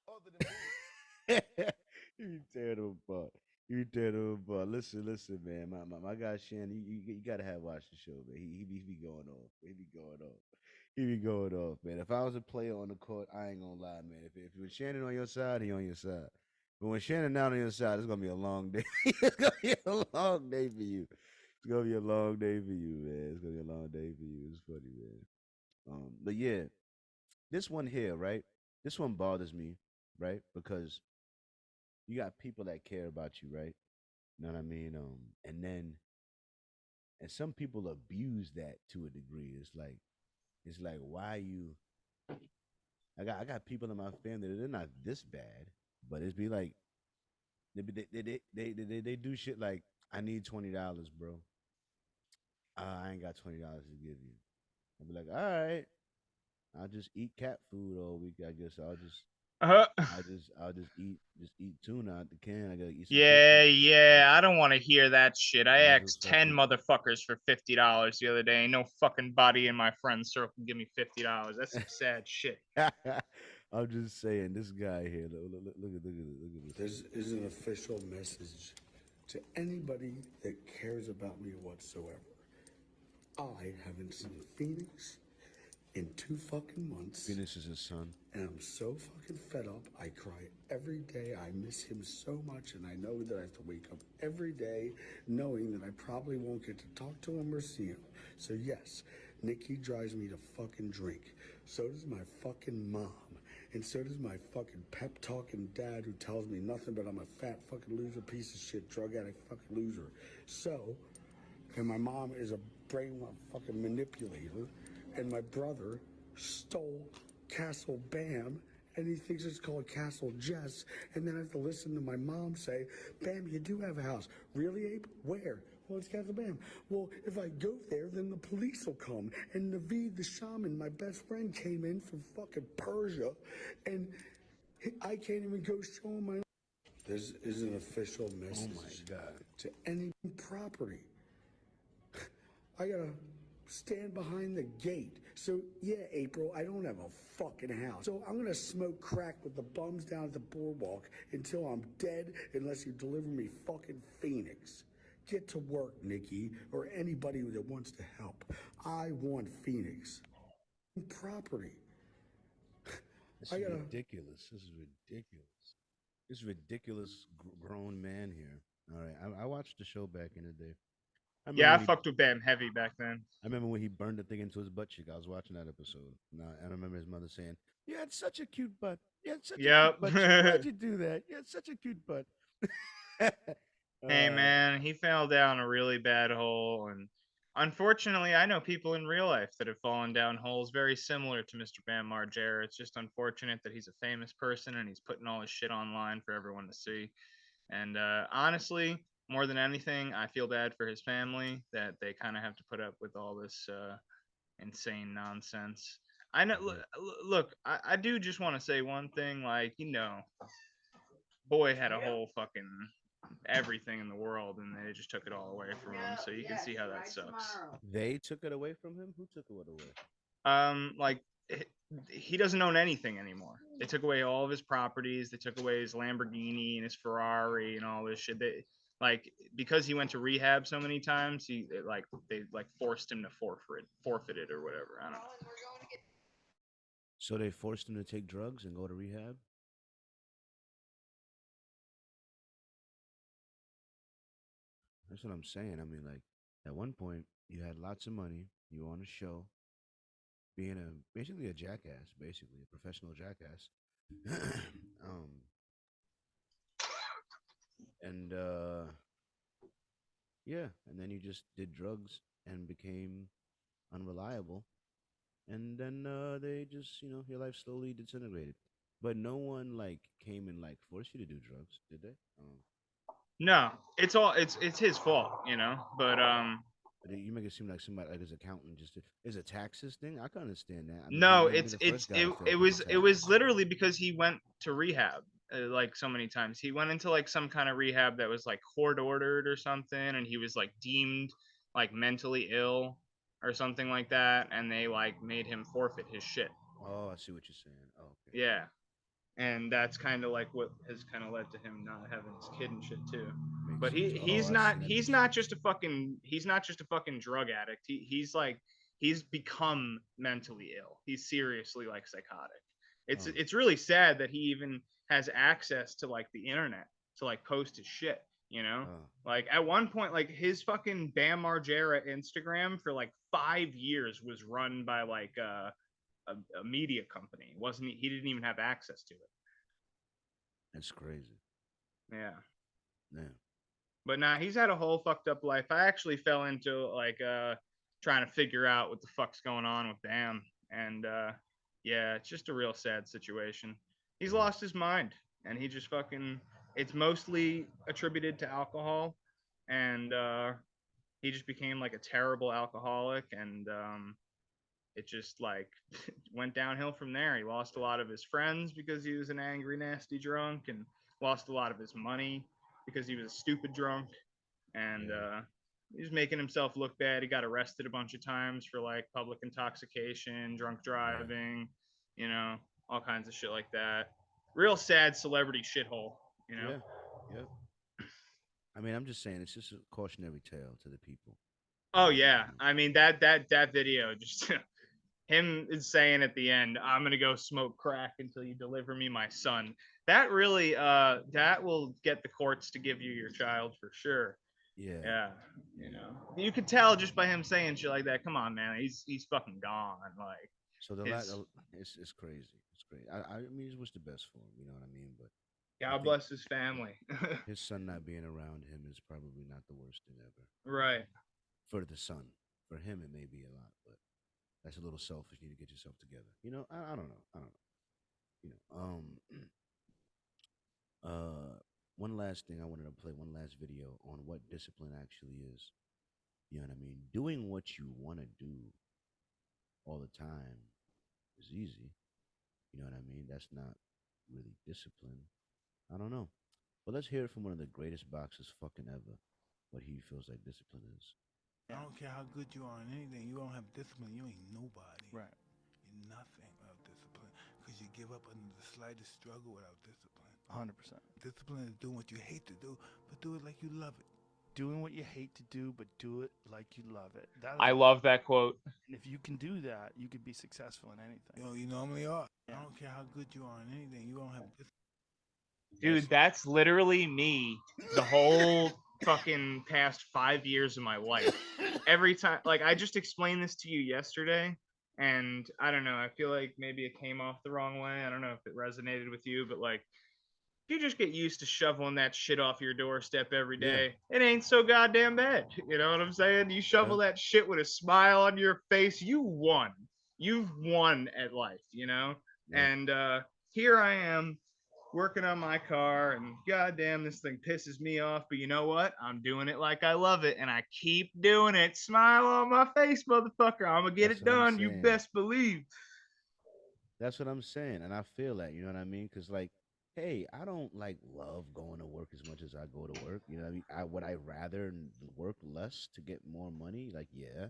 other than this? You tear them apart. You tear them apart. Listen, man. My guy Shannon, you gotta have watched the show, man. He be going off. He be going off, man. If I was a player on the court, I ain't gonna lie, man. If when Shannon on your side, he on your side. But when Shannon not on your side, it's gonna be a long day. It's gonna be a long day for you. It's gonna be a long day for you, man. It's gonna be a long day for you. It's funny, man. But yeah, this one here, right? This one bothers me, right? Because you got people that care about you, right? You know what I mean? And some people abuse that to a degree. It's like why you I got people in my family that they're not this bad, but it's be like they do shit like I need $20, bro. I ain't got $20 to give you. I'll be like, all right, I'll just eat cat food all week. I guess I'll just eat tuna out the can. I gotta eat some Yeah. I don't want to hear that shit. I I'll asked just 10 fucking- motherfuckers for $50 the other day. Ain't no fucking body in my friend circle can give me $50. That's some sad shit. I'm just saying, this guy here. Look at this. This is an official message to anybody that cares about me whatsoever. I haven't seen Phoenix in 2 fucking months. Phoenix is his son. And I'm so fucking fed up. I cry every day. I miss him so much, and I know that I have to wake up every day knowing that I probably won't get to talk to him or see him. So yes, Nikki drives me to fucking drink. So does my fucking mom. And so does my fucking pep-talking dad who tells me nothing but I'm a fat fucking loser, piece of shit, drug addict fucking loser. So, and my mom is a brain fucking manipulator, and my brother stole Castle Bam, and he thinks it's called Castle Jess, and then I have to listen to my mom say, Bam, you do have a house. Really, Abe? Where? Well, it's Castle Bam. Well, if I go there, then the police will come. And Naveed, the shaman, my best friend, came in from fucking Persia, and I can't even go show him my... This is an official message. Oh my God. To any property. I gotta stand behind the gate. So, yeah, April, I don't have a fucking house. So I'm gonna smoke crack with the bums down at the boardwalk until I'm dead unless you deliver me fucking Phoenix. Get to work, Nikki, or anybody that wants to help. I want Phoenix. Property. This is ridiculous. This is ridiculous. This ridiculous grown man here. All right, I watched the show back in the day. I fucked with Bam heavy back then. I remember when he burned the thing into his butt cheek. I was watching that episode. I remember his mother saying, "You had such a cute butt. You had such a cute butt. Why'd you do that? You had such a cute butt." Hey man, he fell down a really bad hole, and unfortunately, I know people in real life that have fallen down holes very similar to Mr. Bam Margera. It's just unfortunate that he's a famous person and he's putting all his shit online for everyone to see. And honestly, more than anything, I feel bad for his family that they kind of have to put up with all this insane nonsense. I know. Look, I do just want to say one thing. Like, boy had a whole fucking everything in the world, and they just took it all away from him. So you can see how that sucks. They took it away from him? Who took it away? Like he doesn't own anything anymore. They took away all of his properties. They took away his Lamborghini and his Ferrari and all this shit. Because he went to rehab so many times, they forced him to forfeit it or whatever. I don't know. So they forced him to take drugs and go to rehab? That's what I'm saying. I mean, like at one point you had lots of money. You were on a show, being a basically a jackass, basically a professional jackass. um, and yeah, and then you just did drugs and became unreliable, and then they just your life slowly disintegrated. But no one like came and like forced you to do drugs, did they? No, it's his fault, you know. But But you make it seem like somebody like his accountant just did. Is a taxes thing? I can understand that. I mean, no, you wouldn't be the first guy to fail it because was of it was taxes. literally because he went to rehab like so many times. He went into like some kind of rehab that was like court ordered or something, and he was like deemed like mentally ill or something like that, and they like made him forfeit his shit. Oh, I see what you're saying. Oh, okay. Yeah, and that's kind of like what has kind of led to him not having his kid and shit too. But Makes sense. Oh, he's I've not seen that he's picture. not just a fucking drug addict. He's like he's become mentally ill. He's seriously like psychotic. Oh, It's really sad that he even has access to like the internet to like post his shit, you know? oh, Like at one point like his fucking Bam Margera Instagram for like 5 years was run by like a media company. Wasn't he didn't even have access to it. that's crazy. Yeah. Yeah. But nah, he's had a whole fucked up life. I actually fell into like trying to figure out what the fuck's going on with Bam. And yeah, it's just a real sad situation. He's Yeah. lost his mind and he just fucking it's mostly attributed to alcohol and he just became like a terrible alcoholic and it just like went downhill from there. He lost a lot of his friends because he was an angry, nasty drunk, and lost a lot of his money because he was a stupid drunk. And Yeah. he was making himself look bad. He got arrested a bunch of times for like public intoxication, drunk Right. driving, you know, all kinds of shit like that. Real sad celebrity shithole, you know. Yeah. Yep. I mean, I'm just saying, it's just a cautionary tale to the people. Oh yeah, I mean that video just him is saying at the end, I'm gonna go smoke crack until you deliver me my son. That really that will get the courts to give you your child for sure. Yeah. Yeah. You know. You could tell just by him saying shit like that. Come on, man. He's fucking gone. Like So his it's crazy. It's crazy. I mean, just wish the best for him. You know what I mean? But I God think bless his family. his son not being around him is probably not the worst thing ever. Right. For the son, for him it may be a lot, but that's a little selfish. You need to get yourself together. I don't know. I don't know. You know. One last thing I wanted to play. One last video on what discipline actually is. You know what I mean? Doing what you want to do all the time is easy. You know what I mean? That's not really discipline. I don't know. But let's hear it from one of the greatest boxers fucking ever. What he feels like discipline is. I don't care how good you are in anything. You don't have discipline. You ain't nobody. Right. You're nothing without discipline. Because you give up under the slightest struggle without discipline. 100%. Discipline is doing what you hate to do, but do it like you love it. Doing what you hate to do, but do it like you love it. I love that quote. And if you can do that, you could be successful in anything. You know, you normally are. I don't care how good you are in anything. You don't have discipline. Dude, that's literally me the whole fucking past 5 years of my life. Every time, like, I just explained this to you yesterday, and I don't know, I feel like maybe it came off the wrong way. I don't know if it resonated with you, but like, if you just get used to shoveling that shit off your doorstep every day, it ain't so goddamn bad. You know what I'm saying? You shovel that shit with a smile on your face, you won. You've won at life, you know? And here I am working on my car, and goddamn, this thing pisses me off. But you know what? I'm doing it like I love it, and I keep doing it. Smile on my face, motherfucker. I'm gonna get it done. You best believe. That's what I'm saying, and I feel that. You know what I mean? Because like, hey, I don't like love going to work as much as I go to work. You know what I mean? Would I rather work less to get more money? Like, yeah,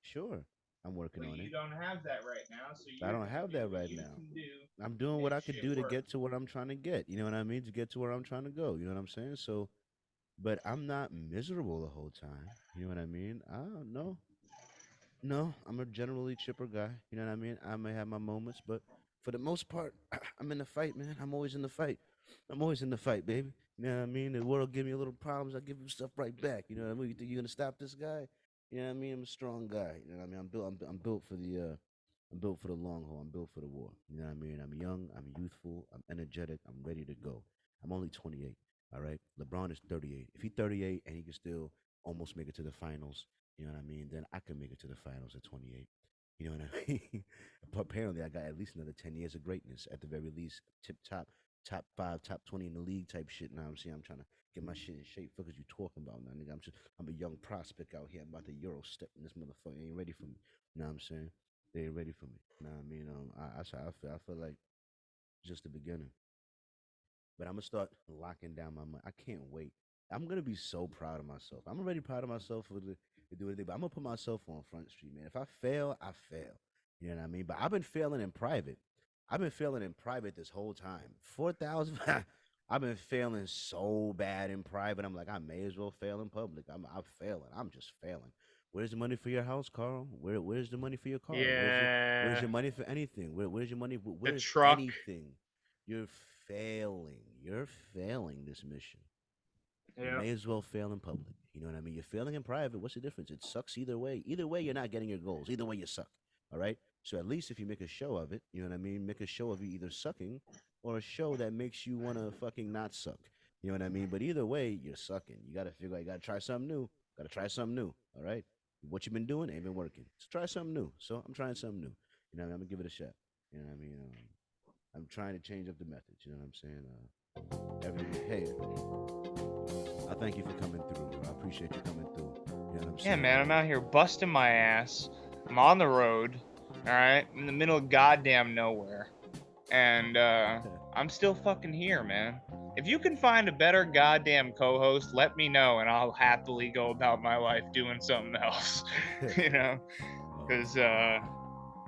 sure. I'm working on You it. don't have that right now, so I don't have that right now. I'm doing what I could do to get to what I'm trying to get. You know what I mean? To get to where I'm trying to go. You know what I'm saying? So, but I'm not miserable the whole time. You know what I mean? I don't know. No, I'm a generally chipper guy. You know what I mean? I may have my moments, but for the most part, I'm in the fight, man. I'm always in the fight. I'm always in the fight, baby. You know what I mean? The world give me a little problems, I give him stuff right back. You know what I mean? You think you're gonna stop this guy? You know what I mean? I'm a strong guy. You know what I mean? I'm built for the I'm built for the long haul. I'm built for the war. You know what I mean? I'm young, I'm youthful, I'm energetic, I'm ready to go. I'm only 28. All right. LeBron is 38. If he's 38 and he can still almost make it to the finals, you know what I mean? Then I can make it to the finals at 28. You know what I mean? But apparently, I got at least another 10 years of greatness at the very least. Top 5, top 20 in the league type shit. Now I'm saying I'm trying to get my shit in shape. Fuck is you talking about now, nigga? I'm a young prospect out here. I'm about to Euro step in this motherfucker. They ain't ready for me. You know what I'm saying? They ain't ready for me. You know what I mean? That's how I feel. I feel like just the beginning. But I'm gonna start locking down my money. I can't wait. I'm gonna be so proud of myself. I'm already proud of myself for to do anything, but I'm gonna put myself on Front Street, man. If I fail, I fail. You know what I mean? But I've been failing in private. I've been failing in private this whole time. 4,000. I've been failing so bad in private. I'm like, I may as well fail in public. I'm failing. I'm just failing. Where's the money for your house, Carl? Where's the money for your car? Where's your money for anything? Where's your money? Where's truck. anything? You're failing. You're failing this mission. You Yeah. may as well fail in public. You know what I mean? You're failing in private. What's the difference? It sucks either way. Either way, you're not getting your goals. Either way, you suck. All right? So at least if you make a show of it, you know what I mean? Make a show of you either sucking or a show that makes you want to fucking not suck. You know what I mean? But either way, you're sucking. You got to figure out, you got to try something new. Got to try something new. All right? What you've been doing ain't been working. So try something new. So I'm trying something new. You know what I mean? I'm going to give it a shot. You know what I mean? I'm trying to change up the methods. You know what I'm saying? Hey, I thank you for coming through, bro. I appreciate you coming through. You know what I'm saying? Yeah, man, I'm out here busting my ass. I'm on the road, all right, in the middle of goddamn nowhere, and I'm still fucking here, man. If you can find a better goddamn co-host, let me know, and I'll happily go about my life doing something else, you know, because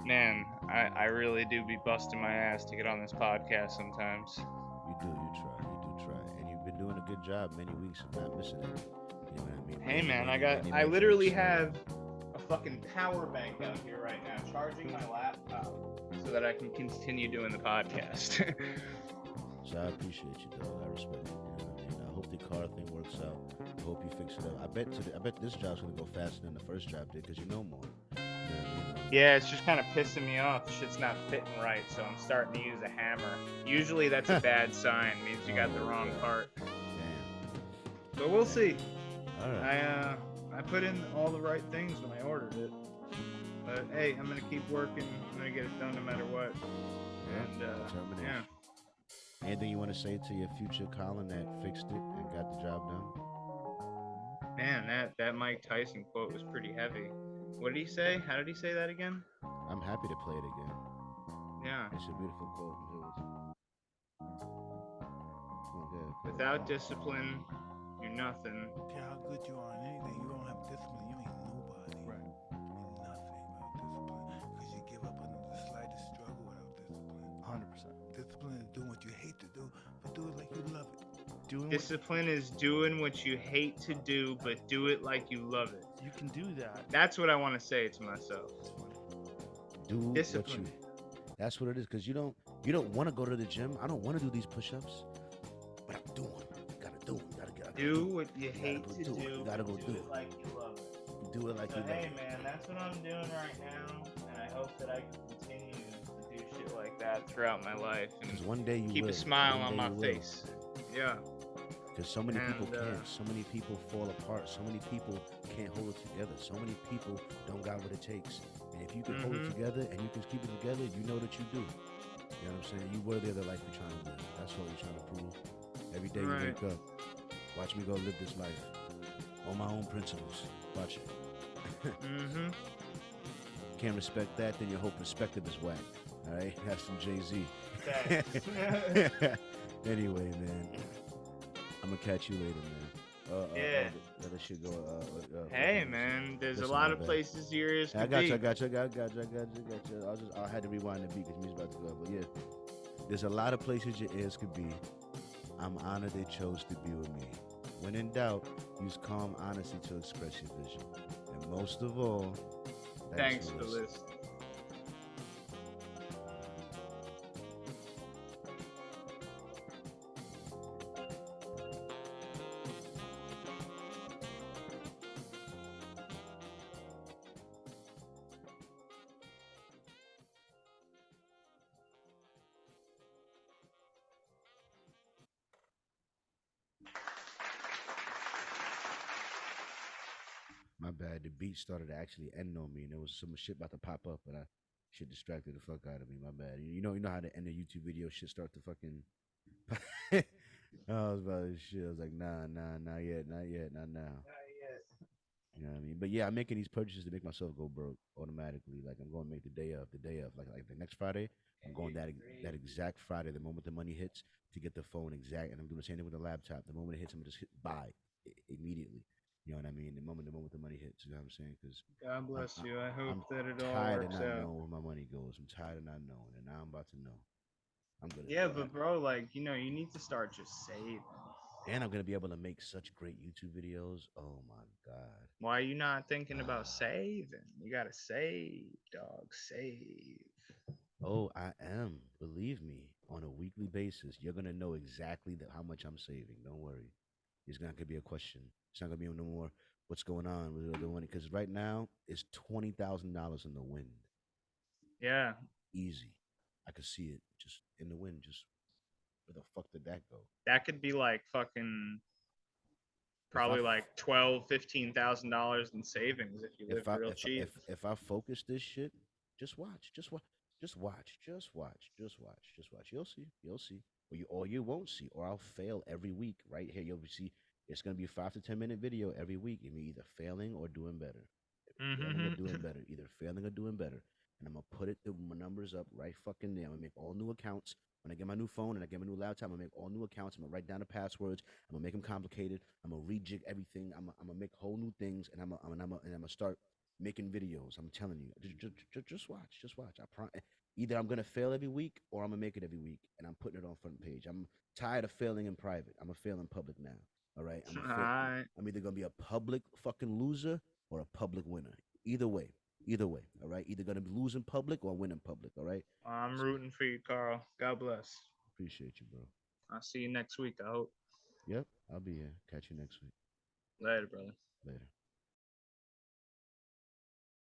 man, I really do be busting my ass to get on this podcast sometimes. You do try, and you've been doing a good job many weeks of not missing it. You know what I mean? Hey, man, I literally have a fucking power bank out here right now, charging my laptop so that I can continue doing the podcast. So I appreciate you, dog. I respect it. You know what I mean? I hope the car thing works out. I hope you fix it up. I bet this job's gonna go faster than the first job did because you know more. You know what I mean? Yeah, it's just kind of pissing me off. The shit's not fitting right, so I'm starting to use a hammer. Usually that's a bad sign. It means you got the wrong part. Damn. But we'll see. All right. I put in all the right things when I ordered it. But hey, I'm gonna keep working. I'm gonna get it done no matter what. And yeah. Anything you want to say to your future Colin that fixed it and got the job done? Man, that Mike Tyson quote was pretty heavy. What did he say? How did he say that again? I'm happy to play it again. Yeah. It's a beautiful quote. Without discipline, you're nothing. Care how good you are in anything, you don't have discipline, you ain't nobody. Right. You ain't nothing without discipline. Because you give up under the slightest struggle without discipline. 100%. Discipline is doing what you hate to do, but do it like you love it. Discipline is doing what you hate to do, but do it like you love it. You can do that. That's what I want to say to myself. Do discipline. That's what it is, because you don't want to go to the gym. I don't want to do these push-ups, but I'm doing them. You gotta do them. Do what you hate to do. You gotta go do it like you love it. Do it like you love it. Hey, man, that's what I'm doing right now, and I hope that I can continue to do shit like that throughout my life. And one day you keep will. a smile One on day my you will. face. Yeah. Because so many people can't. So many people fall apart. So many people can't hold it together. So many people don't got what it takes. And if you can hold it together and you can keep it together, you know that you do. You know what I'm saying? You worthy of the life you're trying to live. That's what you're trying to prove. Every day you wake up, watch me go live this life on my own principles. Watch it. Can't respect that, then your whole perspective is whack. All right? That's from Jay-Z. Anyway, man. I'm gonna catch you later, man. Yeah. Let this shit go. Hey, man, there's a lot of places yours could I got be. you. I had to rewind the beat because music's about to go. But yeah, there's a lot of places your ears could be. I'm honored they chose to be with me. When in doubt, use calm honesty to express your vision. And most of all, thanks for listening. My bad. The beat started to actually end on me, and there was some shit about to pop up, but I shit distracted the fuck out of me. My bad. You know how to end a YouTube video, shit start to fucking. I was about to shit. I was like, nah, not yet, not now. You know what I mean? But yeah, I'm making these purchases to make myself go broke automatically. Like I'm going to make the day of, like the next Friday. I'm going that exact Friday, the moment the money hits, to get the phone exact. And I'm doing the same thing with the laptop. The moment it hits, I'm gonna just hit buy immediately. You know what I mean? The moment the money hits. You know what I'm saying? Because God bless you. I hope I'm that it all tired of works not out. knowing where my money goes. I'm tired of not knowing, and now I'm about to know. I'm gonna. Yeah, but bro, like, you need to start just saving. And I'm gonna be able to make such great YouTube videos. Oh my god. Why are you not thinking about saving? You gotta save, dog. Save. Oh, I am. Believe me, on a weekly basis, you're gonna know exactly how much I'm saving. Don't worry. It's not gonna be a question. It's not gonna be no more. What's going on with the money? Because right now it's $20,000 in the wind. Yeah. Easy. I could see it just in the wind. Just where the fuck did that go? That could be like fucking probably like $12,000-$15,000 in savings if you live real cheap. If I focus this shit, just watch, just watch, just watch, just watch, just watch, just watch. You'll see, or you won't see, or I'll fail every week. Right here, you'll see. It's gonna be a 5 to 10 minute video every week, and me either failing or doing better, failing or doing better, either failing or doing better. And I'm gonna put my numbers up right fucking there. I'm gonna make all new accounts. When I get my new phone and I get my new laptop, I'm gonna make all new accounts. I'm gonna write down the passwords. I'm gonna make them complicated. I'm gonna rejig everything. I'm gonna make whole new things, and I'm gonna start making videos. I'm telling you, just watch, just watch. Either I'm gonna fail every week or I'm gonna make it every week, and I'm putting it on front page. I'm tired of failing in private. I'm gonna fail in public now. All right, I'm either gonna be a public fucking loser or a public winner. Either way. All right. Either gonna lose in public or win in public. All right. I'm rooting for you, Carl. God bless. Appreciate you, bro. I'll see you next week, I hope. Yep, I'll be here. Catch you next week. Later, brother. Later.